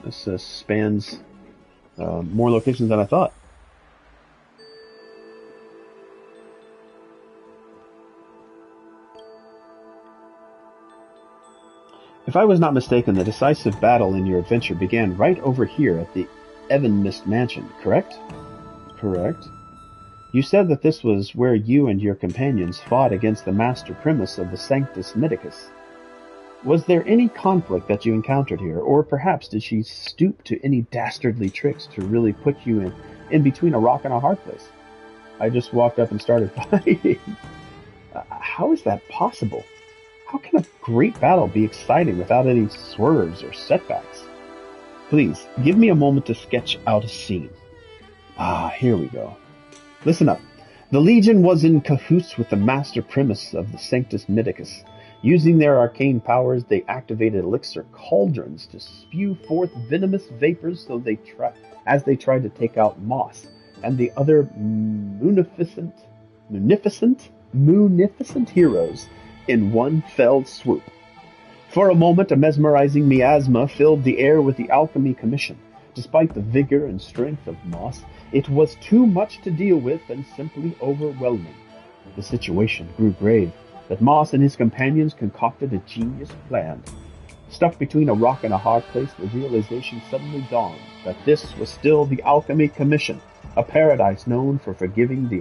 S1: This spans more locations than I thought. If I was not mistaken, the decisive battle in your adventure began right over here at the Evanmist Mansion, correct? Correct. You said that this was where you and your companions fought against the master primus of the Sanctus Midicus. Was there any conflict that you encountered here, or perhaps did she stoop to any dastardly tricks to really put you in between a rock and a hard place? I just walked up and started fighting. How is that possible? How can a great battle be exciting without any swerves or setbacks? Please, give me a moment to sketch out a scene. Here we go. Listen up. The Legion was in cahoots with the master primus of the Sanctus Midicus. Using their arcane powers, they activated elixir cauldrons to spew forth venomous vapors as they tried to take out Moss and the other munificent heroes in one fell swoop. For a moment, a mesmerizing miasma filled the air with the Alchemy Commission. Despite the vigor and strength of Moss, it was too much to deal with and simply overwhelming. The situation grew grave, but Moss and his companions concocted a genius plan. Stuck between a rock and a hard place, the realization suddenly dawned that this was still the Alchemy Commission, a paradise known for forging the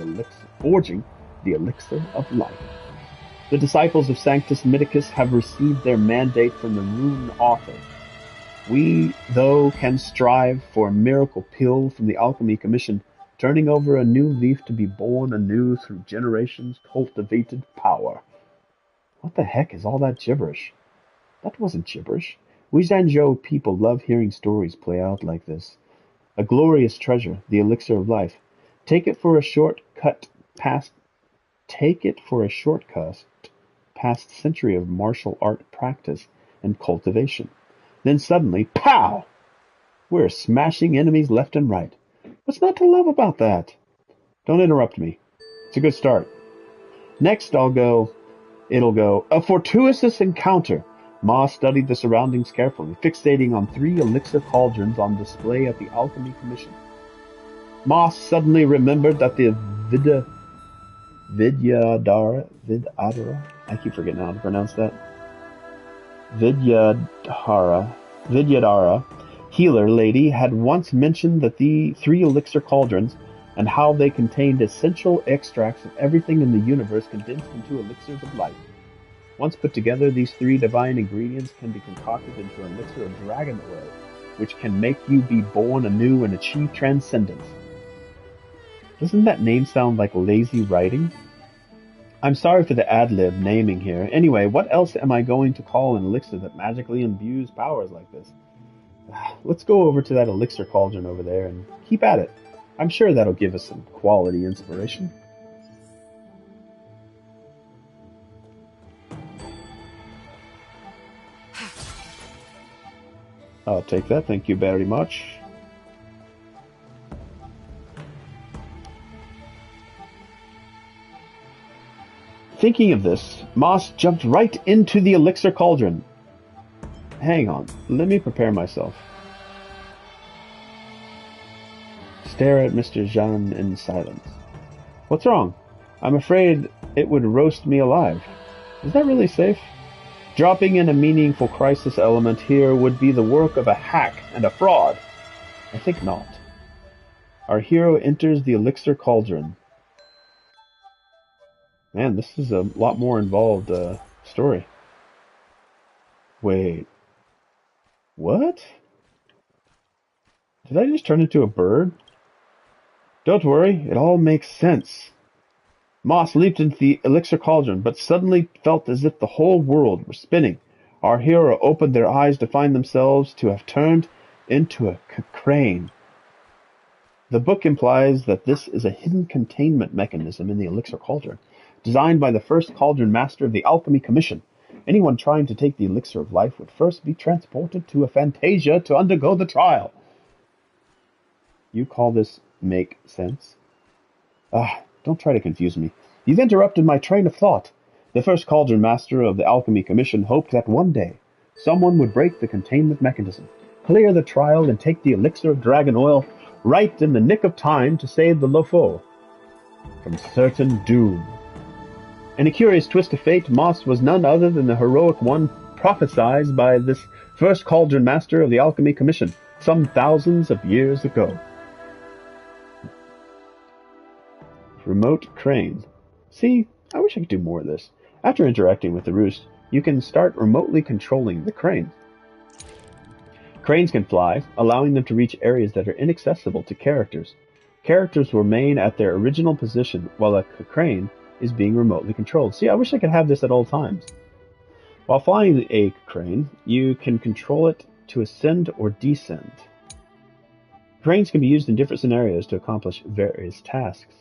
S1: elixir of life. The disciples of Sanctus Midicus have received their mandate from the Rune Author. We, though, can strive for a miracle pill from the Alchemy Commission, turning over a new leaf to be born anew through generations' cultivated power. What the heck is all that gibberish? That wasn't gibberish. We Zhanzhou people love hearing stories play out like this. A glorious treasure, the elixir of life. Take it for a shortcut past century of martial art practice and cultivation. Then suddenly, pow! We're smashing enemies left and right. What's not to love about that? Don't interrupt me. It's a good start. Next it'll go, a fortuitous encounter. Ma studied the surroundings carefully, fixating on 3 elixir cauldrons on display at the Alchemy Commission. Ma suddenly remembered that the Vidyadhara, I keep forgetting how to pronounce that. Vidyadhara healer lady had once mentioned that the 3 elixir cauldrons and how they contained essential extracts of everything in the universe condensed into elixirs of life. Once put together, these 3 divine ingredients can be concocted into an elixir of dragon oil, which can make you be born anew and achieve transcendence. Doesn't that name sound like lazy writing? I'm sorry for the ad-lib naming here. Anyway, what else am I going to call an elixir that magically imbues powers like this? Let's go over to that elixir cauldron over there and keep at it. I'm sure that'll give us some quality inspiration. I'll take that, thank you very much. Thinking of this, Moss jumped right into the elixir cauldron. Hang on, let me prepare myself. Stare at Mr. Jean in silence. What's wrong? I'm afraid it would roast me alive. Is that really safe? Dropping in a meaningful crisis element here would be the work of a hack and a fraud. I think not. Our hero enters the Elixir Cauldron. Man, this is a lot more involved story. Wait. What? Did I just turn into a bird? Don't worry, it all makes sense. Moss leaped into the Elixir Cauldron, but suddenly felt as if the whole world were spinning. Our hero opened their eyes to find themselves to have turned into a crane. The book implies that this is a hidden containment mechanism in the Elixir Cauldron, designed by the first Cauldron Master of the Alchemy Commission. Anyone trying to take the Elixir of Life would first be transported to a Fantasia to undergo the trial. You call this make sense? Don't try to confuse me. You've interrupted my train of thought. The first Cauldron Master of the Alchemy Commission hoped that one day someone would break the containment mechanism, clear the trial, and take the elixir of dragon oil right in the nick of time to save the Lofo from certain doom. In a curious twist of fate, Moss was none other than the heroic one prophesied by this first Cauldron Master of the Alchemy Commission some thousands of years ago. Remote crane. See, I wish I could do more of this. After interacting with the roost, you can start remotely controlling the crane. Cranes can fly, allowing them to reach areas that are inaccessible to characters. Characters remain at their original position while a crane is being remotely controlled. See, I wish I could have this at all times. While flying a crane, you can control it to ascend or descend. Cranes can be used in different scenarios to accomplish various tasks.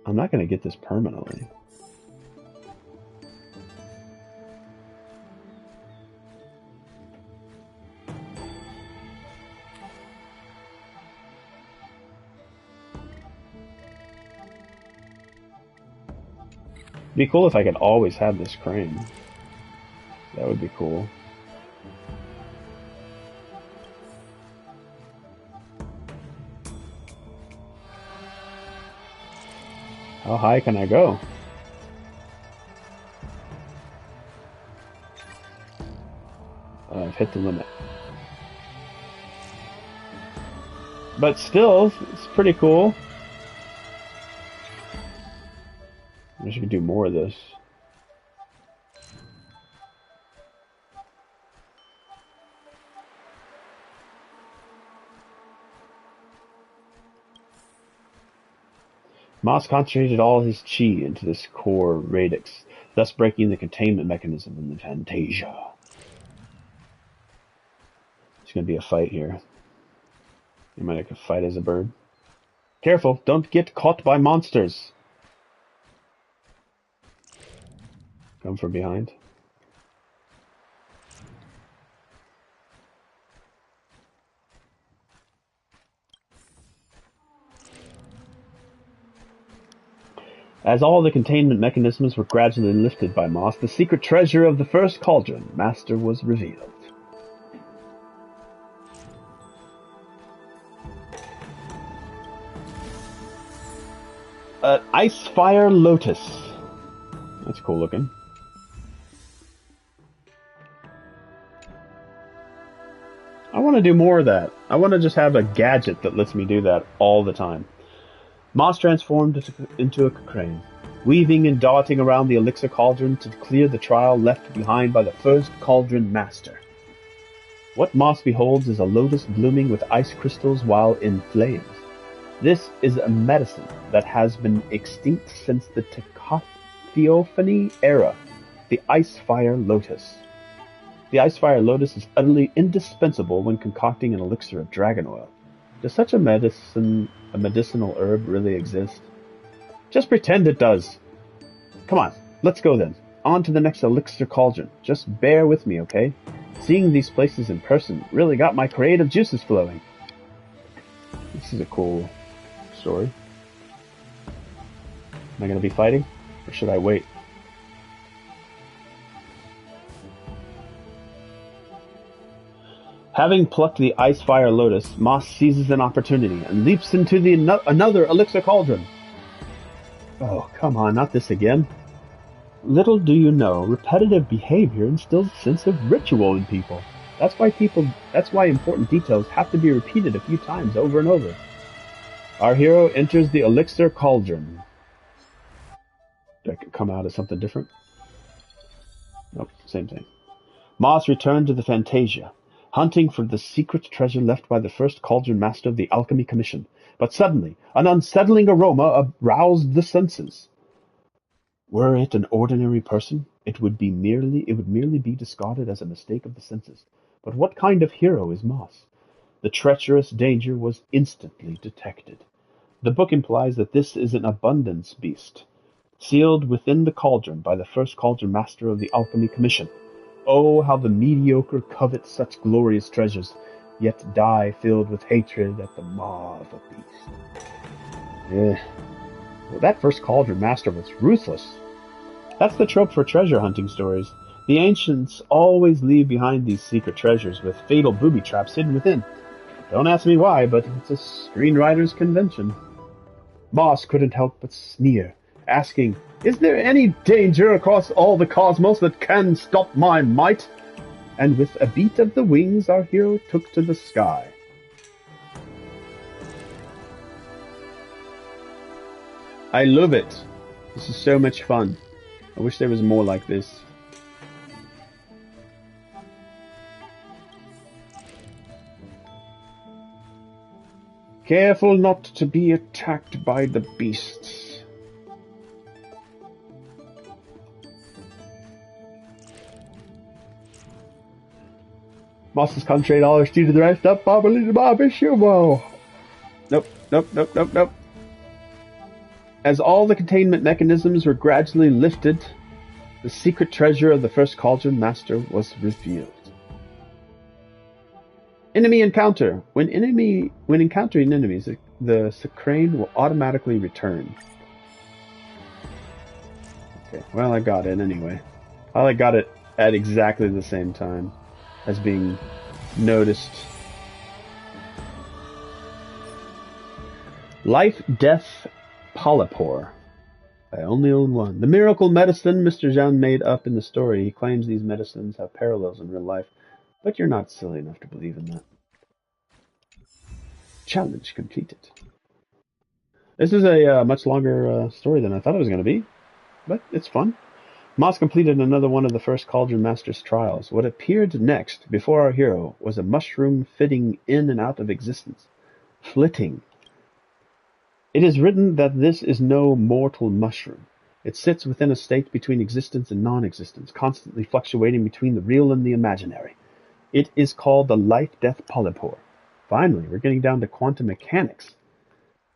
S1: I'm not going to get this permanently. It'd be cool if I could always have this crane. That would be cool. How high can I go? I've hit the limit. But still, it's pretty cool. I wish I could do more of this. Moss concentrated all his chi into this core radix, thus breaking the containment mechanism in the Fantasia. There's going to be a fight here. You might have a fight as a bird. Careful, don't get caught by monsters. Come from behind. As all the containment mechanisms were gradually lifted by Moss, the secret treasure of the first Cauldron Master was revealed. Icefire Lotus. That's cool looking. I want to do more of that. I want to just have a gadget that lets me do that all the time. Moss transformed into a crane, weaving and darting around the Elixir Cauldron to clear the trial left behind by the first Cauldron Master. What Moss beholds is a lotus blooming with ice crystals while in flames. This is a medicine that has been extinct since the Theophany era, the Icefire Lotus. The Icefire Lotus is utterly indispensable when concocting an elixir of dragon oil. Does such a medicinal herb really exist? Just pretend it does. Come on, let's go then. On to the next Elixir Cauldron. Just bear with me, okay? Seeing these places in person really got my creative juices flowing. This is a cool story. Am I going to be fighting? Or should I wait? Having plucked the ice-fire lotus, Moss seizes an opportunity and leaps into another elixir cauldron. Oh, come on, not this again. Little do you know, repetitive behavior instills a sense of ritual in people. That's why important details have to be repeated a few times over and over. Our hero enters the elixir cauldron. That could come out as something different. Nope, same thing. Moss returned to the Fantasia, hunting for the secret treasure left by the first cauldron master of the Alchemy Commission. But suddenly, an unsettling aroma aroused the senses. Were it an ordinary person, it would merely be discarded as a mistake of the senses. But what kind of hero is Moss? The treacherous danger was instantly detected. The book implies that this is an abundance beast, sealed within the cauldron by the first cauldron master of the Alchemy Commission. Oh, how the mediocre covet such glorious treasures, yet die filled with hatred at the maw of a beast. Well, that first cauldron master was ruthless. That's the trope for treasure hunting stories. The ancients always leave behind these secret treasures with fatal booby traps hidden within. Don't ask me why, but it's a screenwriter's convention. Moss couldn't help but sneer, asking, "Is there any danger across all the cosmos that can stop my might?" And with a beat of the wings, our hero took to the sky. I love it. This is so much fun. I wish there was more like this. Careful not to be attacked by the beasts. Moss's concentrate all due to the rest up, Bobbly the Bob issue. Whoa. Nope. As all the containment mechanisms were gradually lifted, the secret treasure of the first cauldron master was revealed. Enemy encounter. When encountering enemies, the Sacrane will automatically return. Okay, well, I got it anyway. I got it at exactly the same time as being noticed. Life, Death, Polypore. I only own one. The miracle medicine Mr. Zhang made up in the story. He claims these medicines have parallels in real life, but you're not silly enough to believe in that. Challenge completed. This is a much longer story than I thought it was going to be, but it's fun. Moss completed another one of the first Cauldron Master's trials. What appeared next, before our hero, was a mushroom fitting in and out of existence. Flitting. It is written that this is no mortal mushroom. It sits within a state between existence and non-existence, constantly fluctuating between the real and the imaginary. It is called the Life-Death Polypore. Finally, we're getting down to quantum mechanics.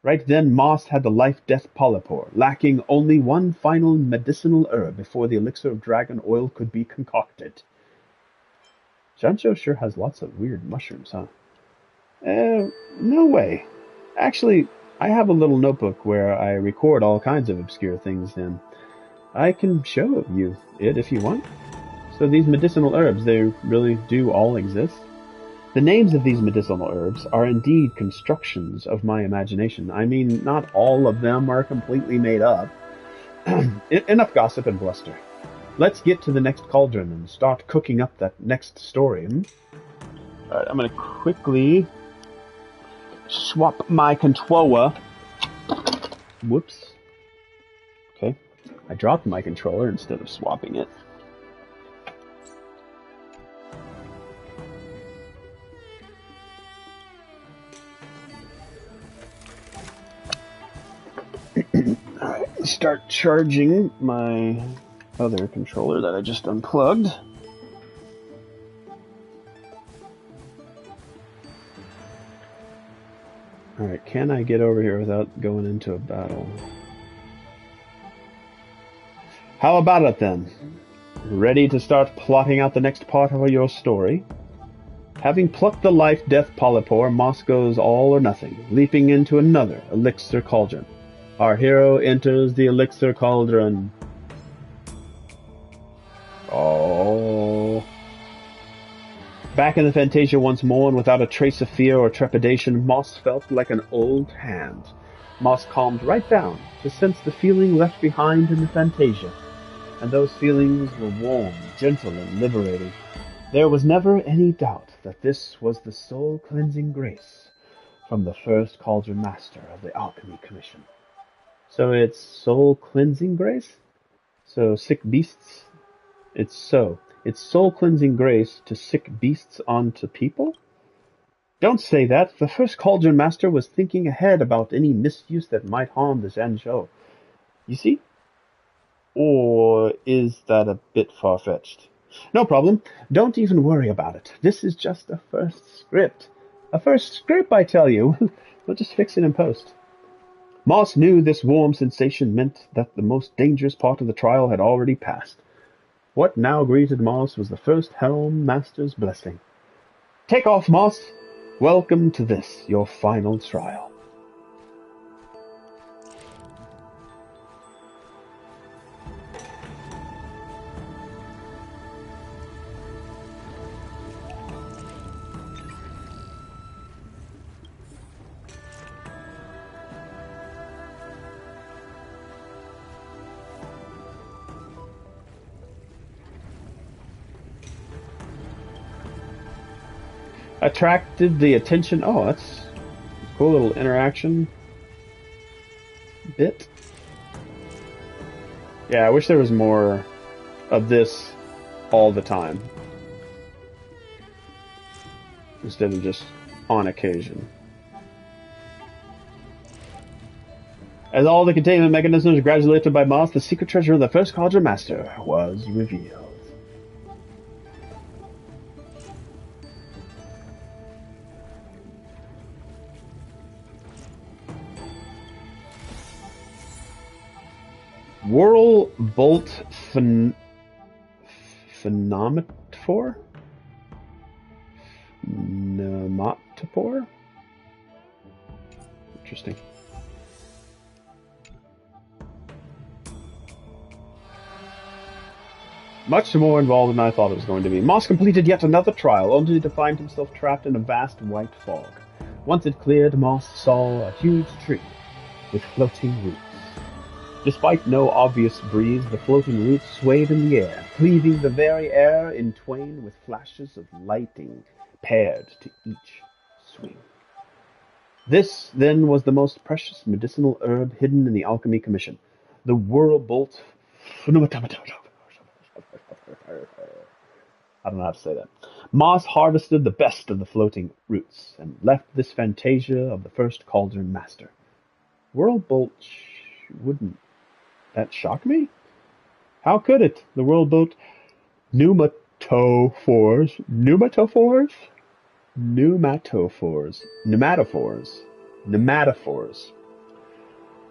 S1: Right then, Moss had the Life-Death Polypore, lacking only one final medicinal herb before the elixir of dragon oil could be concocted. Jancho sure has lots of weird mushrooms, huh? No way. Actually, I have a little notebook where I record all kinds of obscure things in. I can show you it if you want. So these medicinal herbs, they really do all exist. The names of these medicinal herbs are indeed constructions of my imagination. I mean, not all of them are completely made up. Enough gossip and bluster. Let's get to the next cauldron and start cooking up that next story. Alright, I'm going to quickly swap my controller. Whoops. Okay. I dropped my controller instead of swapping it. Alright, start charging my other controller that I just unplugged. Alright, can I get over here without going into a battle? How about it then? Ready to start plotting out the next part of your story? Having plucked the Life-Death Polypore, Moss goes all or nothing, leaping into another elixir cauldron. Our hero enters the elixir cauldron. Oh. Back in the Fantasia once more, and without a trace of fear or trepidation, Moss felt like an old hand. Moss calmed right down to sense the feeling left behind in the Fantasia, and those feelings were warm, gentle, and liberating. There was never any doubt that this was the soul-cleansing grace from the first Cauldron Master of the Alchemy Commission. So it's soul-cleansing grace? So sick beasts? It's soul-cleansing grace to sick beasts onto people? Don't say that. The first Cauldron Master was thinking ahead about any misuse that might harm the Zanzhou. You see? Or is that a bit far-fetched? No problem. Don't even worry about it. This is just a first script. A first script, I tell you. We'll just fix it in post. Moss knew this warm sensation meant that the most dangerous part of the trial had already passed. What now greeted Moss was the first Helm Master's blessing. Take off, Moss. Welcome to this, your final trial. Attracted the attention. Oh, that's a cool little interaction bit. Yeah, I wish there was more of this all the time instead of just on occasion. As all the containment mechanisms were gradually lifted by Moss, the secret treasure of the first Cauldron Master was revealed. Whirl Bolt Phenometor? Pneumatophore? Interesting. Much more involved than I thought it was going to be. Moss completed yet another trial, only to find himself trapped in a vast white fog. Once it cleared, Moss saw a huge tree with floating roots. Despite no obvious breeze, the floating roots swayed in the air, cleaving the very air in twain with flashes of lightning paired to each swing. This, then, was the most precious medicinal herb hidden in the Alchemy Commission, the Whirlbolt. I don't know how to say that. Moss harvested the best of the floating roots and left this Fantasia of the first Cauldron Master. Whirlbolt wouldn't that shock me? How could it? The Whirlbolt pneumatophores.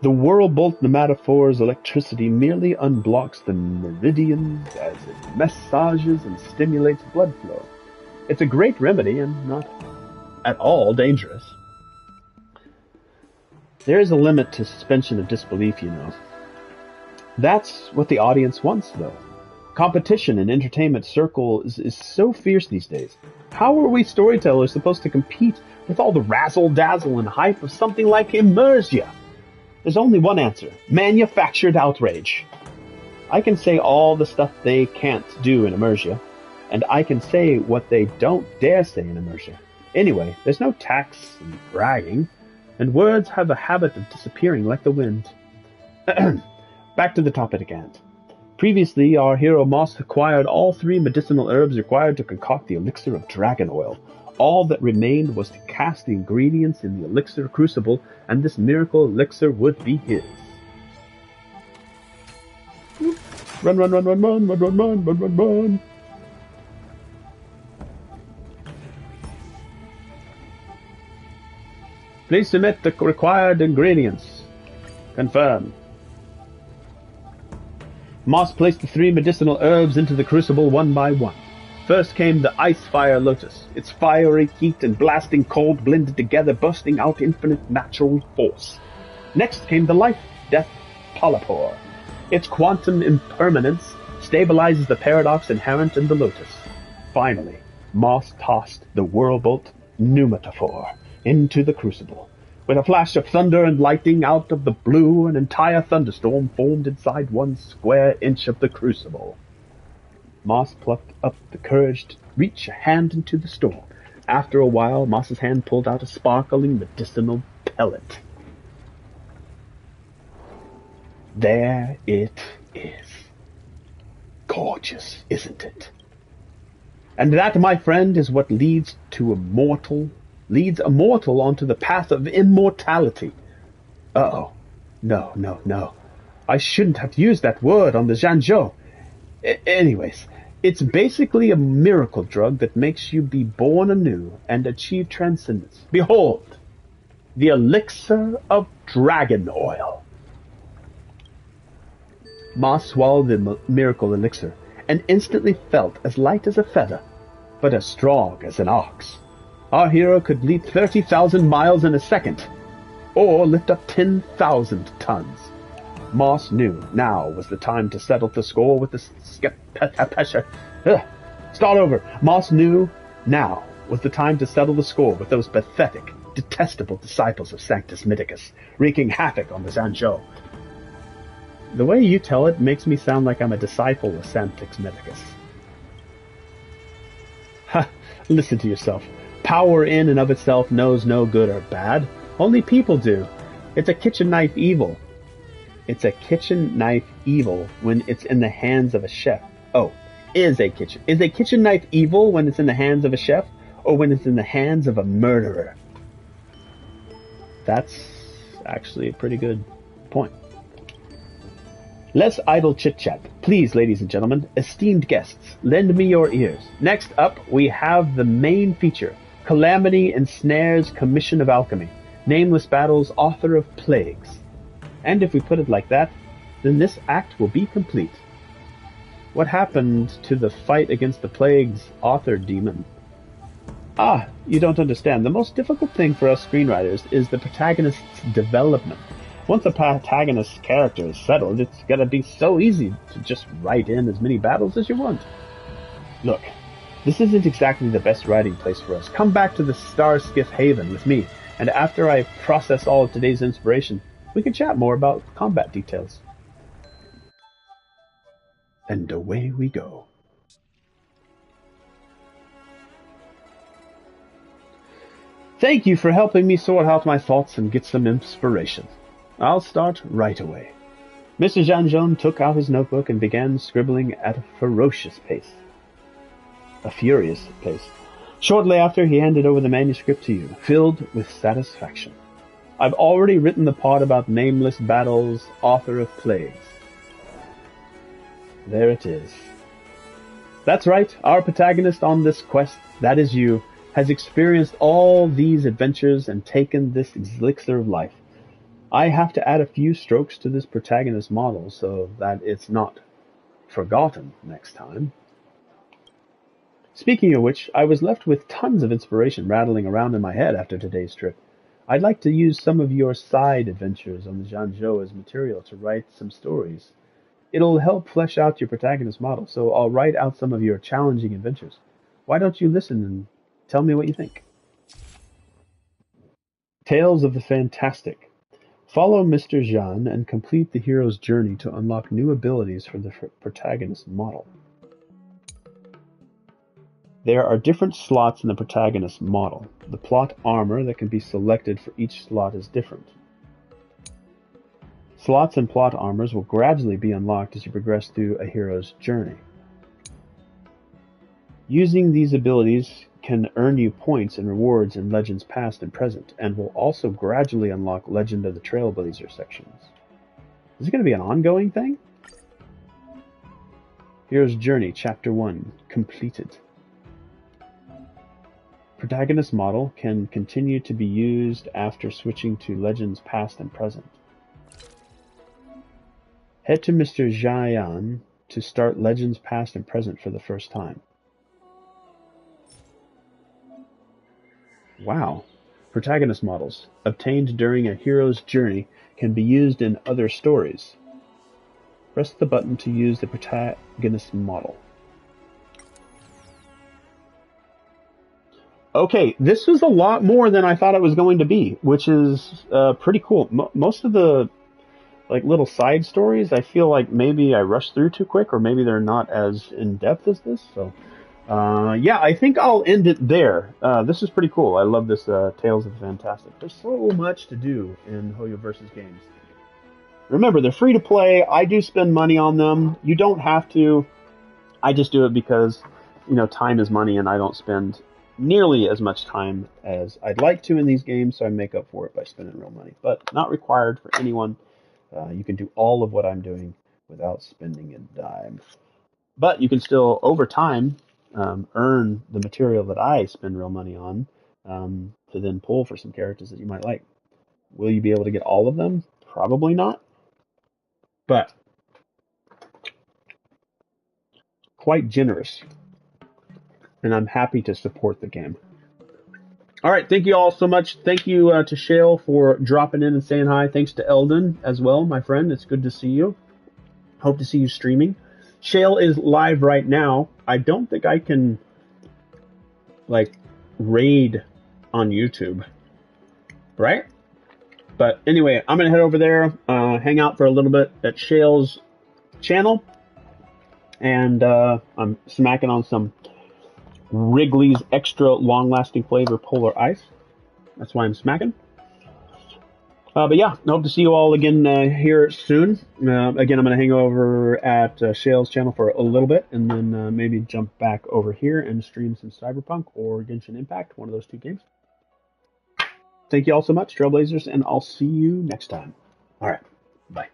S1: The Whirlbolt pneumatophores' electricity merely unblocks the meridians as it massages and stimulates blood flow. It's a great remedy and not at all dangerous. There is a limit to suspension of disbelief, you know. That's what the audience wants, though. Competition in entertainment circles is so fierce these days. How are we storytellers supposed to compete with all the razzle-dazzle and hype of something like Immersia? There's only one answer. Manufactured outrage. I can say all the stuff they can't do in Immersia, and I can say what they don't dare say in Immersia. Anyway, there's no tax and bragging, and words have a habit of disappearing like the wind. Back to the topic at hand. Previously, our hero Moss acquired all 3 medicinal herbs required to concoct the elixir of dragon oil. All that remained was to cast the ingredients in the elixir crucible, and this miracle elixir would be his. Run, run, run, run, run, run, run, run, run, run, run. Please submit the required ingredients. Confirm. Moss placed the 3 medicinal herbs into the crucible one by one. First came the Ice-Fire Lotus, its fiery heat and blasting cold blended together, bursting out infinite natural force. Next came the Life-Death Polypore. Its quantum impermanence stabilizes the paradox inherent in the Lotus. Finally, Moss tossed the whirlbolt pneumatophore into the crucible. With a flash of thunder and lightning out of the blue, an entire thunderstorm formed inside 1 square inch of the crucible. Moss plucked up the courage to reach a hand into the storm. After a while, Moss's hand pulled out a sparkling medicinal pellet. There it is. Gorgeous, isn't it? And that, my friend, is what leads a mortal onto the path of immortality. Uh-oh. No. I shouldn't have used that word on the Zhanzhou. Anyways, it's basically a miracle drug that makes you be born anew and achieve transcendence. Behold, the elixir of dragon oil. Moss swallowed the miracle elixir and instantly felt as light as a feather, but as strong as an ox. Our hero could leap 30,000 miles in a second, or lift up 10,000 tons. Moss knew now was the time to settle the score with the Start over. Moss knew now was the time to settle the score with those pathetic, detestable disciples of Sanctus Miticus, wreaking havoc on the Zhanzhou. The way you tell it makes me sound like I'm a disciple of Sanctus Miticus. Ha! Listen to yourself. Power in and of itself knows no good or bad. Only people do. It's a kitchen knife evil. It's a kitchen knife evil when it's in the hands of a chef. Is a kitchen knife evil when it's in the hands of a chef, or when it's in the hands of a murderer? That's actually a pretty good point. Less idle chit-chat. Please, ladies and gentlemen, esteemed guests, lend me your ears. Next up, we have the main feature, Calamity Ensnares Commission of Alchemy, Nameless Battle's author of Plagues. And if we put it like that, then this act will be complete. What happened to the fight against the Plague's author demon? You don't understand. The most difficult thing for us screenwriters is the protagonist's development. Once a protagonist's character is settled, it's gonna be so easy to just write in as many battles as you want. Look, this isn't exactly the best writing place for us. Come back to the Star Skiff Haven with me, and after I process all of today's inspiration, we can chat more about combat details. And away we go. Thank you for helping me sort out my thoughts and get some inspiration. I'll start right away. Mr. Zhanzhou took out his notebook and began scribbling at a furious pace. Shortly after, he handed over the manuscript to you, filled with satisfaction. I've already written the part about Nameless Battle's author of Plagues. There it is. That's right, our protagonist on this quest, that is you, has experienced all these adventures and taken this elixir of life. I have to add a few strokes to this protagonist model so that it's not forgotten next time. Speaking of which, I was left with tons of inspiration rattling around in my head after today's trip. I'd like to use some of your side adventures on the Zhanzhou as material to write some stories. It'll help flesh out your protagonist model, so I'll write out some of your challenging adventures. Why don't you listen and tell me what you think? Tales of the Fantastic. Follow Mr. Zhan and complete the hero's journey to unlock new abilities for the protagonist model. There are different slots in the protagonist model. The plot armor that can be selected for each slot is different. Slots and plot armors will gradually be unlocked as you progress through a hero's journey. Using these abilities can earn you points and rewards in Legends Past and Present, and will also gradually unlock Legend of the Trailblazer sections. Is it going to be an ongoing thing? Hero's Journey, Chapter 1, completed. Protagonist model can continue to be used after switching to Legends Past and Present. Head to Mr. Zhayan to start Legends Past and Present for the first time. Wow. Protagonist models, obtained during a hero's journey, can be used in other stories. Press the button to use the protagonist model. Okay, this was a lot more than I thought it was going to be, which is pretty cool. Most of the like little side stories, I feel like maybe I rushed through too quick, or maybe they're not as in depth as this. So, yeah, I think I'll end it there. This is pretty cool. I love this Tales of the Fantastic. There's so much to do in Hoyo versus games. Remember, they're free to play. I do spend money on them. You don't have to. I just do it because, you know, time is money, and I don't spend nearly as much time as I'd like to in these games, so I make up for it by spending real money. But not required for anyone. You can do all of what I'm doing without spending a dime. But you can still, over time, earn the material that I spend real money on to then pull for some characters that you might like. Will you be able to get all of them? Probably not. But quite generous. And I'm happy to support the game. All right, thank you all so much. Thank you to Shale for dropping in and saying hi. Thanks to Eldon as well, my friend. It's good to see you. Hope to see you streaming. Shale is live right now. I don't think I can, like, raid on YouTube, right? But anyway, I'm going to head over there, hang out for a little bit at Shale's channel, and I'm smacking on some Wrigley's Extra Long-Lasting Flavor Polar Ice. That's why I'm smacking. But yeah, I hope to see you all again here soon. Again, I'm going to hang over at Shale's channel for a little bit, and then maybe jump back over here and stream some Cyberpunk or Genshin Impact, one of those two games. Thank you all so much, Trailblazers, and I'll see you next time. All right, bye.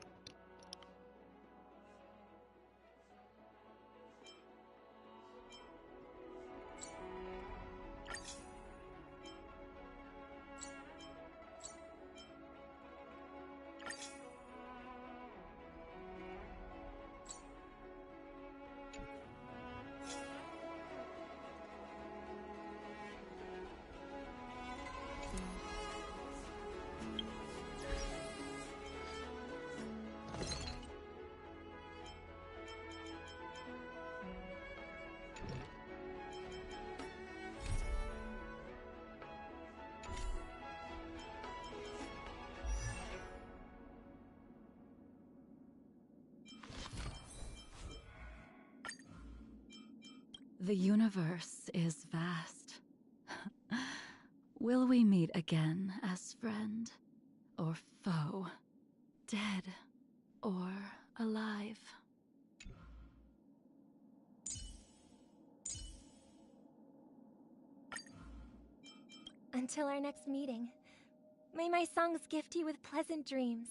S16: The universe is vast. Will we meet again as friend or foe? Dead or alive?
S3: Until our next meeting, may my songs gift you with pleasant dreams.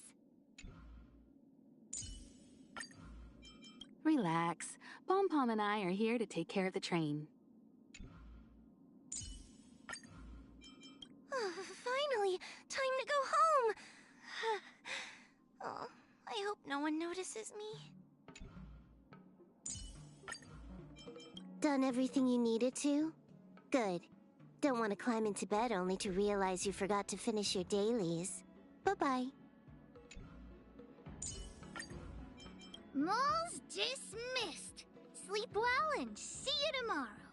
S5: Relax. Pom Pom and I are here to take care of the train.
S3: Finally, time to go home. Oh, I hope no one notices me.
S17: Done everything you needed to? Good. Don't want to climb into bed only to realize you forgot to finish your dailies. Bye-bye.
S3: Mole's dismissed. Sleep well and see you tomorrow.